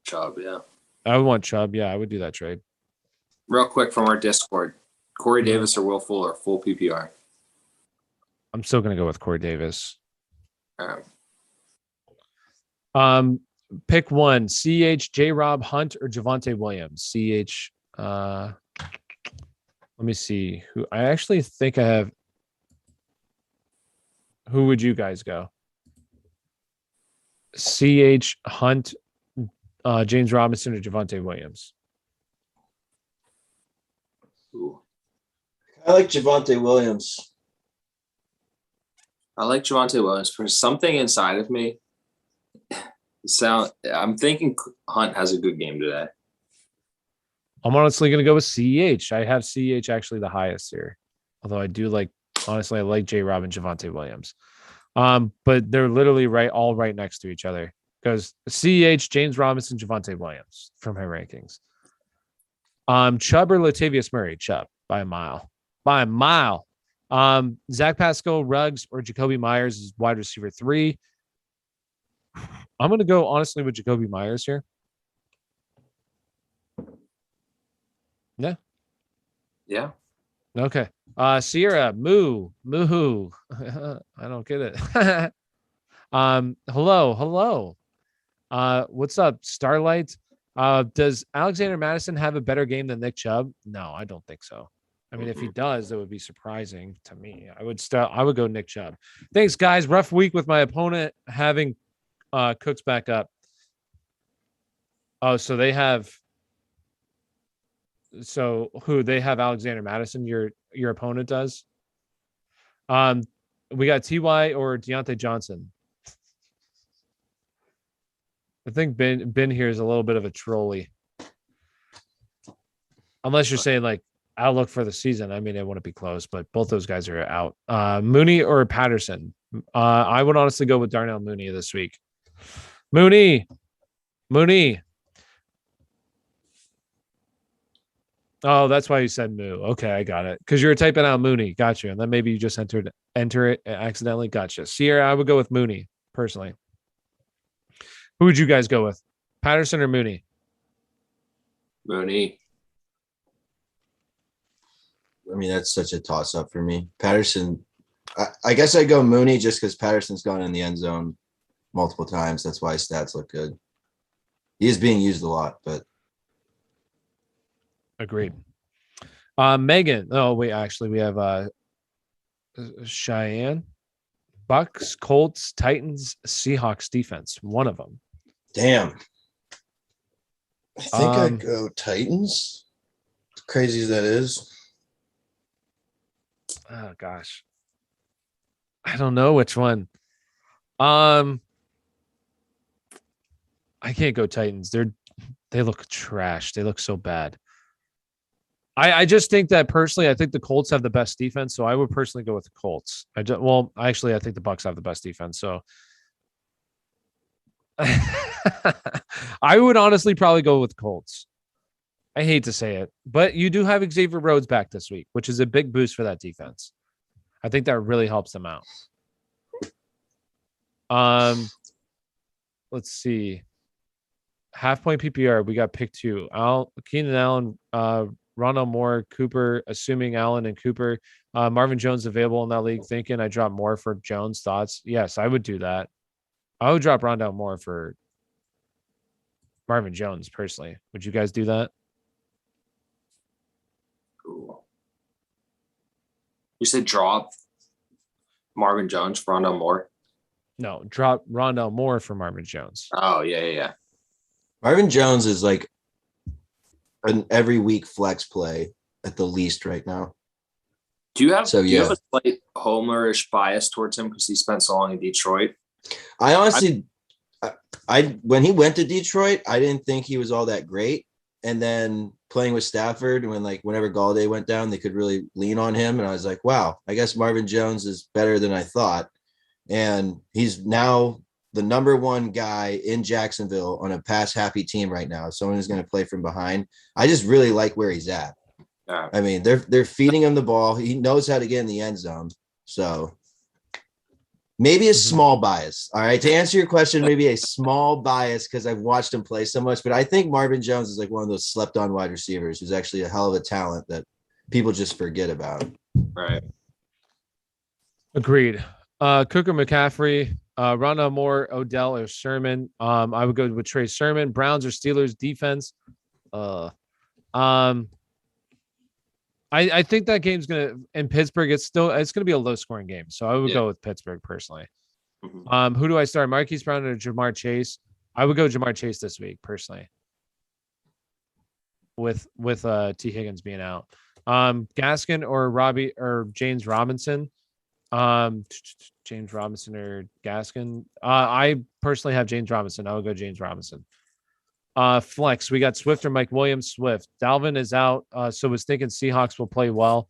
[SPEAKER 2] Chubb, yeah.
[SPEAKER 1] I would want Chubb. Yeah, I would do that trade.
[SPEAKER 2] Real quick from our Discord. Corey Davis or Will Fuller, full PPR?
[SPEAKER 1] I'm still going to go with Corey Davis.
[SPEAKER 2] All right.
[SPEAKER 1] Pick one. CH, J-Rob, Hunt, or Javonte Williams? CH. Let me see. Who I actually think I have. Who would you guys go? CH, Hunt, James Robinson, or Javonte Williams?
[SPEAKER 2] Ooh.
[SPEAKER 3] I like Javonte Williams.
[SPEAKER 2] I like Javonte Williams. For something inside of me, I'm thinking Hunt has a good game today.
[SPEAKER 1] I'm honestly going to go with CH. I have CH actually the highest here. Although I do like, honestly, I like J-Rob and Javonte Williams. But they're literally all right next to each other. Because CH, James Robinson, Javonte Williams from my rankings. Chubb or Latavius Murray? Chubb by a mile. By a mile. Zach Pascal, Ruggs, or Jacoby Myers is wide receiver 3. I'm going to go honestly with Jacoby Myers here.
[SPEAKER 2] Yeah.
[SPEAKER 1] Okay. Sierra, moo. I don't get it. Hello. What's up, Starlight? Does Alexander Madison have a better game than Nick Chubb? No, I don't think so. I mean, if he does, that would be surprising to me. I would go Nick Chubb. Thanks, guys. Rough week with my opponent having Cooks back up. Oh, so they have. So who they have Alexander Madison? Your opponent does. We got Ty or Deontay Johnson. I think Ben here is a little bit of a trolley. Unless you're saying like outlook for the season. I mean, it wouldn't be close, but both those guys are out. Mooney or Patterson? I would honestly go with Darnell Mooney this week. Mooney. Oh, that's why you said Moo. Okay, I got it. Because you were typing out Mooney. Got you. And then maybe you just enter it accidentally. Gotcha. Sierra, I would go with Mooney, personally. Who would you guys go with? Patterson or Mooney?
[SPEAKER 2] Mooney.
[SPEAKER 3] I mean, that's such a toss-up for me. Patterson, I guess I go Mooney just because Patterson's gone in the end zone multiple times. That's why his stats look good. He is being used a lot, but
[SPEAKER 1] agreed. Megan. Oh, wait, actually, we have Cheyenne. Bucks, Colts, Titans, Seahawks defense. One of them.
[SPEAKER 3] Damn. I think I'd go Titans. As crazy as that is.
[SPEAKER 1] Oh gosh. I don't know which one. I can't go Titans. They look trash. They look so bad. I just think that personally, I think the Colts have the best defense, so I would personally go with the Colts. I think the Bucks have the best defense, so I would honestly probably go with Colts. I hate to say it, but you do have Xavier Rhodes back this week, which is a big boost for that defense. I think that really helps them out. Let's see. Half point PPR, we got pick 2. Keenan Allen, Ronald Moore, Cooper, assuming Allen and Cooper. Marvin Jones available in that league. Thinking I drop Moore for Jones. Thoughts? Yes, I would do that. I would drop Rondell Moore for Marvin Jones personally. Would you guys do that?
[SPEAKER 2] Cool. You said drop Marvin Jones for Rondell Moore?
[SPEAKER 1] No, drop Rondell Moore for Marvin Jones.
[SPEAKER 2] Oh, yeah.
[SPEAKER 3] Marvin Jones is like an every week flex play at the least right now.
[SPEAKER 2] Do you have
[SPEAKER 3] So,
[SPEAKER 2] do you have
[SPEAKER 3] yeah.
[SPEAKER 2] a slight homerish bias towards him because he spent so long in Detroit?
[SPEAKER 3] I honestly, I when he went to Detroit, I didn't think he was all that great. And then playing with Stafford, whenever Galladay went down, they could really lean on him. And I was like, wow, I guess Marvin Jones is better than I thought. And he's now the number one guy in Jacksonville on a pass happy team right now. Someone who's going to play from behind. I just really like where he's at. I mean, they're feeding him the ball. He knows how to get in the end zone. So maybe a small bias. All right. To answer your question, maybe a small bias because I've watched him play so much. But I think Marvin Jones is like one of those slept on wide receivers who's actually a hell of a talent that people just forget about.
[SPEAKER 2] Right.
[SPEAKER 1] Agreed. Cooker, McCaffrey, Rondell Moore, Odell, or Sherman. I would go with Trey Sermon. Browns or Steelers defense. I think that game's gonna in Pittsburgh. It's gonna be a low scoring game, so I would go with Pittsburgh personally. Who do I start? Marquise Brown or Jamar Chase? I would go Jamar Chase this week personally. With T Higgins being out, Gaskin or James Robinson. James Robinson or Gaskin. I personally have James Robinson. I would go James Robinson. Flex, we got Swift or Mike Williams. Swift. Dalvin is out, so was thinking Seahawks will play well.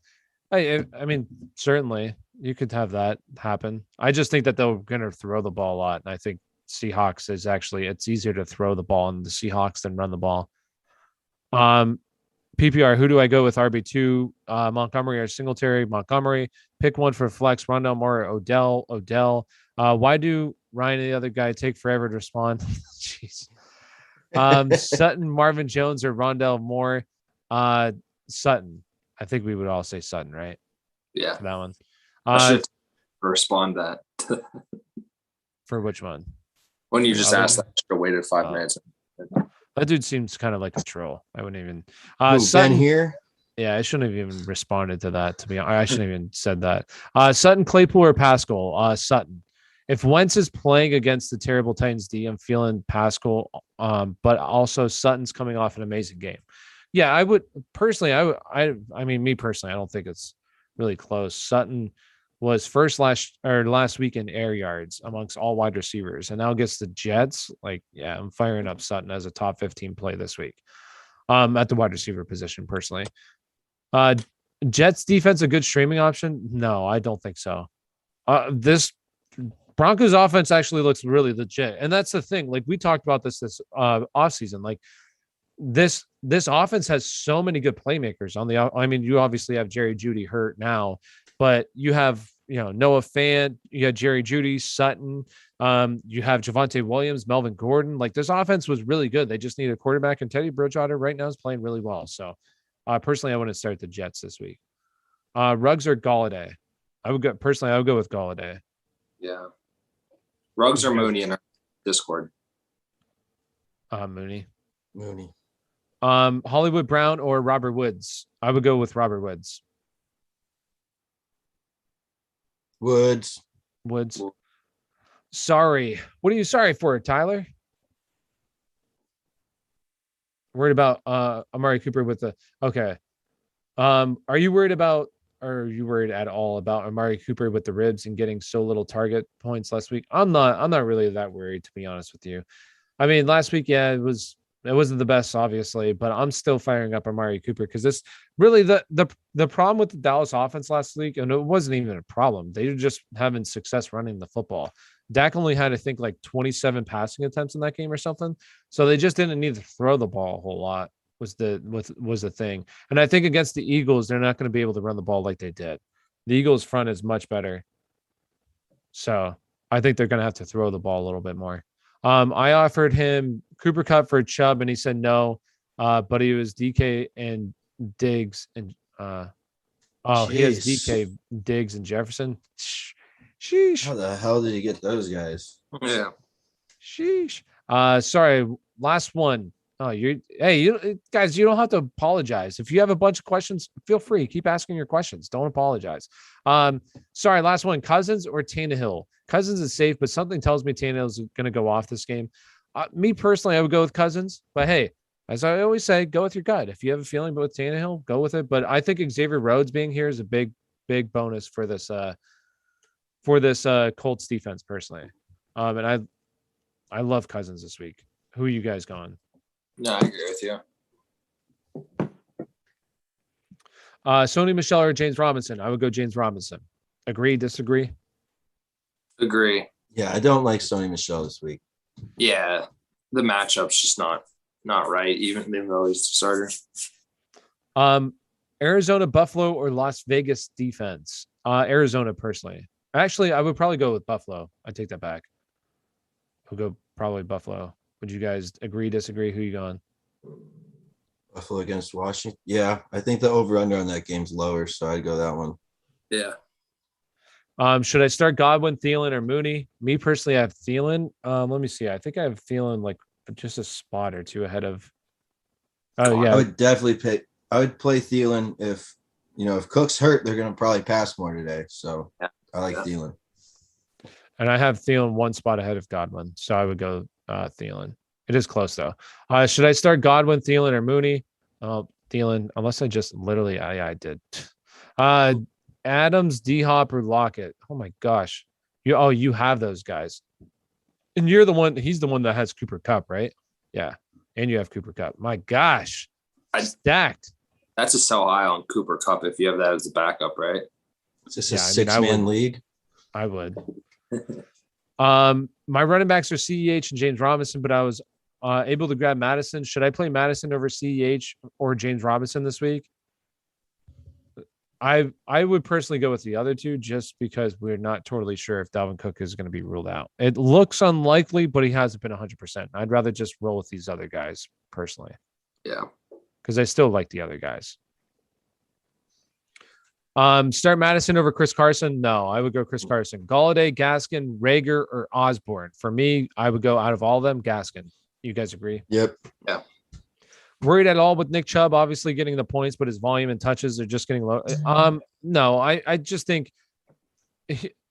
[SPEAKER 1] I mean, certainly you could have that happen. I just think that they're going to throw the ball a lot, and I think Seahawks is actually it's easier to throw the ball in the Seahawks than run the ball. PPR, who do I go with? RB2, Montgomery or Singletary? Montgomery. Pick one for flex. Rondell Moore or Odell. Why do Ryan and the other guy take forever to respond? Jeez. Sutton, Marvin Jones, or Rondell Moore? Sutton. I think we would all say Sutton, right?
[SPEAKER 2] Yeah.
[SPEAKER 1] For that one.
[SPEAKER 2] I should respond that.
[SPEAKER 1] For which one?
[SPEAKER 2] When you just asked that, I should have waited 5 minutes.
[SPEAKER 1] That dude seems kind of like a troll. I wouldn't even.
[SPEAKER 3] Sutton here.
[SPEAKER 1] Yeah, I shouldn't have even responded to that. To be honest, I shouldn't have even said that. Sutton, Claypool, or Pascal? Sutton. If Wentz is playing against the terrible Titans D, I'm feeling Pascal. But also Sutton's coming off an amazing game. Yeah, I would personally. I mean, me personally, I don't think it's really close. Sutton was first last week in air yards amongst all wide receivers, and now against the Jets. Like, yeah, I'm firing up Sutton as a top 15 play this week. At the wide receiver position, personally. Jets defense a good streaming option? No, I don't think so. This Broncos offense actually looks really legit, and that's the thing. Like we talked about this offseason. Like this offense has so many good playmakers on the. I mean, you obviously have Jerry Jeudy hurt now, but you have Noah Fant, you have Jerry Jeudy, Sutton, you have Javonte Williams, Melvin Gordon. Like this offense was really good. They just need a quarterback, and Teddy Bridgewater right now is playing really well. So personally, I want to start the Jets this week. Ruggs or Galladay? I would go with Galladay.
[SPEAKER 2] Yeah. Ruggs or Mooney in our Discord?
[SPEAKER 1] Mooney. Hollywood Brown or Robert Woods? I would go with Robert Woods.
[SPEAKER 3] Woods.
[SPEAKER 1] Sorry. What are you sorry for, Tyler? Worried about Amari Cooper with the okay. Are you worried at all about Amari Cooper with the ribs and getting so little target points last week? I'm not really that worried, to be honest with you. I mean, last week, yeah, it wasn't the best, obviously, but I'm still firing up Amari Cooper because this really the problem with the Dallas offense last week, and it wasn't even a problem. They were just having success running the football. Dak only had, I think, like 27 passing attempts in that game or something. So they just didn't need to throw the ball a whole lot was the thing. And I think against the Eagles, they're not going to be able to run the ball like they did. The Eagles front is much better. So I think they're going to have to throw the ball a little bit more. I offered him Cooper Kupp for Chubb, and he said no. But he was DK and Diggs and he has DK, Diggs, and Jefferson. Sheesh.
[SPEAKER 3] How the hell did you get those guys?
[SPEAKER 2] Yeah.
[SPEAKER 1] Sheesh. Sorry. Last one. Oh, you guys, you don't have to apologize. If you have a bunch of questions, feel free. Keep asking your questions. Don't apologize. Sorry, last one. Cousins or Tannehill? Cousins is safe, but something tells me Tannehill is going to go off this game. Me personally, I would go with Cousins. But hey, as I always say, go with your gut. If you have a feeling with Tannehill, go with it. But I think Xavier Rhodes being here is a big big bonus for this Colts defense personally. And I love Cousins this week. Who are you guys going?
[SPEAKER 2] No, I agree with you.
[SPEAKER 1] Sony Michel or James Robinson? I would go James Robinson. Agree, disagree?
[SPEAKER 2] Agree.
[SPEAKER 3] Yeah, I don't like Sony Michel this week.
[SPEAKER 2] Yeah, the matchup's just not right, even though he's the starter.
[SPEAKER 1] Arizona, Buffalo, or Las Vegas defense? Arizona, personally. Actually, I would probably go with Buffalo. I take that back. I'll go probably Buffalo. Would you guys agree, disagree? Who you going?
[SPEAKER 3] Buffalo against Washington. Yeah, I think the over-under on that game's lower, so I'd go that one.
[SPEAKER 2] Yeah.
[SPEAKER 1] Should I start Godwin, Thielen, or Mooney? Me personally, I have Thielen. Let me see. I think I have Thielen like just a spot or two ahead of. Oh yeah,
[SPEAKER 3] I would definitely pick. I would play Thielen if Cook's hurt, they're going to probably pass more today. So yeah. I like Thielen.
[SPEAKER 1] And I have Thielen one spot ahead of Godwin, so I would go Thielen. It is close though. Should I start Godwin, Thielen, or Mooney? Thielen, unless I just literally I did. Adams, D-Hop, or Lockett. Oh my gosh. You have those guys. And you're the one, he's the one that has Cooper Kupp, right? Yeah. And you have Cooper Kupp. My gosh. Stacked.
[SPEAKER 2] That's a sell high on Cooper Kupp if you have that as a backup, right?
[SPEAKER 3] It's just a six-man league.
[SPEAKER 1] I would. My running backs are CEH and James Robinson, but I was able to grab Madison. Should I play Madison over CEH or James Robinson this week? I would personally go with the other two just because we're not totally sure if Dalvin Cook is going to be ruled out. It looks unlikely, but he hasn't been 100%. I'd rather just roll with these other guys personally.
[SPEAKER 2] Yeah.
[SPEAKER 1] Because I still like the other guys. Start Madison over Chris Carson? No, I would go Chris Carson. Galladay, Gaskin, Rager, or Osborne? For me, I would go out of all of them, Gaskin. You guys agree?
[SPEAKER 3] Yep.
[SPEAKER 2] Yeah.
[SPEAKER 1] Worried at all with Nick Chubb obviously getting the points, but his volume and touches are just getting low. No, I just think,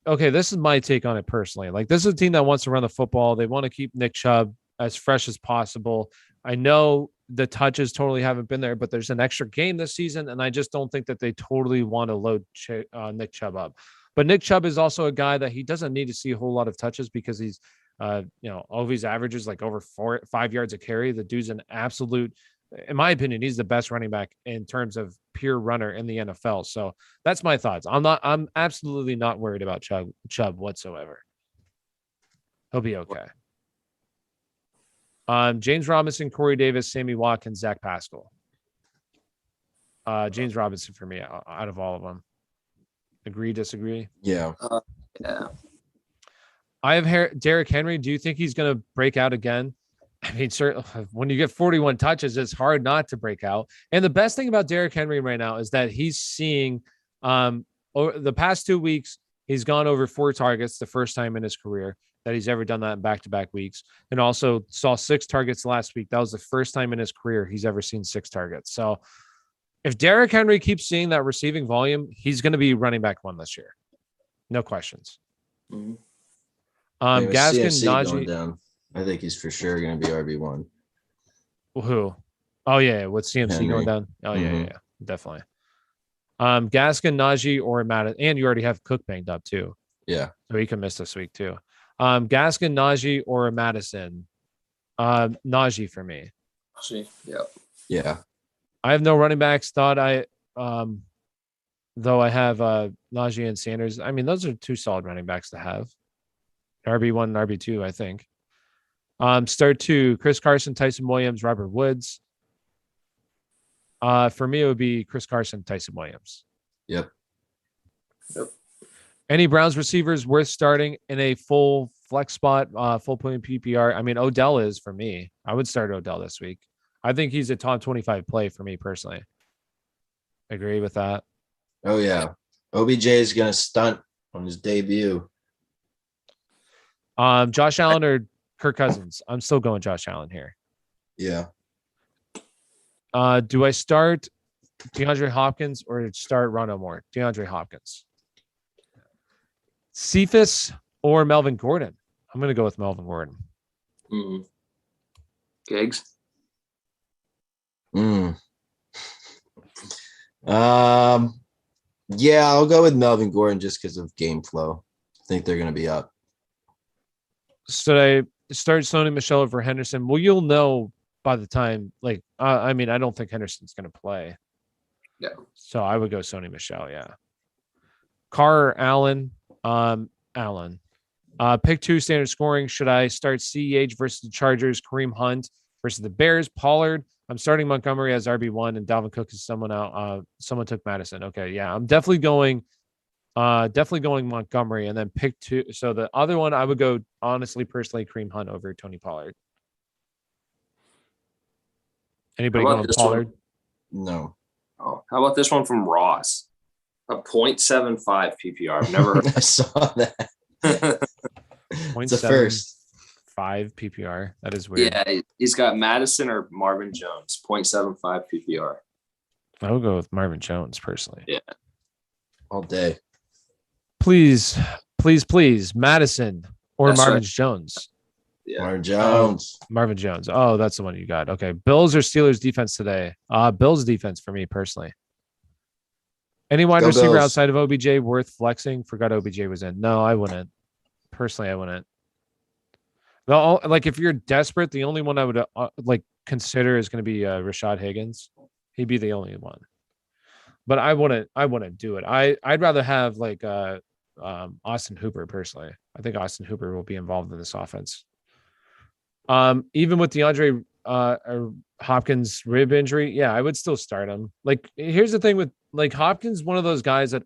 [SPEAKER 1] okay, this is my take on it personally. Like, this is a team that wants to run the football. They want to keep Nick Chubb as fresh as possible. I know the touches totally haven't been there, but there's an extra game this season, and I just don't think that they totally want to load Nick Chubb up. But Nick Chubb is also a guy that he doesn't need to see a whole lot of touches because he's, all of his averages like over 5 yards a carry. The dude's an absolute, in my opinion, he's the best running back in terms of pure runner in the NFL. So that's my thoughts. I'm absolutely not worried about Chubb whatsoever. He'll be okay. James Robinson, Corey Davis, Sammy Watkins, Zach Pascal. James Robinson for me out of all of them. Agree, disagree?
[SPEAKER 3] Yeah.
[SPEAKER 2] Yeah.
[SPEAKER 1] I have Derrick Henry. Do you think he's going to break out again? I mean, certainly, when you get 41 touches, it's hard not to break out. And the best thing about Derrick Henry right now is that he's seeing over the past 2 weeks, he's gone over 4 targets, the first time in his career that he's ever done that in back-to-back weeks, and also saw 6 targets last week. That was the first time in his career he's ever seen 6 targets. So if Derrick Henry keeps seeing that receiving volume, he's going to be running back 1 this year. No questions.
[SPEAKER 2] Mm-hmm.
[SPEAKER 1] Gaskin,
[SPEAKER 3] Najee.
[SPEAKER 1] Najee.
[SPEAKER 3] I think he's for sure going to be RB1.
[SPEAKER 1] Who? Oh, yeah. With CMC
[SPEAKER 3] Henry.
[SPEAKER 1] going down? Oh, yeah, definitely. Gaskin, Najee, or Madison. And you already have Cook banged up, too.
[SPEAKER 3] Yeah.
[SPEAKER 1] So he can miss this week, too. Gaskin, Najee, or Madison? Najee for me.
[SPEAKER 2] Yep.
[SPEAKER 3] Yeah.
[SPEAKER 1] I have no running backs. Though I have Najee and Sanders. I mean, those are 2 solid running backs to have. RB1 and RB2, I think. Start 2, Chris Carson, Tyson Williams, Robert Woods. For me, it would be Chris Carson, Tyson Williams.
[SPEAKER 3] Yep.
[SPEAKER 1] Any Browns receivers worth starting in a full flex spot, full point PPR? I mean, Odell is for me. I would start Odell this week. I think he's a top 25 play for me personally. Agree with that?
[SPEAKER 3] Oh, yeah. OBJ is going to stunt on his debut.
[SPEAKER 1] Josh Allen or Kirk Cousins? I'm still going Josh Allen here.
[SPEAKER 3] Yeah.
[SPEAKER 1] Do I start DeAndre Hopkins or start Ronald Moore? DeAndre Hopkins. Cephas or Melvin Gordon? I'm going to go with Melvin Gordon.
[SPEAKER 2] Mm-hmm. Gigs?
[SPEAKER 3] Yeah, I'll go with Melvin Gordon just because of game flow. I think they're going to be up.
[SPEAKER 1] Should I start Sony Michelle over Henderson? Well, you'll know by the time, I don't think Henderson's going to play.
[SPEAKER 2] Yeah.
[SPEAKER 1] So I would go Sony Michelle. Yeah. Carr or Allen? Allen. Pick 2 standard scoring. Should I start CEH versus the Chargers? Kareem Hunt versus the Bears? Pollard. I'm starting Montgomery as RB1 and Dalvin Cook is someone out. Someone took Madison. Okay. Yeah. I'm definitely going Montgomery and then pick 2. So the other one, I would go, honestly, personally, Kareem Hunt over Tony Pollard. Anybody going Pollard?
[SPEAKER 3] No.
[SPEAKER 2] Oh, how about this one from Ross? A 0.75 PPR. I've never heard.
[SPEAKER 3] I saw that. It's a first.
[SPEAKER 1] 5 PPR. That is weird.
[SPEAKER 2] Yeah, he's got Madison or Marvin Jones. 0.75 PPR.
[SPEAKER 1] I would go with Marvin Jones personally.
[SPEAKER 2] Yeah.
[SPEAKER 3] All day.
[SPEAKER 1] Please, Madison or
[SPEAKER 2] That's
[SPEAKER 1] Marvin
[SPEAKER 2] right.
[SPEAKER 1] Jones.
[SPEAKER 2] Yeah.
[SPEAKER 3] Marvin Jones.
[SPEAKER 1] Marvin Jones. Oh, that's the one you got. Okay. Bills or Steelers defense today? Bills defense for me personally. Any wide
[SPEAKER 3] Go
[SPEAKER 1] receiver
[SPEAKER 3] Bills.
[SPEAKER 1] outside of OBJ worth flexing? Forgot OBJ was in. No, I wouldn't. Personally, I wouldn't. No, if you're desperate, the only one I would consider is going to be Rashad Higgins. He'd be the only one. But I wouldn't do it. I'd rather have Austin Hooper personally. I think Austin Hooper will be involved in this offense. Even with DeAndre Hopkins rib injury, yeah, I would still start him. Here's the thing with Hopkins, one of those guys that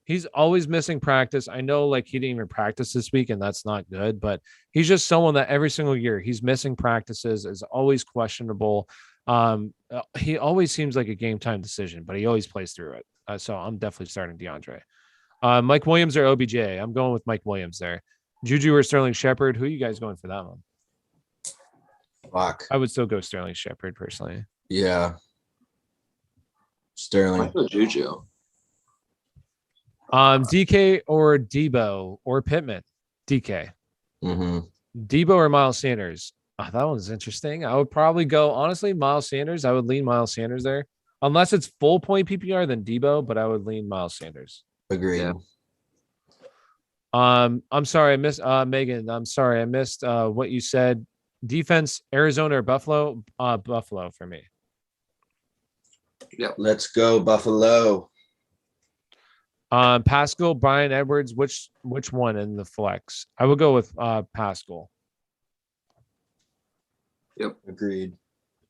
[SPEAKER 1] he's always missing practice. I know he didn't even practice this week, and that's not good, but he's just someone that every single year he's missing practices, is always questionable. He always seems like a game time decision, but he always plays through it. So I'm definitely starting DeAndre. Mike Williams or OBJ? I'm going with Mike Williams there. Juju or Sterling Shepard? Who are you guys going for that one?
[SPEAKER 3] Fuck.
[SPEAKER 1] I would still go Sterling Shepard personally.
[SPEAKER 3] Yeah. Sterling.
[SPEAKER 2] Michael Juju.
[SPEAKER 1] DK or Debo or Pittman? DK.
[SPEAKER 3] Mm-hmm.
[SPEAKER 1] Debo or Miles Sanders? Oh, that one's interesting. I would probably go, honestly, Miles Sanders. I would lean Miles Sanders there. Unless it's full point PPR, then Debo, but I would lean Miles Sanders.
[SPEAKER 3] Agreed.
[SPEAKER 2] Yeah.
[SPEAKER 1] I'm sorry, I missed Megan. I'm sorry, I missed what you said. Defense, Arizona or Buffalo? Buffalo for me.
[SPEAKER 2] Yep.
[SPEAKER 3] Let's go, Buffalo.
[SPEAKER 1] Pascal, Brian Edwards, which one in the flex? I would go with Pascal.
[SPEAKER 2] Yep.
[SPEAKER 3] Agreed.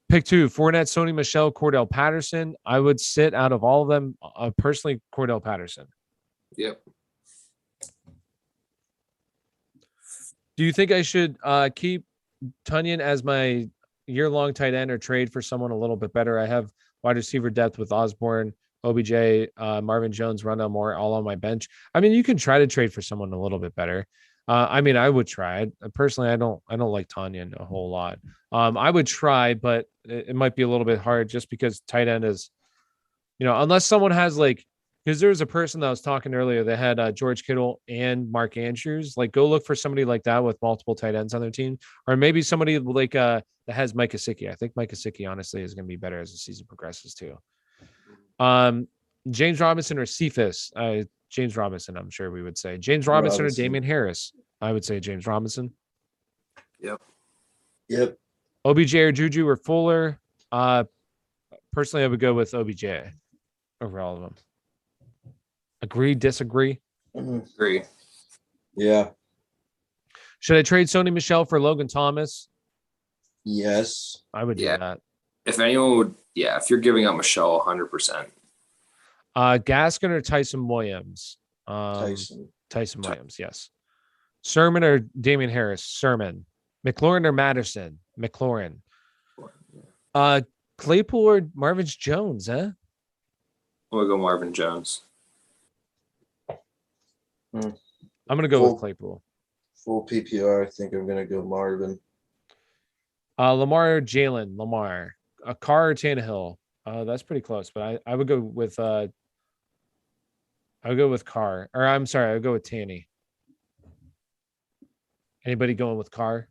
[SPEAKER 1] Pick 2, Fournette, Sony Michelle, Cordell Patterson. I would sit out of all of them, personally, Cordell Patterson.
[SPEAKER 2] Yep.
[SPEAKER 1] Do you think I should keep Tunyon as my year-long tight end or trade for someone a little bit better? I have wide receiver depth with Osborne, OBJ, Marvin Jones, Rondell Moore, all on my bench. I mean, you can try to trade for someone a little bit better. I would try. Personally, I don't like Tanyan a whole lot. I would try, but it might be a little bit hard just because tight end is, unless someone has because there was a person that was talking earlier that had George Kittle and Mark Andrews. Go look for somebody like that with multiple tight ends on their team, or maybe somebody that has Mike Gesicki. I think Mike Gesicki honestly is going to be better as the season progresses too. James Robinson or Cephas? James Robinson, I'm sure we would say. James Robinson or Damian Harris? I would say James Robinson.
[SPEAKER 2] Yep.
[SPEAKER 1] OBJ or Juju or Fuller? Personally, I would go with OBJ over all of them. Agree, disagree?
[SPEAKER 2] Agree.
[SPEAKER 3] Yeah.
[SPEAKER 1] Should I trade Sony Michelle for Logan Thomas?
[SPEAKER 3] Yes.
[SPEAKER 1] I would do that.
[SPEAKER 2] If anyone would, if you're giving up Michelle 100%.
[SPEAKER 1] Gaskin or Tyson Williams? Tyson Williams, yes. Sermon or Damian Harris? Sermon. McLaurin or Madison? McLaurin. Claypool or Marvin Jones, huh?
[SPEAKER 2] We'll go Marvin Jones.
[SPEAKER 1] I'm going to go with Claypool.
[SPEAKER 3] Full PPR. I think I'm going to go Marvin.
[SPEAKER 1] Lamar or Jalen? Lamar. Carr or Tannehill? That's pretty close, but I would go with Carr. Or I'm sorry, I would go with Tanny. Anybody going with Carr?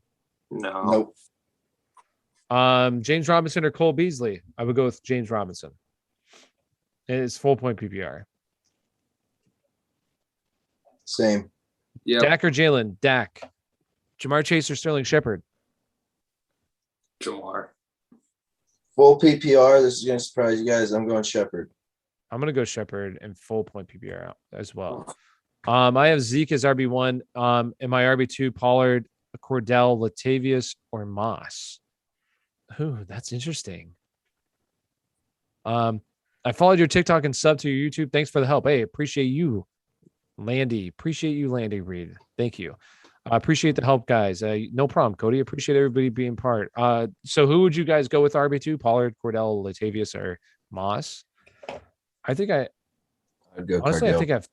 [SPEAKER 2] No.
[SPEAKER 3] Nope.
[SPEAKER 1] James Robinson or Cole Beasley? I would go with James Robinson. It's full point PPR.
[SPEAKER 3] Same.
[SPEAKER 2] Yeah.
[SPEAKER 1] Dak or Jalen? Dak. Jamar Chase or Sterling Shepard?
[SPEAKER 2] Jamar.
[SPEAKER 3] Full PPR. This is going to surprise you guys. I'm going Shepard.
[SPEAKER 1] I'm going to go Shepard and full point PPR out as well. I have Zeke as RB1. In my RB2, Pollard, Cordell, Latavius, or Moss. Ooh, that's interesting. I followed your TikTok and sub to your YouTube. Thanks for the help. Hey, appreciate you, Landy. Appreciate you, Landy Reed. Thank you. I appreciate the help, guys. No problem, Cody. Appreciate everybody being part. So who would you guys go with RB2? Pollard, Cordell, Latavius, or Moss? I think
[SPEAKER 3] I'd go
[SPEAKER 1] honestly,
[SPEAKER 3] Cardell.
[SPEAKER 1] I think I have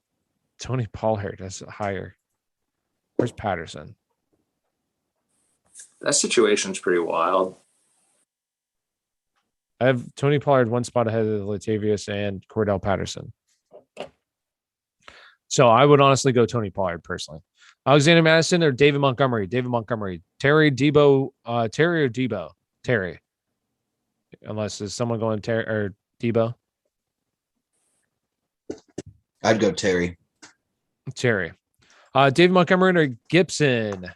[SPEAKER 1] Tony Pollard as higher. Where's Patterson?
[SPEAKER 2] That situation's pretty wild.
[SPEAKER 1] I have Tony Pollard one spot ahead of Latavius and Cordell Patterson. So I would honestly go Tony Pollard personally. Alexander Madison or David Montgomery? David Montgomery. Terry, Debo, Terry or Debo? Terry. Unless is someone going Terry or Debo?
[SPEAKER 3] I'd go Terry.
[SPEAKER 1] Terry. David Montgomery or Gibson?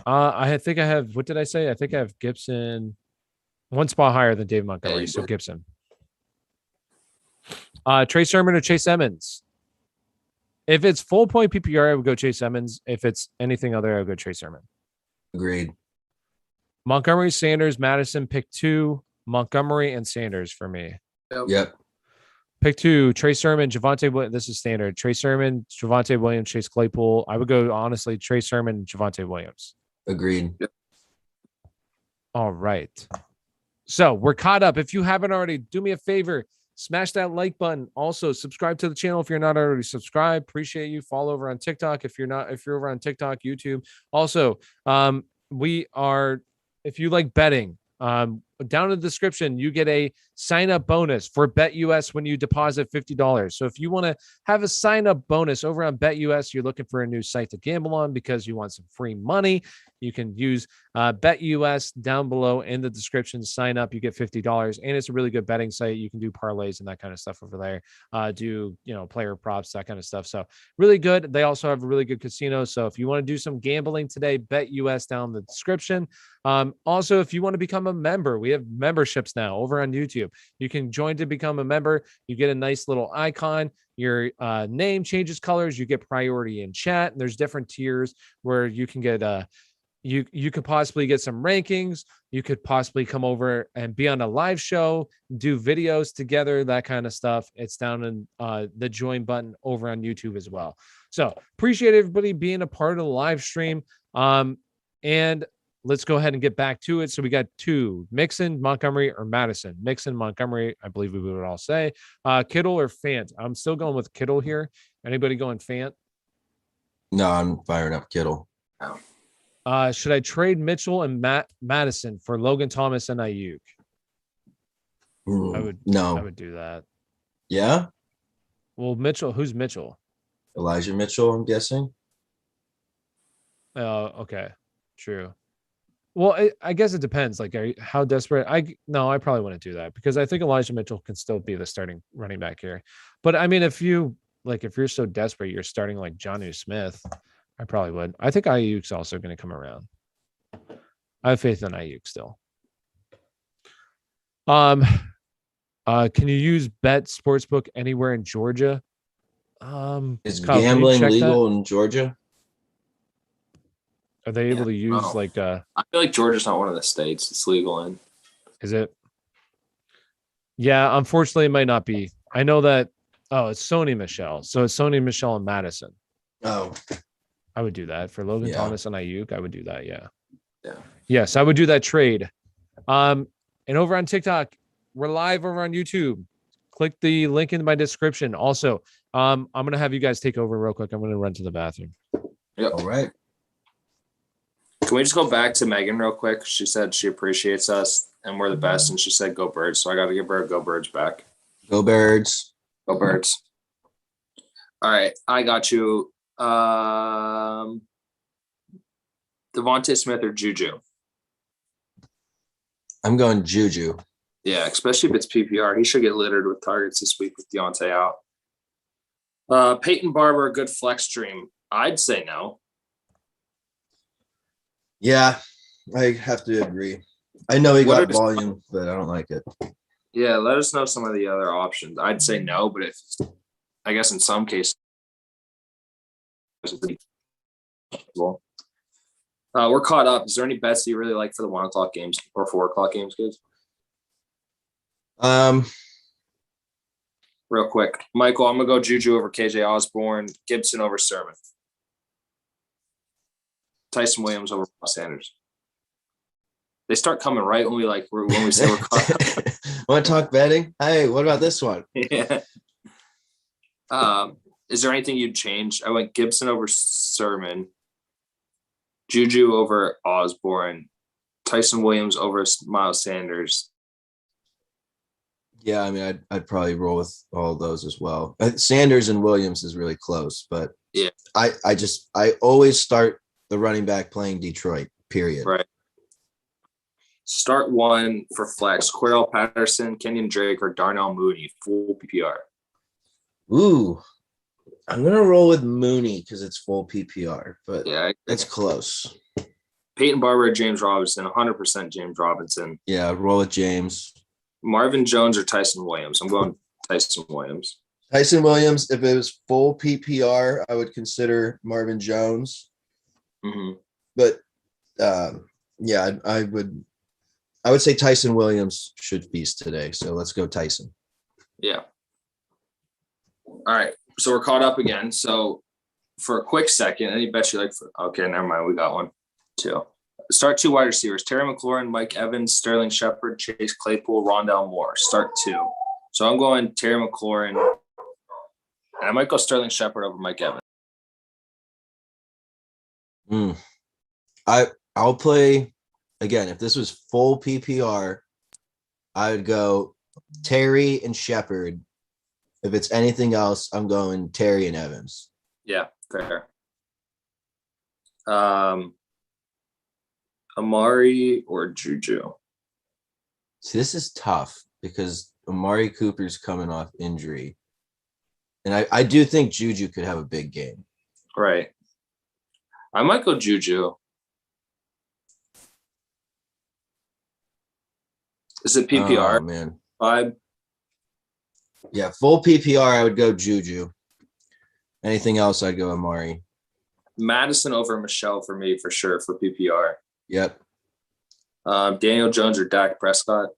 [SPEAKER 1] I think I have, what did I say? I think I have Gibson one spot higher than David Montgomery.
[SPEAKER 2] Yeah,
[SPEAKER 1] So
[SPEAKER 2] did.
[SPEAKER 1] Gibson. Trey Sermon or Chase Edmonds? If it's full point PPR, I would go Chase Edmonds. If it's anything other, I would go Trey Sermon.
[SPEAKER 3] Agreed.
[SPEAKER 1] Montgomery, Sanders, Madison, pick 2. Montgomery and Sanders for me.
[SPEAKER 3] Yep.
[SPEAKER 1] Pick 2, Trey Sermon, Javonte. This is standard. Trey Sermon, Javonte Williams, Chase Claypool. I would go, honestly, Trey Sermon, Javonte Williams.
[SPEAKER 3] Agreed.
[SPEAKER 1] All right. So we're caught up. If you haven't already, do me a favor. Smash that like button. Also, subscribe to the channel if you're not already subscribed. Appreciate you. Follow over on TikTok if you're over on TikTok, YouTube. Also, we are, if you like betting, down in the description, you get a sign up bonus for BetUS when you deposit $50. So if you want to have a sign up bonus over on BetUS, you're looking for a new site to gamble on because you want some free money, you can use BetUS down below in the description. Sign up, you get $50, and it's a really good betting site. You can do parlays and that kind of stuff over there. Do player props, that kind of stuff. So really good. They also have a really good casino. So if you want to do some gambling today, BetUS down in the description. Also, if you want to become a member, we have memberships now over on YouTube. You can join to become a member. You get a nice little icon. Your name changes colors. You get priority in chat. And there's different tiers where you can get you could possibly get some rankings. You could possibly come over and be on a live show, do videos together, that kind of stuff. It's down in the join button over on YouTube as well. So appreciate everybody being a part of the live stream. And let's go ahead and get back to it. So we got 2, Mixon, Montgomery, or Madison. Mixon, Montgomery, I believe we would all say. Kittle or Fant? I'm still going with Kittle here. Anybody going Fant?
[SPEAKER 3] No, I'm firing up Kittle.
[SPEAKER 1] Should I trade Mitchell and Madison for Logan Thomas and Ayuk? I would do that.
[SPEAKER 3] Yeah?
[SPEAKER 1] Well, Mitchell, who's Mitchell?
[SPEAKER 3] Elijah Mitchell, I'm guessing.
[SPEAKER 1] Okay. True. Well, I guess it depends. Like, how desperate? I probably wouldn't do that because I think Elijah Mitchell can still be the starting running back here. But I mean, if you're so desperate, you're starting like Jonnu Smith, I probably would. I think Ayuk's also going to come around. I have faith in Ayuk still. Can you use Bet Sportsbook anywhere in Georgia?
[SPEAKER 3] Is
[SPEAKER 1] Kyle,
[SPEAKER 3] gambling legal in Georgia?
[SPEAKER 1] Are they able to use
[SPEAKER 2] I feel like Georgia's not one of the states it's legal in.
[SPEAKER 1] Is it? Yeah, unfortunately, it might not be. I know that. Oh, it's Sony Michelle. So it's Sony Michelle and Madison.
[SPEAKER 3] Oh,
[SPEAKER 1] I would do that for Logan Thomas and Ayuk. I would do that. Yeah.
[SPEAKER 2] Yeah.
[SPEAKER 1] Yes, I would do that trade. And over on TikTok, we're live over on YouTube. Click the link in my description. Also, I'm gonna have you guys take over real quick. I'm gonna run to the bathroom.
[SPEAKER 2] Yep.
[SPEAKER 3] all right.
[SPEAKER 2] Can we just go back to Megan real quick? She said she appreciates us and we're the best, and she said go Birds. So I got to give her a go Birds back.
[SPEAKER 3] Go Birds.
[SPEAKER 2] Go Birds. All right, I got you. Devonte Smith or Juju?
[SPEAKER 3] I'm going Juju.
[SPEAKER 2] Yeah, especially if it's PPR. He should get littered with targets this week with Deontay out. Peyton Barber, a good flex stream. I'd say no.
[SPEAKER 3] Yeah, I have to agree. I know he got volume, but I don't like it.
[SPEAKER 2] Yeah, let us know some of the other options. I'd say no, but if I guess in some cases, we're caught up. Is there any bets that you really like for the 1 o'clock games or 4 o'clock games, kids? Real quick, Michael, I'm gonna go Juju over KJ Osborne, Gibson over Sermon, Tyson Williams over Sanders. They start coming right when we say we're caught up.
[SPEAKER 3] Want to talk betting? Hey, what about this one?
[SPEAKER 2] Yeah. Is there anything you'd change? I went Gibson over Sermon, Juju over Osborne, Tyson Williams over Miles Sanders.
[SPEAKER 3] Yeah, I mean, I'd probably roll with all of those as well. Sanders and Williams is really close, but
[SPEAKER 2] yeah,
[SPEAKER 3] I always start the running back playing Detroit, period.
[SPEAKER 2] Right. Start one for flex: Cordell Patterson, Kenyon Drake, or Darnell Mooney, full PPR.
[SPEAKER 3] Ooh, I'm gonna roll with Mooney because it's full PPR, but
[SPEAKER 2] yeah,
[SPEAKER 3] it's close.
[SPEAKER 2] Peyton Barber, James Robinson, 100% James Robinson.
[SPEAKER 3] Yeah, roll with James.
[SPEAKER 2] Marvin Jones or Tyson Williams? I'm going Tyson Williams.
[SPEAKER 3] Tyson Williams, if it was full PPR, I would consider Marvin Jones.
[SPEAKER 2] Mm-hmm.
[SPEAKER 3] But yeah, I would say Tyson Williams should feast today. So let's go Tyson.
[SPEAKER 2] Yeah. All right. So we're caught up again. So for a quick second, any bets you like for okay, never mind. We got one. 2. Start 2 wide receivers: Terry McLaurin, Mike Evans, Sterling Shepard, Chase Claypool, Rondell Moore. Start 2. So I'm going Terry McLaurin, and I might go Sterling Shepard over Mike Evans.
[SPEAKER 3] I'll play again. If this was full PPR, I would go Terry and Shepard. If it's anything else, I'm going Terry and Evans.
[SPEAKER 2] Yeah, fair. Amari or Juju?
[SPEAKER 3] See, this is tough because Amari Cooper's coming off injury. And I do think Juju could have a big game.
[SPEAKER 2] Right. I might go Juju. Is it PPR?
[SPEAKER 3] Oh, man.
[SPEAKER 2] Vibe?
[SPEAKER 3] Yeah, full PPR, I would go Juju. Anything else, I'd go Amari.
[SPEAKER 2] Madison over Michelle for me, for sure, for PPR.
[SPEAKER 3] Yep.
[SPEAKER 2] Daniel Jones or Dak Prescott?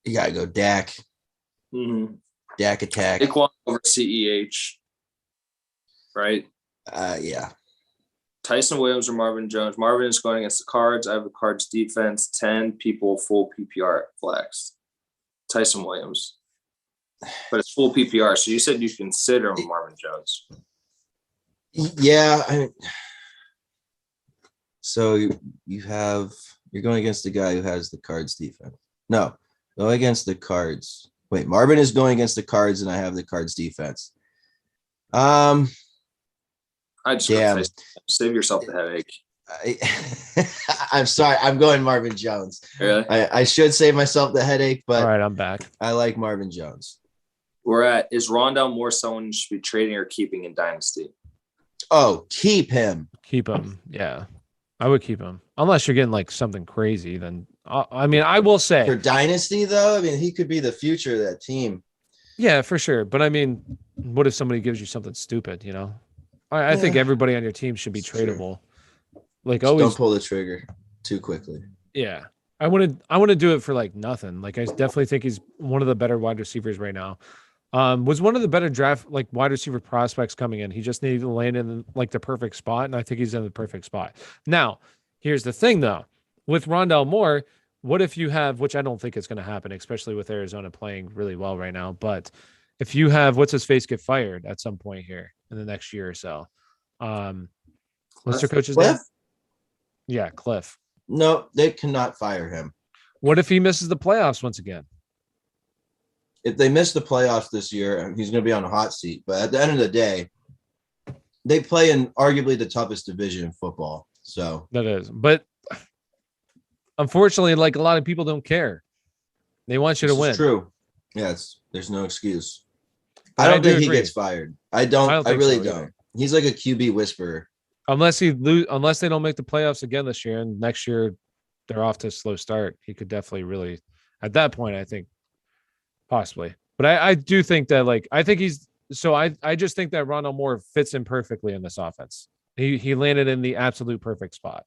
[SPEAKER 3] You got to go Dak.
[SPEAKER 2] Mm-hmm.
[SPEAKER 3] Dak attack.
[SPEAKER 2] Saquon over CEH. Right?
[SPEAKER 3] Yeah.
[SPEAKER 2] Tyson Williams or Marvin Jones? Marvin is going against the Cards. I have the Cards defense. 10 people full PPR flex. Tyson Williams. But it's full PPR. So you said you consider Marvin Jones.
[SPEAKER 3] Yeah. So you're going against the guy who has the Cards defense. No, go against the Cards. Wait, Marvin is going against the Cards and I have the Cards defense.
[SPEAKER 2] I just save yourself the headache.
[SPEAKER 3] I'm sorry. I'm going Marvin Jones.
[SPEAKER 2] Really?
[SPEAKER 3] I should save myself the headache, but
[SPEAKER 1] all right, I'm back.
[SPEAKER 3] I like Marvin Jones.
[SPEAKER 2] Is Rondell Moore someone you should be trading or keeping in Dynasty?
[SPEAKER 3] Oh, keep him.
[SPEAKER 1] Keep him. Yeah, I would keep him unless you're getting like something crazy. Then I mean, I will say
[SPEAKER 3] for Dynasty though. I mean, he could be the future of that team.
[SPEAKER 1] Yeah, for sure. But I mean, what if somebody gives you something stupid? You know, I think everybody on your team should be tradable. Like
[SPEAKER 3] just
[SPEAKER 1] always,
[SPEAKER 3] don't pull the trigger too quickly.
[SPEAKER 1] Yeah, I want to do it for like nothing. Like I definitely think he's one of the better wide receivers right now. Was one of the better draft like wide receiver prospects coming in. He just needed to land in like the perfect spot, and I think he's in the perfect spot. Now, here's the thing though, with Rondell Moore, what if you have, which I don't think is going to happen, especially with Arizona playing really well right now, but if you have what's his face get fired at some point here in the next year or so, what's their coach's name? Yeah, Cliff.
[SPEAKER 3] No, they cannot fire him.
[SPEAKER 1] What if he misses the playoffs once again?
[SPEAKER 3] If they miss the playoffs this year, he's going to be on a hot seat. But at the end of the day, they play in arguably the toughest division in football. So
[SPEAKER 1] that is, but unfortunately, like a lot of people don't care. They want you to win.
[SPEAKER 3] True. Yeah, there's no excuse. I don't think he
[SPEAKER 1] agree.
[SPEAKER 3] gets fired. I
[SPEAKER 1] think
[SPEAKER 3] really
[SPEAKER 1] so
[SPEAKER 3] don't.
[SPEAKER 1] either.
[SPEAKER 3] He's like a QB whisperer.
[SPEAKER 1] Unless they don't make the playoffs again this year, and next year they're off to a slow start. He could definitely really, at that point, I think possibly. But I do think that I just think that Ronald Moore fits in perfectly in this offense. He landed in the absolute perfect spot.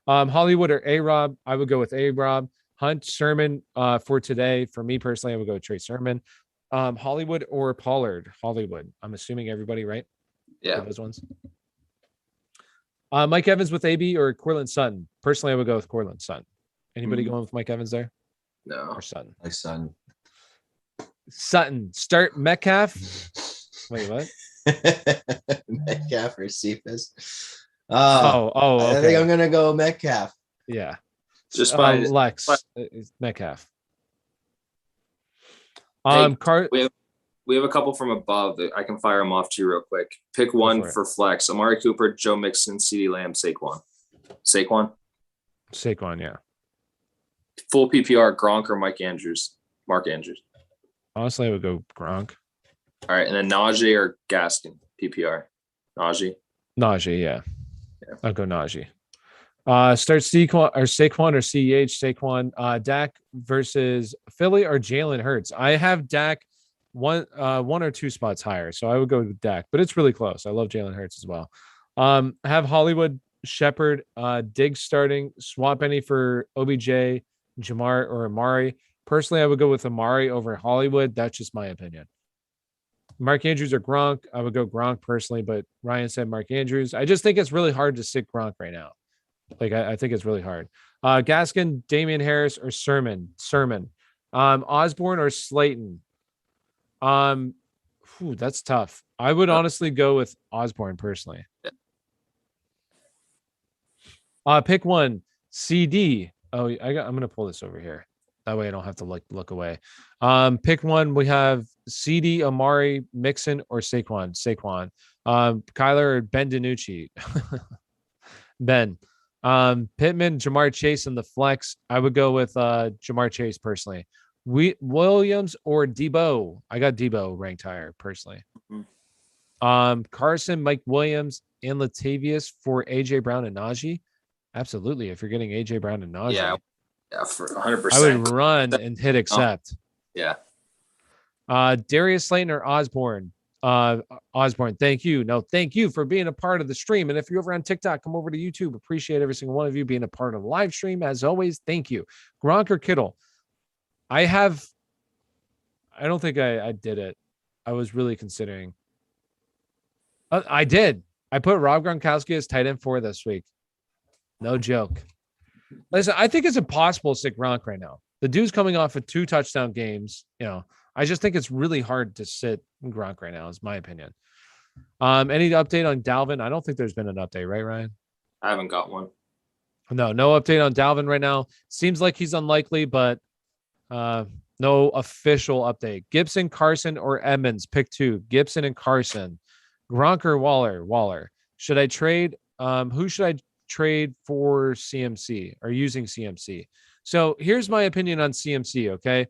[SPEAKER 1] Hollywood or A-Rob, I would go with A-Rob. Hunt, Sermon for today. For me personally, I would go with Trey Sermon. Hollywood or Pollard? Hollywood. I'm assuming everybody, right?
[SPEAKER 2] Yeah.
[SPEAKER 1] For those ones. Mike Evans with AB or Cortland Sutton? Personally, I would go with Cortland Sutton. Anybody going with Mike Evans there?
[SPEAKER 2] No.
[SPEAKER 1] Or Sutton?
[SPEAKER 3] My son.
[SPEAKER 1] Sutton. Start Metcalf. Wait, what?
[SPEAKER 3] Metcalf or Cephas.
[SPEAKER 1] Okay.
[SPEAKER 3] I think I'm gonna go Metcalf.
[SPEAKER 1] Yeah.
[SPEAKER 2] Just by
[SPEAKER 1] Lex Metcalf.
[SPEAKER 2] Hey, we have a couple from above that I can fire them off to you real quick. Pick one for flex. Amari Cooper, Joe Mixon, CeeDee Lamb, Saquon.
[SPEAKER 1] Saquon, yeah.
[SPEAKER 2] Full PPR, Gronk or Mark Andrews.
[SPEAKER 1] Honestly, I would go Gronk.
[SPEAKER 2] All right, and then Najee or Gaskin, PPR. Najee,
[SPEAKER 1] yeah. I'll go Najee. Start Saquon or CEH. Saquon. Dak versus Philly or Jalen Hurts. I have Dak one or two spots higher, so I would go with Dak, but it's really close. I love Jalen Hurts as well. I have Hollywood, Shepard, Diggs starting. Swap any for OBJ, Jamar or Amari. Personally, I would go with Amari over Hollywood. That's just my opinion. Mark Andrews or Gronk. I would go Gronk personally, but Ryan said Mark Andrews. I just think it's really hard to sit Gronk right now. I think it's really hard. Gaskin, Damian Harris, or Sermon. Osborne or Slayton. That's tough. I would honestly go with Osborne personally. Pick one. CD. Oh, I'm gonna pull this over here. That way I don't have to look away. Pick one. We have CD, Amari, Mixon, or Saquon. Kyler or Ben DiNucci. Ben. Pittman, Jamar Chase in the flex. I would go with Jamar Chase personally. Williams or Debo. I got Debo ranked higher personally. Carson, Mike Williams, and Latavius for AJ Brown and Najee. Absolutely. If you're getting AJ Brown and Najee.
[SPEAKER 2] Yeah, for 100%.
[SPEAKER 1] I would run and hit accept.
[SPEAKER 2] Yeah.
[SPEAKER 1] Darius Slayton or Osborne. Osborne, thank you. No, thank you for being a part of the stream. And if you're over on TikTok, come over to YouTube. Appreciate every single one of you being a part of the live stream. As always, thank you. Gronk or Kittle? I don't think I did it. I was really considering. I did. I put Rob Gronkowski as tight end 4 this week. No joke. Listen, I think it's impossible to sit Gronk right now. The dude's coming off of 2 touchdown games. I just think it's really hard to sit Gronk right now, is my opinion. Any update on Dalvin? I don't think there's been an update, right, Ryan?
[SPEAKER 2] I haven't got one.
[SPEAKER 1] No update on Dalvin right now. Seems like he's unlikely, but no official update. Gibson, Carson, or Edmonds? Pick 2. Gibson and Carson. Gronk or Waller. Should I trade? Who should I trade for CMC or using CMC? So here's my opinion on CMC, okay?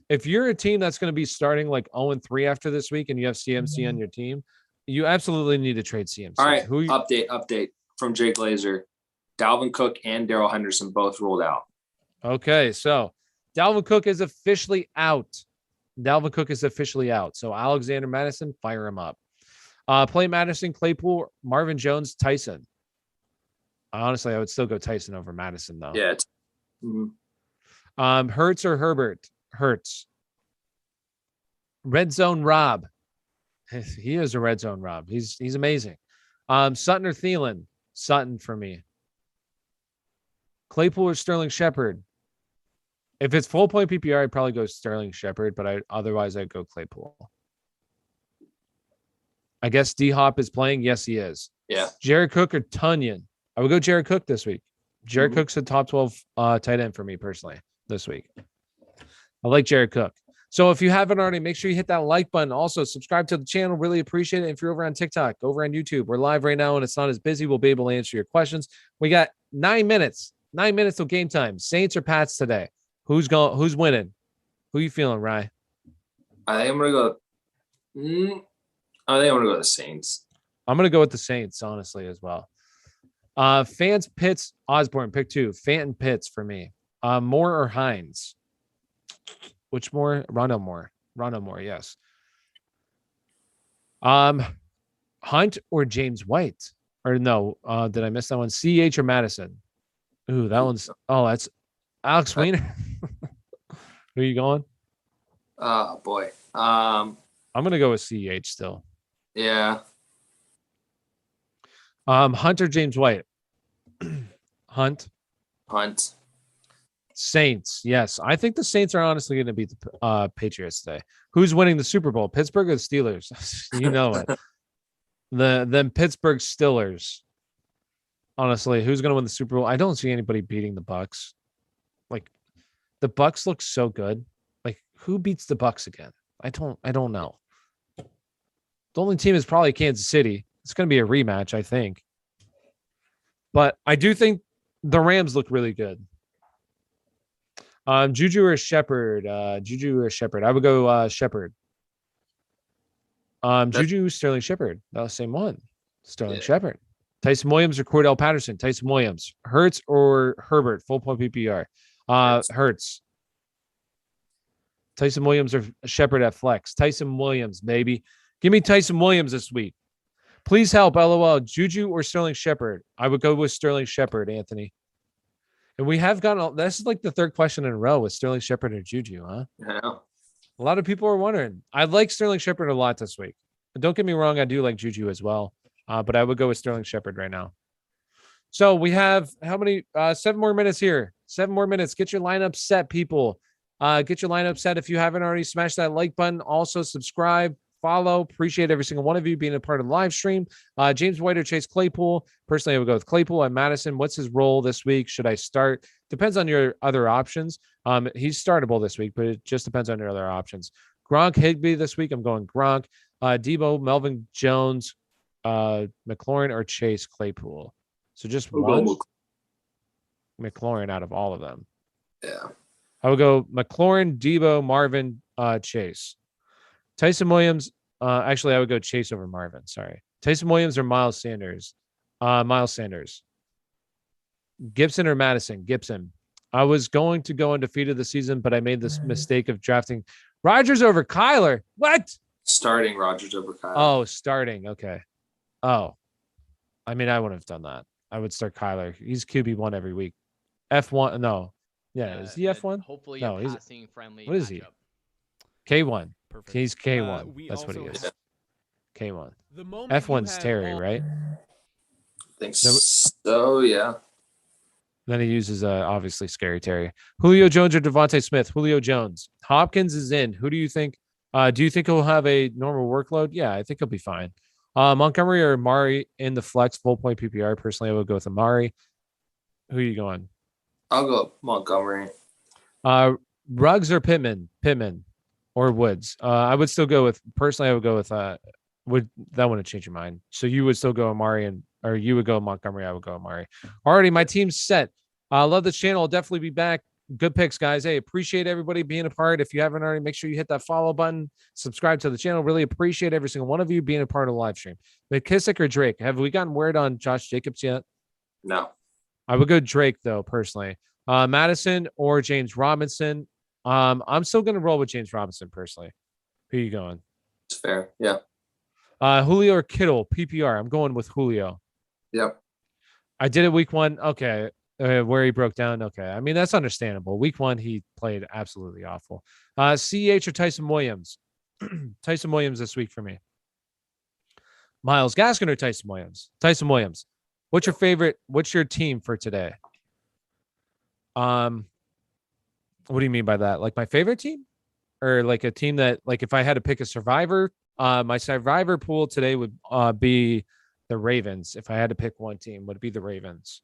[SPEAKER 1] If you're a team that's going to be starting like 0-3 after this week and you have CMC on your team, you absolutely need to trade CMC.
[SPEAKER 2] All right, update from Jake Glazer. Dalvin Cook and Darrell Henderson both ruled out.
[SPEAKER 1] Okay, so Dalvin Cook is officially out. So Alexander Madison, fire him up. Play Madison, Claypool, Marvin Jones, Tyson. Honestly, I would still go Tyson over Madison, though.
[SPEAKER 2] Yeah.
[SPEAKER 1] Hurts or Herbert? Hurts. Red Zone Rob. He is a Red Zone Rob. He's amazing. Sutton or Thielen? Sutton for me. Claypool or Sterling Shepard? If it's full point PPR, I'd probably go Sterling Shepard, but otherwise I'd go Claypool. I guess D-Hop is playing. Yes, he is.
[SPEAKER 2] Yeah.
[SPEAKER 1] Jared Cook or Tunyon? I would go Jared Cook this week. Jared Cook's a top 12 tight end for me personally this week. I like Jared Cook. So if you haven't already, make sure you hit that like button. Also, subscribe to the channel. Really appreciate it. If you're over on TikTok, over on YouTube, we're live right now and it's not as busy. We'll be able to answer your questions. We got 9 minutes. 9 minutes till game time. Saints or Pats today? Who's winning? Who you feeling, Rye?
[SPEAKER 2] I think I'm going to go I think I want to go with the Saints.
[SPEAKER 1] I'm going to go with the Saints, honestly, as well. Fans, Pitts, Osborne, pick 2. Fanton, Pitts for me. Moore or Hines? Which more? Ronald Moore. Ronald Moore, yes. Hunt or James White? Or no, did I miss that one? CH or Madison? Ooh, that one's that's Alex Weiner. Who are you going?
[SPEAKER 2] Oh boy.
[SPEAKER 1] I'm gonna go with CH still.
[SPEAKER 2] Yeah.
[SPEAKER 1] Hunt or James White? Hunt. Saints. Yes. I think the Saints are honestly going to beat the Patriots today. Who's winning the Super Bowl? Pittsburgh or the Steelers? You know it. The Pittsburgh Steelers. Honestly, who's going to win the Super Bowl? I don't see anybody beating the Bucks. Like, the Bucks look so good. Like, who beats the Bucks again? I don't know. The only team is probably Kansas City. It's going to be a rematch, I think. But I do think the Rams look really good. Juju or Shepard? Juju or Shepard? I would go Shepard. Juju, Sterling Shepard. That was the same one. Sterling Shepard. Tyson Williams or Cordell Patterson? Tyson Williams. Hurts or Herbert? Full point PPR. Hurts. Tyson Williams or Shepard at flex? Tyson Williams, baby. Give me Tyson Williams this week. Please help, LOL. Juju or Sterling Shepard? I would go with Sterling Shepard, Anthony. And we have gotten, this is like the third question in a row with Sterling Shepard or Juju, huh?
[SPEAKER 2] Yeah.
[SPEAKER 1] A lot of people are wondering. I like Sterling Shepard a lot this week. But don't get me wrong, I do like Juju as well. But I would go with Sterling Shepard right now. So we have how many? 7 more minutes here. 7 more minutes. Get your lineup set, people. Get your lineup set. If you haven't already, smash that like button. Also subscribe, follow. Appreciate every single one of you being a part of the live stream. James White or Chase Claypool. Personally, I would go with Claypool. And Madison, what's his role this week? Should I start? Depends on your other options. He's startable this week, but it just depends on your other options. Gronk, Higbee this week. I'm going Gronk. Debo, Melvin Jones, McLaurin, or Chase Claypool. So just one McLaurin out of all of them.
[SPEAKER 2] Yeah.
[SPEAKER 1] I would go McLaurin, Debo, Marvin, Chase. Tyson Williams. Actually, I would go Chase over Marvin. Sorry. Tyson Williams or Miles Sanders? Miles Sanders. Gibson or Madison? Gibson. I was going to go undefeated this season, but I made this mistake of drafting Rodgers over Kyler. What?
[SPEAKER 2] Starting Rodgers over Kyler.
[SPEAKER 1] Oh, starting. Okay. Oh. I mean, I wouldn't have done that. I would start Kyler. He's QB1 every week. F1. No. Yeah. Is he F1?
[SPEAKER 5] Hopefully,
[SPEAKER 1] no,
[SPEAKER 5] a
[SPEAKER 1] he's
[SPEAKER 5] passing friendly.
[SPEAKER 1] What is he?
[SPEAKER 5] Matchup.
[SPEAKER 1] K1.
[SPEAKER 5] Perfect.
[SPEAKER 1] He's K1. That's what he is. K1. F1's Terry, right?
[SPEAKER 2] I think so, yeah.
[SPEAKER 1] Then he uses obviously Scary Terry. Julio Jones or Devontae Smith? Julio Jones. Hopkins is in. Who do you think? Do you think he'll have a normal workload? Yeah, I think he'll be fine. Montgomery or Amari in the flex full point PPR. Personally, I would go with Amari. Who are you going?
[SPEAKER 2] I'll go Montgomery.
[SPEAKER 1] Ruggs or Pittman? Pittman or Woods? I would still go with, personally, I would go with, that wouldn't change your mind. So you would still go Amari or you would go Montgomery. I would go Amari. Alrighty, my team's set. I love this channel. I'll definitely be back. Good picks, guys. Hey, appreciate everybody being a part. If you haven't already, make sure you hit that follow button, subscribe to the channel. Really appreciate every single one of you being a part of the live stream. McKissick or Drake? Have we gotten word on Josh Jacobs yet?
[SPEAKER 2] No.
[SPEAKER 1] I would go Drake, though, personally. Madison or James Robinson? I'm still going to roll with James Robinson, personally. Who are you going?
[SPEAKER 2] It's fair. Yeah.
[SPEAKER 1] Julio or Kittle? PPR. I'm going with Julio.
[SPEAKER 2] Yep.
[SPEAKER 1] I did it week 1. Okay. Where he broke down. Okay. I mean, that's understandable. Week 1, he played absolutely awful. CH or Tyson Williams? Tyson Williams this week for me. Myles Gaskin or Tyson Williams? Tyson Williams. What's your favorite? What's your team for today? What do you mean by that? Like my favorite team? Or like a team that, like if I had to pick a survivor, my survivor pool today would be the Ravens. If I had to pick one team, would it be the Ravens?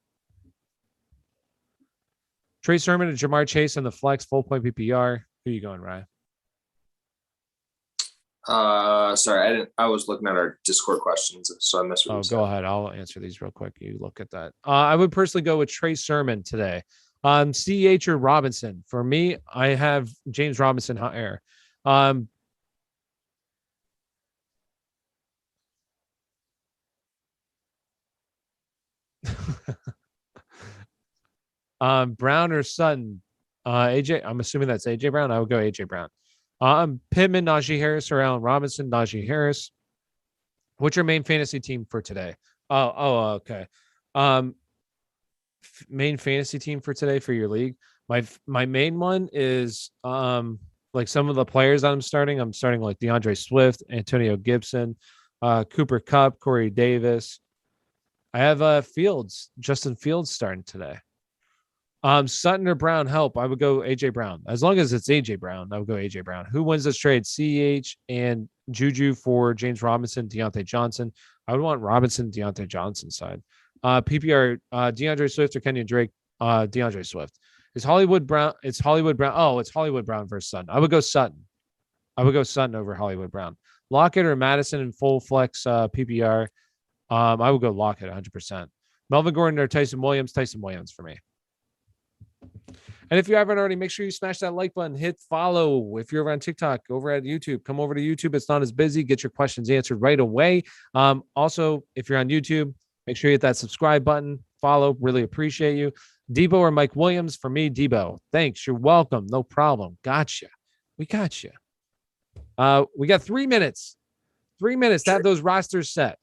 [SPEAKER 1] Trey Sermon and Jamar Chase on the flex, full point PPR. Who are you going, Ryan?
[SPEAKER 2] Sorry, I was looking at our Discord questions, so I missed what you said.
[SPEAKER 1] Go ahead. I'll answer these real quick. You look at that. I would personally go with Trey Sermon today. CH or Robinson. For me, I have James Robinson higher. Brown or Sutton? AJ. I'm assuming that's AJ Brown. I would go AJ Brown. Pittman, Najee Harris, or Allen Robinson, Najee Harris. What's your main fantasy team for today? Okay. Main fantasy team for today for your league. My main one is like some of the players I'm starting like DeAndre Swift, Antonio Gibson, Cooper Kupp, Corey Davis. I have Justin Fields starting today. Sutton or Brown, help. I would go AJ Brown. As long as it's AJ Brown, I would go AJ Brown. Who wins this trade? CH and Juju for James Robinson, Deontay Johnson. I would want Robinson, Deontay Johnson side. PPR, DeAndre Swift or Kenyon Drake, DeAndre Swift. Is Hollywood Brown? It's Hollywood Brown. Oh, it's Hollywood Brown versus Sutton. I would go Sutton. I would go Sutton over Hollywood Brown. Lockett or Madison in full flex PPR. I would go Lockett 100%. Melvin Gordon or Tyson Williams. Tyson Williams for me. And if you haven't already, make sure you smash that like button, hit follow. If you're over on TikTok, over at YouTube, come over to YouTube. It's not as busy. Get your questions answered right away. Also, if you're on YouTube, make sure you hit that subscribe button, follow. Really appreciate you. Debo or Mike Williams? For me, Debo. Thanks. You're welcome. No problem. Gotcha. We got you. We got 3 minutes. 3 minutes to have those rosters set.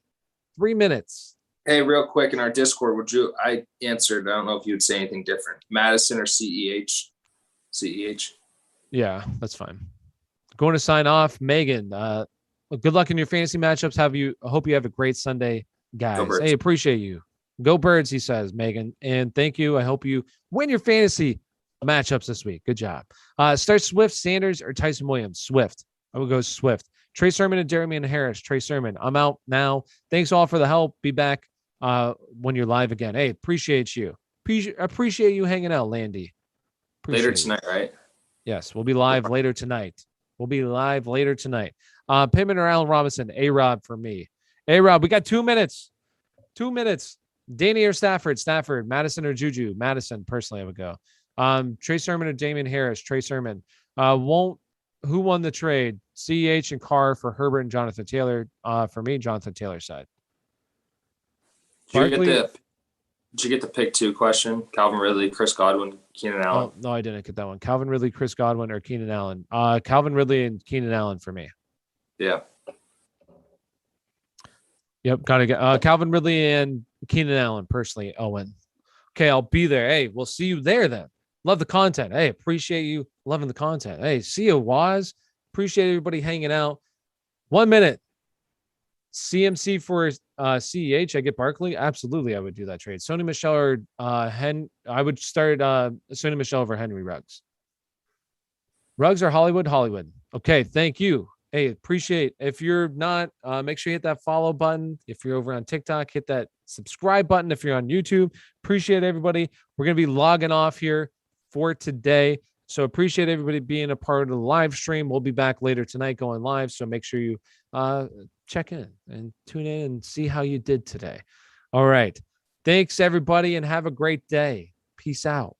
[SPEAKER 1] 3 minutes.
[SPEAKER 2] Hey, real quick in our Discord, I answered. I don't know if you would say anything different. Madison or CEH? CEH.
[SPEAKER 1] Yeah, that's fine. Going to sign off. Megan, good luck in your fantasy matchups. I hope you have a great Sunday, guys. Hey, appreciate you. Go Birds, he says, Megan. And thank you. I hope you win your fantasy matchups this week. Good job. Start Swift, Sanders, or Tyson Williams? Swift. I will go Swift. Trey Sermon and Darian Harris. Trey Sermon. I'm out now. Thanks all for the help. Be back when you're live again. Hey, appreciate you. Appreciate you hanging out, Landy.
[SPEAKER 2] Later tonight, right?
[SPEAKER 1] Yes, we'll be live later tonight. Pittman or Allen Robinson? A-Rob for me. A-Rob, we got 2 minutes. 2 minutes. Danny or Stafford? Stafford. Madison or Juju? Madison. Personally, I would go. Trey Sermon or Damian Harris? Trey Sermon. Who won the trade? CEH and Carr for Herbert and Jonathan Taylor. For me, Jonathan Taylor's side.
[SPEAKER 2] Did you get the pick 2 question? Calvin Ridley, Chris Godwin, Keenan Allen.
[SPEAKER 1] Oh, no, I didn't get that one. Calvin Ridley, Chris Godwin, or Keenan Allen? Calvin Ridley and Keenan Allen for me.
[SPEAKER 2] Yeah.
[SPEAKER 1] Yep, gotta get Calvin Ridley and Keenan Allen personally. Owen. Okay, I'll be there. Hey, we'll see you there then. Love the content. Hey, appreciate you loving the content. Hey, see you, Waz. Appreciate everybody hanging out. 1 minute. CMC for CEH. I get Barkley. Absolutely, I would do that trade. Sony Michel or I would start Sony Michel over Henry Ruggs. Ruggs or Hollywood? Hollywood. Okay, thank you. Hey, appreciate. If you're not, make sure you hit that follow button. If you're over on TikTok, hit that subscribe button. If you're on YouTube, appreciate everybody. We're going to be logging off here for today. So appreciate everybody being a part of the live stream. We'll be back later tonight going live. So make sure you check in and tune in and see how you did today. All right. Thanks, everybody, and have a great day. Peace out.